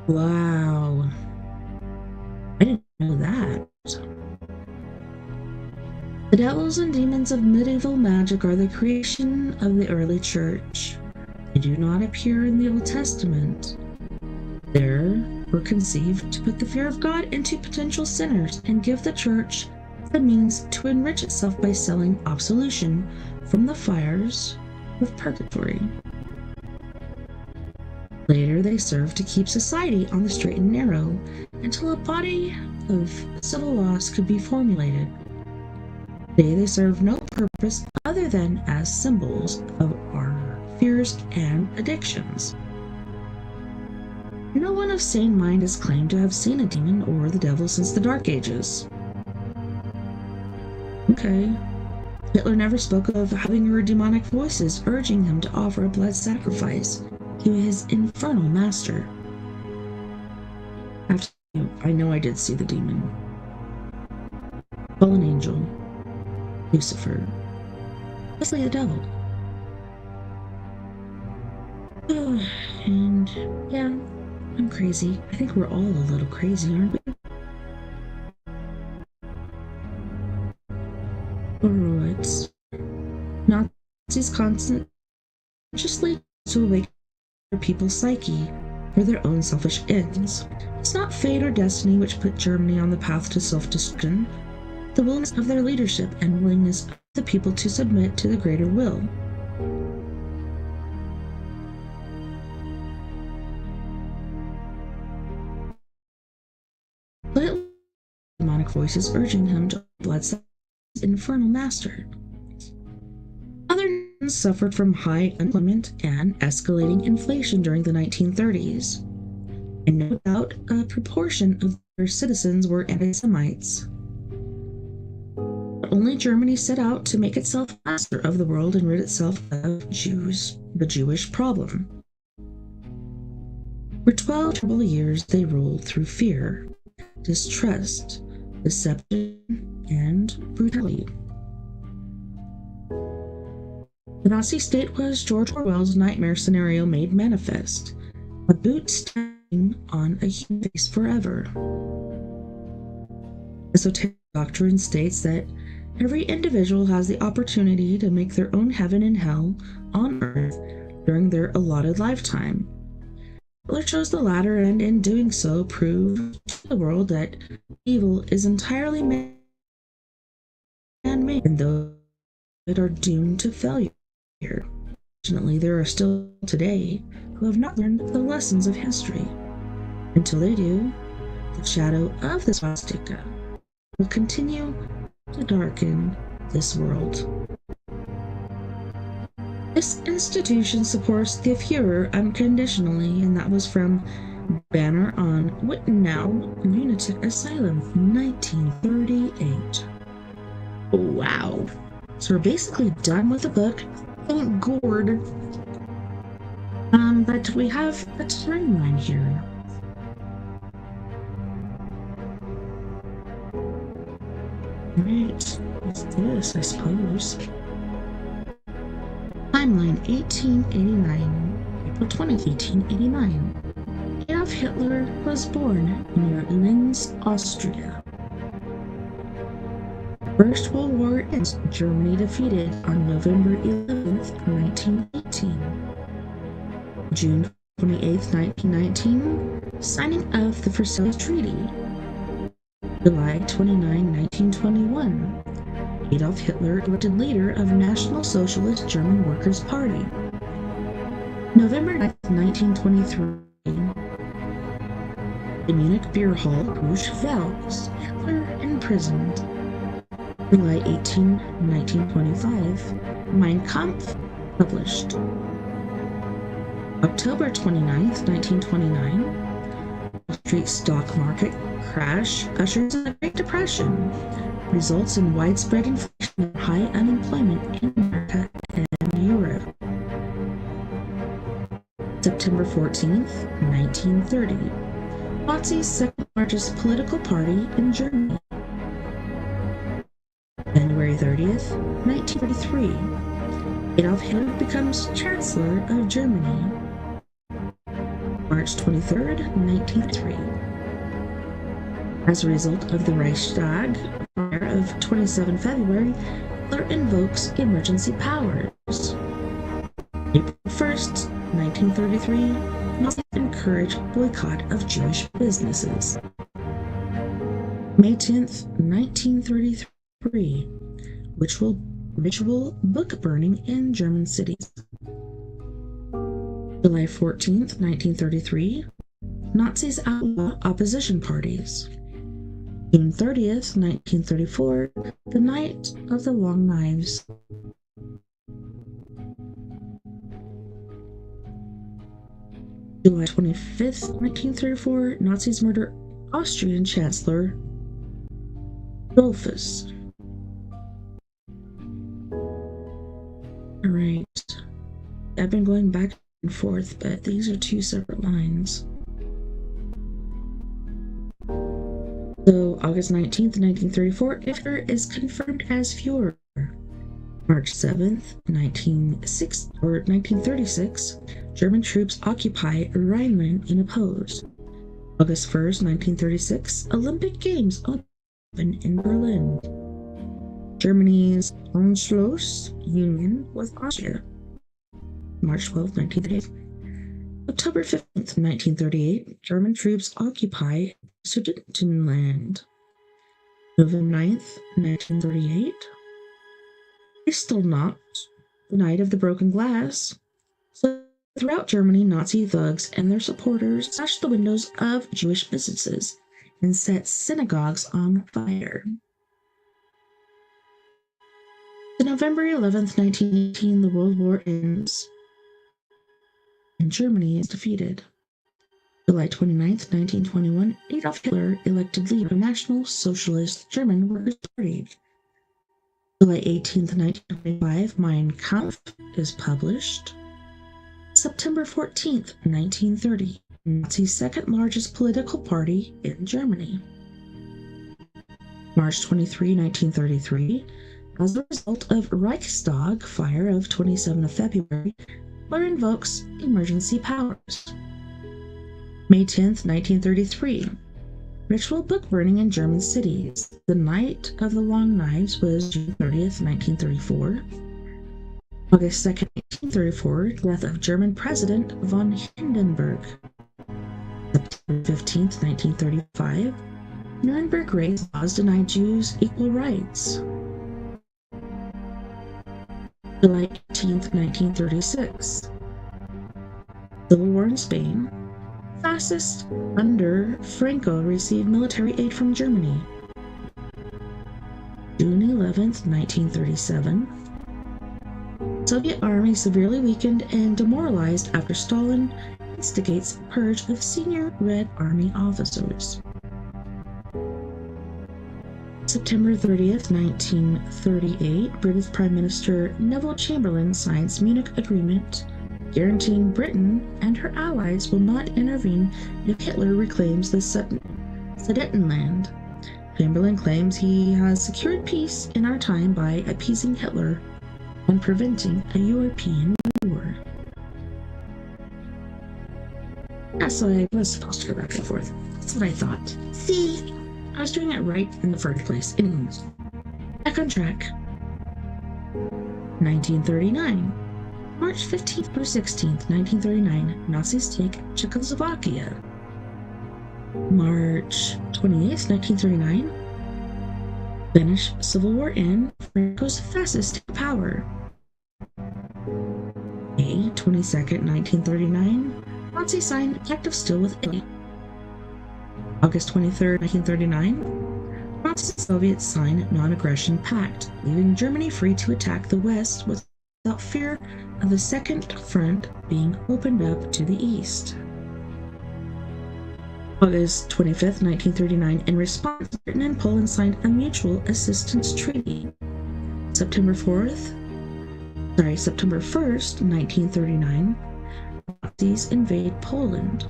Wow. I didn't know that. The devils and demons of medieval magic are the creation of the early church. They do not appear in the Old Testament. They were conceived to put the fear of God into potential sinners and give the church the means to enrich itself by selling absolution from the fires of purgatory. Later, they served to keep society on the straight and narrow until a body of civil laws could be formulated. Today, they serve no purpose other than as symbols of our fears and addictions. No one of sane mind has claimed to have seen a demon or the devil since the Dark Ages. Okay. Hitler never spoke of having heard demonic voices urging him to offer a blood sacrifice to his infernal master. I know I did see the demon. Fallen angel. Lucifer. Basically the devil. And yeah, I'm crazy. I think we're all a little crazy, aren't we? Alright. Nazis consciously to awaken people's psyche for their own selfish ends. It's not fate or destiny which put Germany on the path to self-destruction, the willingness of their leadership and willingness of the people to submit to the greater will. But it demonic voices urging him to bloodset his infernal master. Other nations suffered from high unemployment and escalating inflation during the 1930s, and no doubt a proportion of their citizens were anti-Semites. But only Germany set out to make itself master of the world and rid itself of the Jewish problem. For 12 troubled years they ruled through fear, distrust, deception, and brutality. The Nazi state was George Orwell's nightmare scenario made manifest, a boot stabbing on a human face forever. Esoteric doctrine states that every individual has the opportunity to make their own heaven and hell on earth during their allotted lifetime. Hitler chose the latter, and in doing so proved to the world that evil is entirely man-made, and those that are doomed to failure. Fortunately, there are still today who have not learned the lessons of history. Until they do, the shadow of the swastika will continue to darken this world. This institution supports the Führer unconditionally, and that was from Banner on Wittenau Lunatic Asylum, 1938. Wow. So we're basically done with the book. Thank God. But we have a timeline here. Right, what's this, I suppose? Timeline 1889, April 20, 1889. Adolf Hitler was born near Linz, Austria. First World War ends, Germany defeated on November 11th, 1918. June 28th, 1919, signing of the Versailles Treaty. July 29, 1921, Adolf Hitler elected leader of National Socialist German Workers' Party. November 9, 1923, the Munich beer hall Rouge Valves, Hitler imprisoned. July 18, 1925, Mein Kampf published. October 29, 1929, Wall Street stock market crash ushers in the Great Depression, results in widespread inflation and high unemployment in America and Europe. September 14th, 1930, Nazis' second largest political party in Germany. January 30th, 1933, Adolf Hitler becomes Chancellor of Germany. March 23rd, 1903. As a result of the Reichstag fire of 27 February, Hitler invokes emergency powers. April 1st, 1933, Nazis encourage boycott of Jewish businesses. May 10th, 1933, ritual book burning in German cities. July 14th, 1933, Nazis outlaw opposition parties. June 30th, 1934, the Night of the Long Knives. July 25th, 1934, Nazis murder Austrian Chancellor Dollfuss. Alright, I've been going back and forth, but these are two separate lines. So, August 19th, 1934, Hitler is confirmed as Führer. March 7th, 1936, German troops occupy Rhineland and oppose. August 1st, 1936, Olympic Games open in Berlin. Germany's Anschluss union with Austria. March 12, 1938. October 15th, 1938, German troops occupy Sudetenland. November 9th, 1938, Kristallnacht, the Night of the Broken Glass. So throughout Germany, Nazi thugs and their supporters smashed the windows of Jewish businesses and set synagogues on fire. On November 11th, 1918, the World War ends and Germany is defeated. July 29th, 1921, Adolf Hitler elected leader of the National Socialist German Workers' Party. July 18th, 1925, Mein Kampf is published. September 14th, 1930, Nazi's second largest political party in Germany. March 23, 1933, as a result of Reichstag fire of 27th of February, Hitler invokes emergency powers. May 10th, 1933, ritual book burning in German cities. The Night of the Long Knives was June 30th, 1934. August 2nd, 1934, death of German President von Hindenburg. September 15th, 1935, Nuremberg race laws deny Jews equal rights. July 18th, 1936, Civil War in Spain. Fascists under Franco received military aid from Germany. June 11th, 1937, Soviet army severely weakened and demoralized after Stalin instigates purge of senior Red Army officers. September 30th, 1938, British Prime Minister Neville Chamberlain signs Munich Agreement, guaranteeing Britain and her allies will not intervene if Hitler reclaims the Sudetenland. Chamberlain claims he has secured peace in our time by appeasing Hitler and preventing a European war. Yeah, so I was supposed to go back and forth. That's what I thought. See, I was doing it right in the first place. Anyways, back on track. 1939. March 15th through 16th, 1939, Nazis take Czechoslovakia. March 28th, 1939, Spanish Civil War end, Franco's fascists take power. May 22nd, 1939, Nazis sign Pact of Steel with Italy. August 23rd, 1939, Nazis and Soviets sign Non-Aggression Pact, leaving Germany free to attack the West without fear of the Second Front being opened up to the east. August 25th, 1939, in response, Britain and Poland signed a mutual assistance treaty. September 1st, 1939, Nazis invade Poland.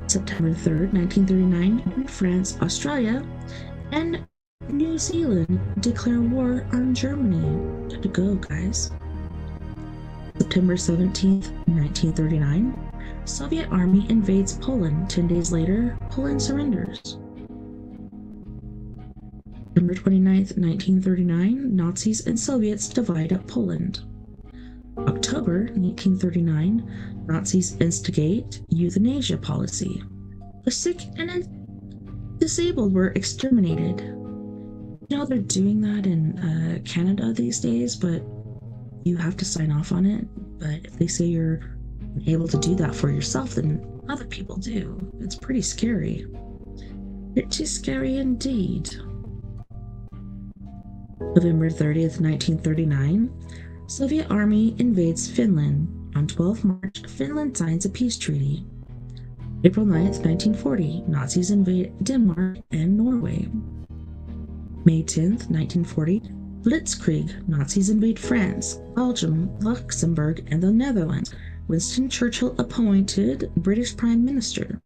September 3rd, 1939, France, Australia, and New Zealand declare war on Germany. Good to go, guys. September 17th, 1939, Soviet army invades Poland. 10 days later, Poland surrenders. September 29th, 1939, Nazis and Soviets divide up Poland. October 1939, Nazis instigate euthanasia policy. The sick and disabled were exterminated. You know, they're doing that in Canada these days, but you have to sign off on it. But if they say you're able to do that for yourself, then other people do. It's pretty scary. Pretty scary indeed. November 30th, 1939, Soviet army invades Finland. On 12 March, Finland signs a peace treaty. April 9th, 1940, Nazis invade Denmark and Norway. May 10th, 1940, Blitzkrieg, Nazis invade France, Belgium, Luxembourg, and the Netherlands. Winston Churchill appointed British Prime Minister.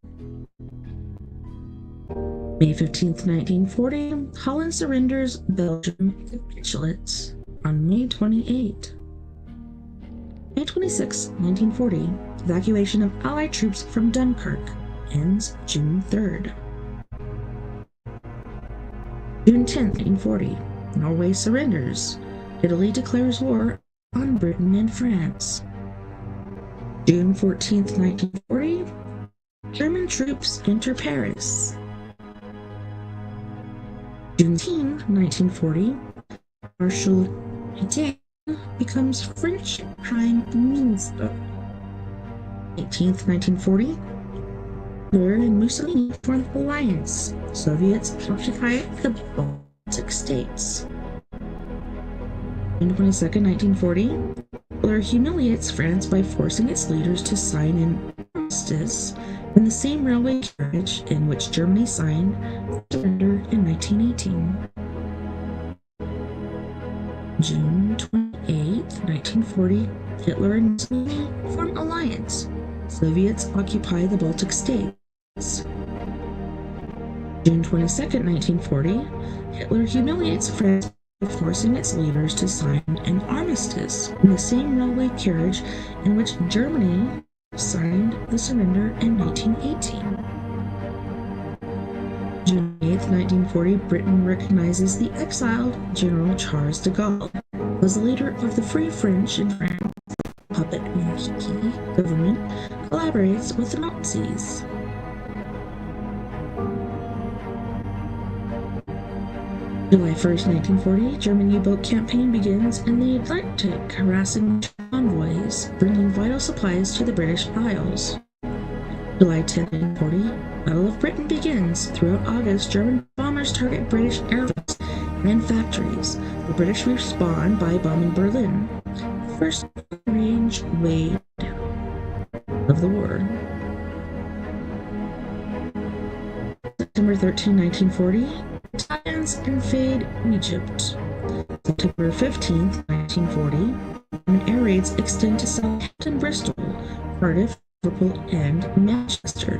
May 15th, 1940, Holland surrenders, Belgium capitulates on May 28. May 26, 1940, evacuation of Allied troops from Dunkirk ends June 3rd. June 10th, 1940, Norway surrenders. Italy declares war on Britain and France. June 14th, 1940, German troops enter Paris. June 10th, 1940, Marshal Pétain becomes French Prime Minister. 18th, 1940, Hitler and Mussolini form alliance. Soviets occupy the Baltic states. June 22nd, 1940, Hitler humiliates France by forcing its leaders to sign an armistice in the same railway carriage in which Germany signed surrender in 1918. June 28, 1940, Hitler and Mussolini form alliance. Soviets occupy the Baltic states. June 22, 1940, Hitler humiliates France by forcing its leaders to sign an armistice in the same railway carriage in which Germany signed the surrender in 1918. June 8, 1940, Britain recognizes the exiled General Charles de Gaulle as the leader of the Free French in France. The puppet monarchy government collaborates with the Nazis. July 1st, 1940, German U-boat campaign begins in the Atlantic, harassing convoys, bringing vital supplies to the British Isles. July 10, 1940, Battle of Britain begins. Throughout August, German bombers target British airfields and factories. The British respond by bombing Berlin, the first range raid of the war. September 13, 1940, Italians invade Egypt. September 15, 1940, German air raids extend to Southampton, Bristol, Cardiff, Liverpool, and Manchester.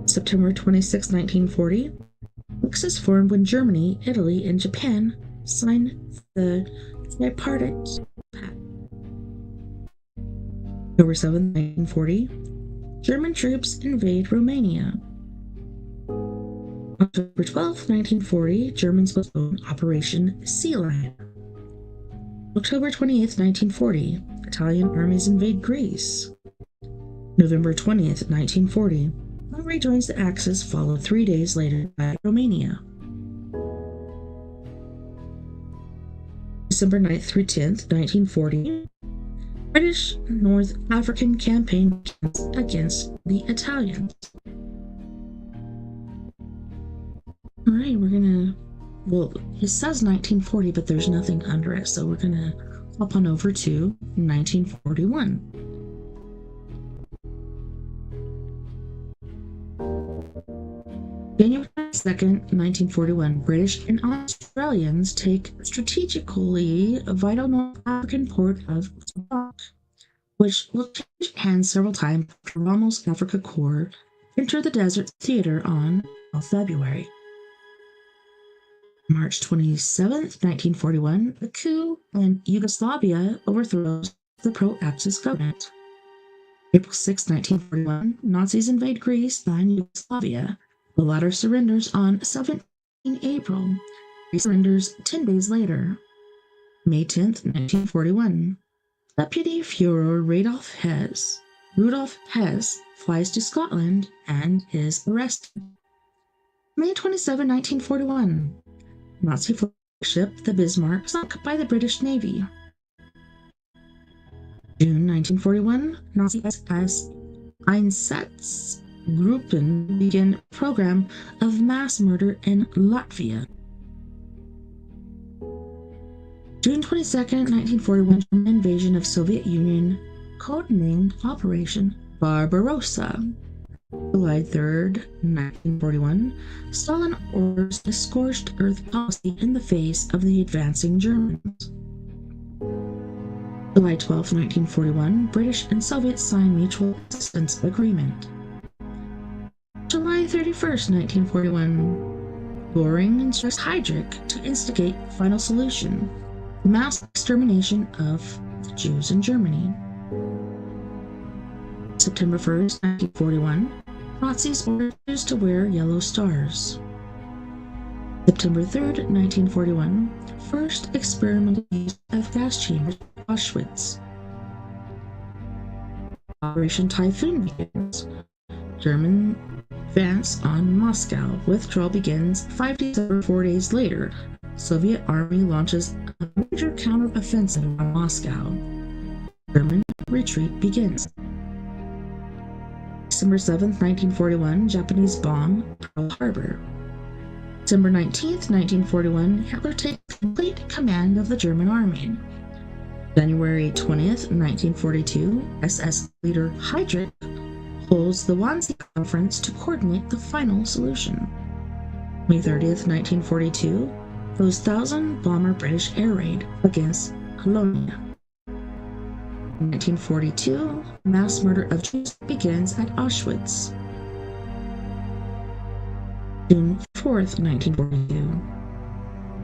September 26, 1940, Axis formed when Germany, Italy, and Japan signed the Tripartite Pact. October 7, 1940, German troops invade Romania. October 12, 1940, Germans postpone Operation Sea Lion. October 28, 1940, Italian armies invade Greece. November 20th, 1940, Hungary joins the Axis, followed 3 days later by Romania. December 9th through 10th, 1940, British North African campaign against the Italians. Alright, we're gonna, well, it says 1940, but there's nothing under it, so we're gonna hop on over to 1941. January 2nd, 1941, British and Australians take strategically a vital North African port of Tobruk, which will change hands several times after Rommel's Africa Corps enter the desert theater on February. March 27th, 1941, a coup in Yugoslavia overthrows the pro-Axis government. April 6, 1941, Nazis invade Greece and Yugoslavia. The latter surrenders on 17 April. Greece surrenders 10 days later. May 10th, 1941, Deputy Führer Rudolf Hess flies to Scotland and is arrested. May 27, 1941, Nazi flagship, the Bismarck, sunk by the British Navy. June 1941, Nazi SS Einsatzgruppen begin a program of mass murder in Latvia. June 22, 1941, German invasion of Soviet Union, codenamed Operation Barbarossa. July 3, 1941, Stalin orders a scorched earth policy in the face of the advancing Germans. July 12, 1941, British and Soviets sign mutual assistance agreement. July 31, 1941, Göring instructs Heydrich to instigate final solution, the mass extermination of the Jews in Germany. September 1st, 1941, Nazis order Jews to wear yellow stars. September 3rd, 1941, first experimental use of gas chambers at Auschwitz. Operation Typhoon begins. German advance on Moscow. Withdrawal begins 5 days or 4 days later. Soviet army launches a major counter-offensive on Moscow. German retreat begins. December 7th, 1941, Japanese bomb Pearl Harbor. December 19th, 1941, Hitler takes complete command of the German army. January 20th, 1942, SS leader Heydrich holds the Wannsee Conference to coordinate the final solution. May 30th, 1942, those 1,000-bomber British air raid against Cologne. 1942, mass murder of Jews begins at Auschwitz. June 4th, 1942,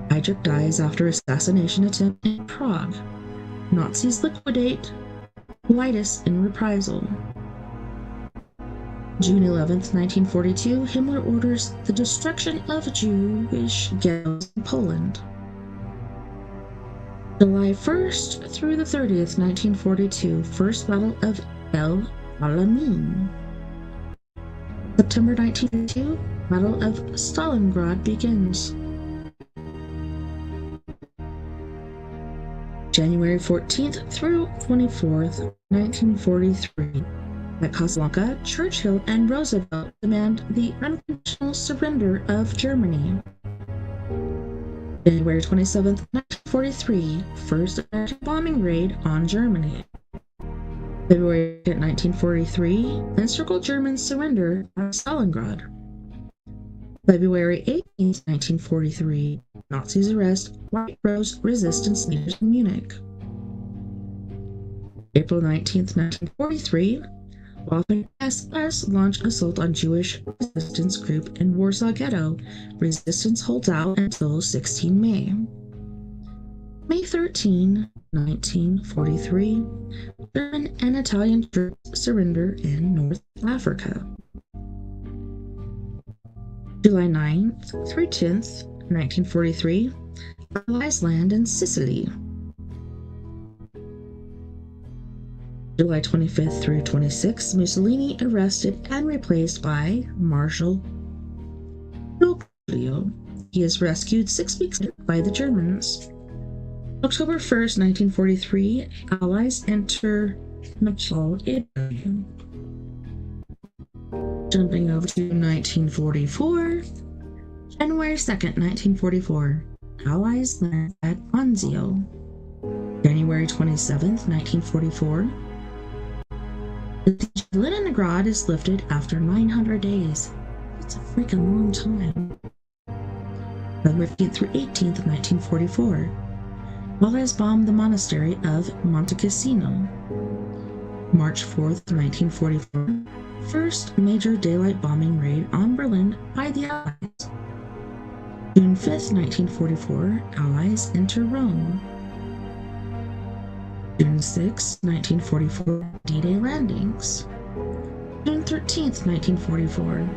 Heydrich dies after assassination attempt in Prague. Nazis liquidate Whitus in reprisal. June 11th, 1942, Himmler orders the destruction of Jewish ghettos in Poland. July 1st through the 30th, 1942, First Battle of El Alamein. September 1942, Battle of Stalingrad begins. January 14th through 24th, 1943. At Casablanca, Churchill and Roosevelt demand the unconditional surrender of Germany. January 27th, 1943, first American bombing raid on Germany. February 2nd, 1943, encircled Germans surrender at Stalingrad. February 18th, 1943, Nazis arrest White Rose resistance leaders in Munich. April 19th, 1943, Waffen SS launch assault on Jewish resistance group in Warsaw Ghetto. Resistance holds out until 16 May. May 13, 1943, German and Italian troops surrender in North Africa. July 9th through 10th, 1943, Allies land in Sicily. July 25th through 26th, Mussolini arrested and replaced by Marshal Giulio. He is rescued 6 weeks later by the Germans. October 1st, 1943, Allies enter Nepal, Italy. Jumping over to 1944, January 2nd, 1944, Allies land at Anzio. January 27th, 1944, the siege of Leningrad is lifted after 900 days. That's a freaking long time. November 15th through 18th, 1944, Allies bomb the monastery of Monte Cassino. March 4th, 1944, first major daylight bombing raid on Berlin by the Allies. June 5th, 1944, Allies enter Rome. June 6, 1944, D-Day landings. June 13th, 1944,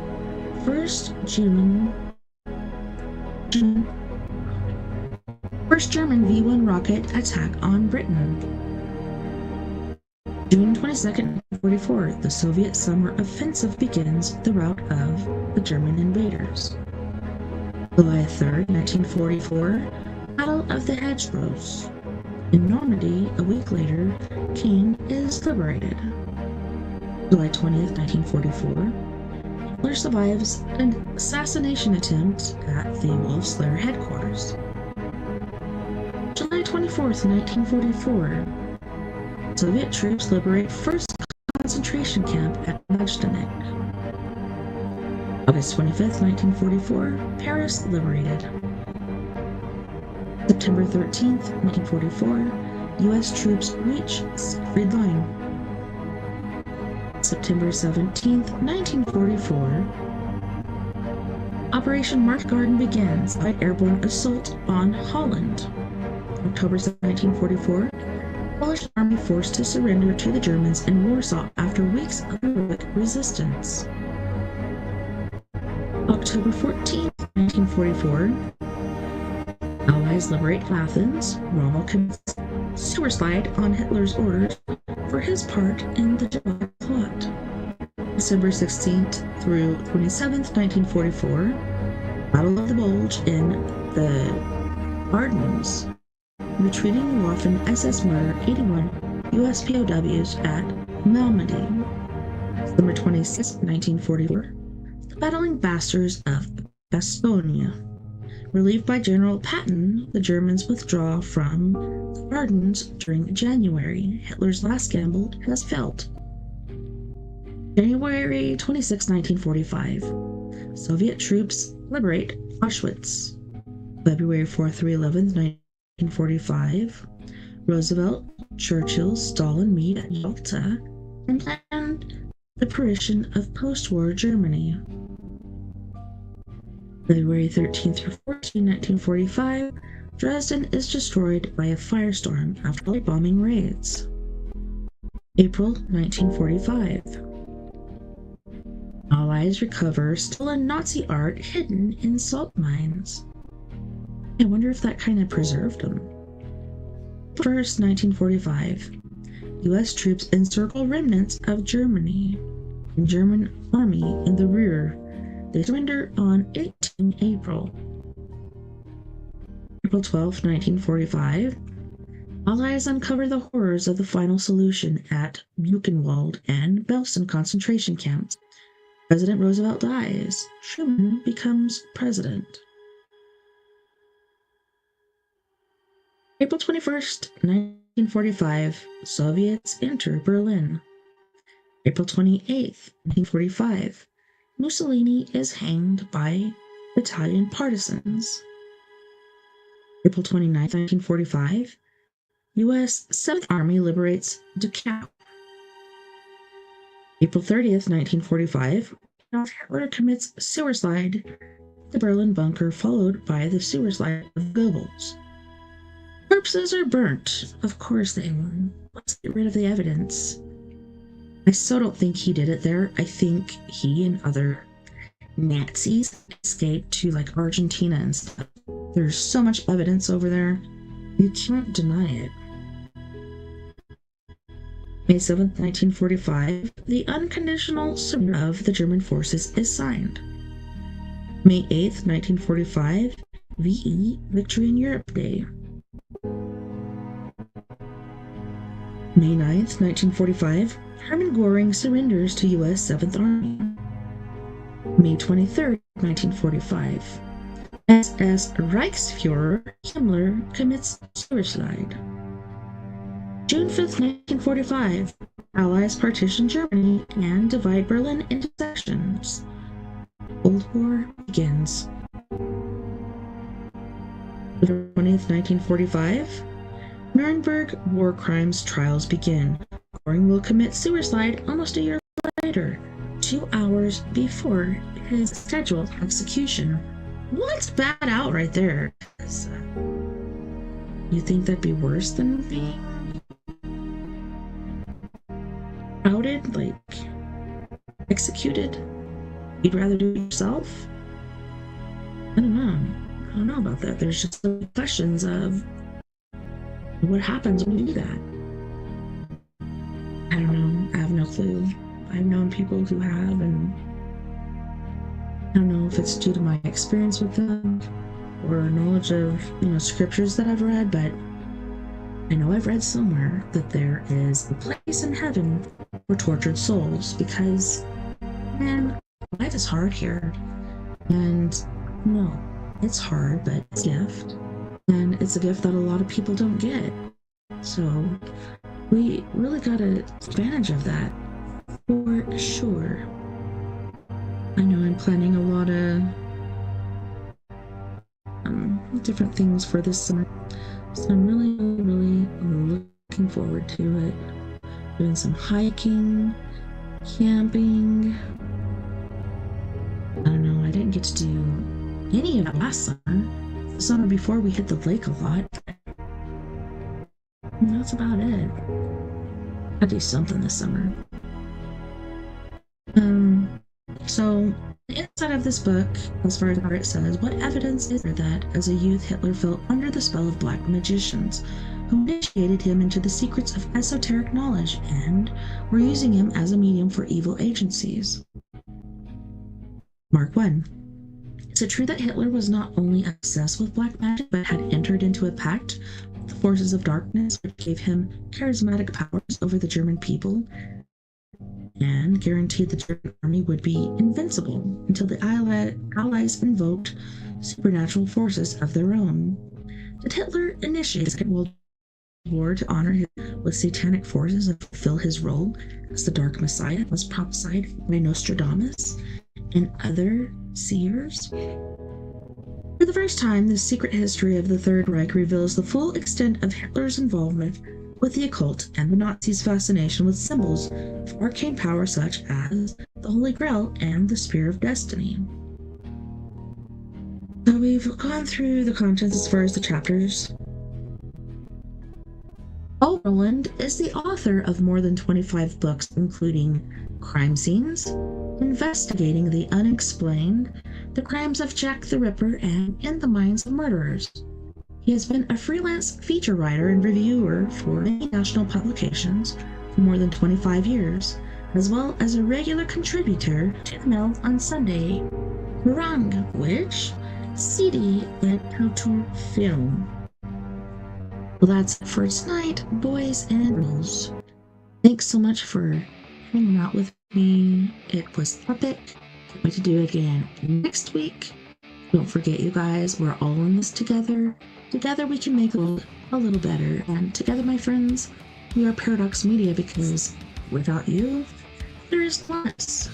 first German V-1 rocket attack on Britain. June 22nd, 1944, the Soviet summer offensive begins the rout of the German invaders. July 3rd, 1944, Battle of the Hedgerows. In Normandy, a week later, Caen is liberated. July 20th, 1944, Hitler survives an assassination attempt at the Wolfslayer headquarters. July 24th, 1944, Soviet troops liberate first concentration camp at Majdanek. August 25th, 1944, Paris liberated. September 13th, 1944, U.S. troops reach Siegfried Line. September 17th, 1944, Operation Market Garden begins by airborne assault on Holland. October 7th, 1944, Polish army forced to surrender to the Germans in Warsaw after weeks of heroic resistance. October 14th, 1944, Allies liberate Athens. Rommel commits suicide on Hitler's orders for his part in the July plot. December 16th through 27th, 1944, Battle of the Bulge in the Ardennes, retreating Waffen SS murder 81 US POWs at Malmedy. December 26, 1944, the battling bastards of Bastogne. Relieved by General Patton, the Germans withdraw from the Ardennes during January. Hitler's last gamble has failed. January 26, 1945, Soviet troops liberate Auschwitz. February 4th through 11th, 1945, Roosevelt, Churchill, Stalin meet at Yalta and plan the partition of post-war Germany. February 13th through 14th, 1945, Dresden is destroyed by a firestorm after bombing raids. April 1945. Allies recover stolen Nazi art hidden in salt mines. I wonder if that kind of preserved them. 1st, 1945. US troops encircle remnants of Germany and German army in the rear. They surrender on 18 April. April 12, 1945. Allies uncover the horrors of the final solution at Buchenwald and Belsen concentration camps. President Roosevelt dies. Truman becomes president. April 21st, 1945. Soviets enter Berlin. April 28th, 1945. Mussolini is hanged by Italian partisans. April 29th, 1945. U.S. 7th Army liberates Dachau. April 30th, 1945. Adolf Hitler commits suicide in the Berlin bunker, followed by the suicide of Goebbels. Corpses are burnt. Of course they will. Let's get rid of the evidence. I still don't think he did it there. I think he and other Nazis escaped to like Argentina and stuff. There's so much evidence over there. You can't deny it. May 7th, 1945, the unconditional surrender of the German forces is signed. May 8th, 1945, VE Victory in Europe Day. May 9th, 1945, Hermann Göring surrenders to U.S. 7th Army. May 23rd, 1945, SS Reichsfuhrer Himmler commits suicide. June 5th, 1945, Allies partition Germany and divide Berlin into sections. Cold War begins. November 20th, 1945, Nuremberg war crimes trials begin. Göring will commit suicide almost a year later, 2 hours before his scheduled execution. Let's bat out right there. You think that'd be worse than being outed, like executed? You'd rather do it yourself? I don't know about that. There's just some questions of what happens when you do that. I don't know. I have no clue. I've known people who have, and I don't know if it's due to my experience with them or knowledge of, scriptures that I've read, but I know I've read somewhere that there is a place in heaven for tortured souls because, man, life is hard here. And no, it's hard, but it's a gift. And it's a gift that a lot of people don't get. So we really gotta take advantage of that, for sure. I know I'm planning a lot of different things for this summer. So I'm really looking forward to it. Doing some hiking, camping. I don't know, I didn't get to do any of that last summer. The summer before we hit the lake a lot. And that's about it. I'll do something this summer. So Inside of this book, as far as it says, what evidence is there that as a youth Hitler fell under the spell of black magicians who initiated him into the secrets of esoteric knowledge and were using him as a medium for evil agencies? Mark 1. Is it true that Hitler was not only obsessed with black magic but had entered into a pact with the forces of darkness which gave him charismatic powers over the German people and guaranteed the German army would be invincible until the Allies invoked supernatural forces of their own? Did Hitler initiate the Second World War to honor him with satanic forces and fulfill his role as the Dark Messiah was prophesied by Nostradamus and other seers? For the first time, the secret history of the Third Reich reveals the full extent of Hitler's involvement with the occult and the Nazis' fascination with symbols of arcane power such as the Holy Grail and the Spear of Destiny. So we've gone through the contents as far as the chapters. Roland is the author of more than 25 books, including Crime Scenes, Investigating the Unexplained, The Crimes of Jack the Ripper, and In the Minds of Murderers. He has been a freelance feature writer and reviewer for many national publications for more than 25 years, as well as a regular contributor to the Mail on Sunday, Kerrang, which CD and Couture Film. Well, that's it for tonight, boys and girls. Thanks so much for hanging out with me. It was epic. Can't wait to do it again next week. Don't forget, you guys, we're all in this together. Together we can make the world a little better. And together, my friends, we are Paradox Media, because without you, there is less.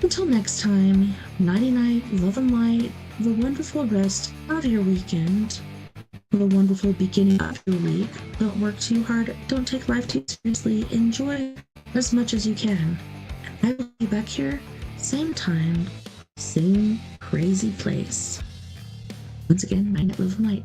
Until next time, nighty-night, love and light, have a wonderful rest of your weekend, have a wonderful beginning of your week. Don't work too hard, don't take life too seriously, enjoy as much as you can. I will be back here, same time, same crazy place. Once again, night, love and light.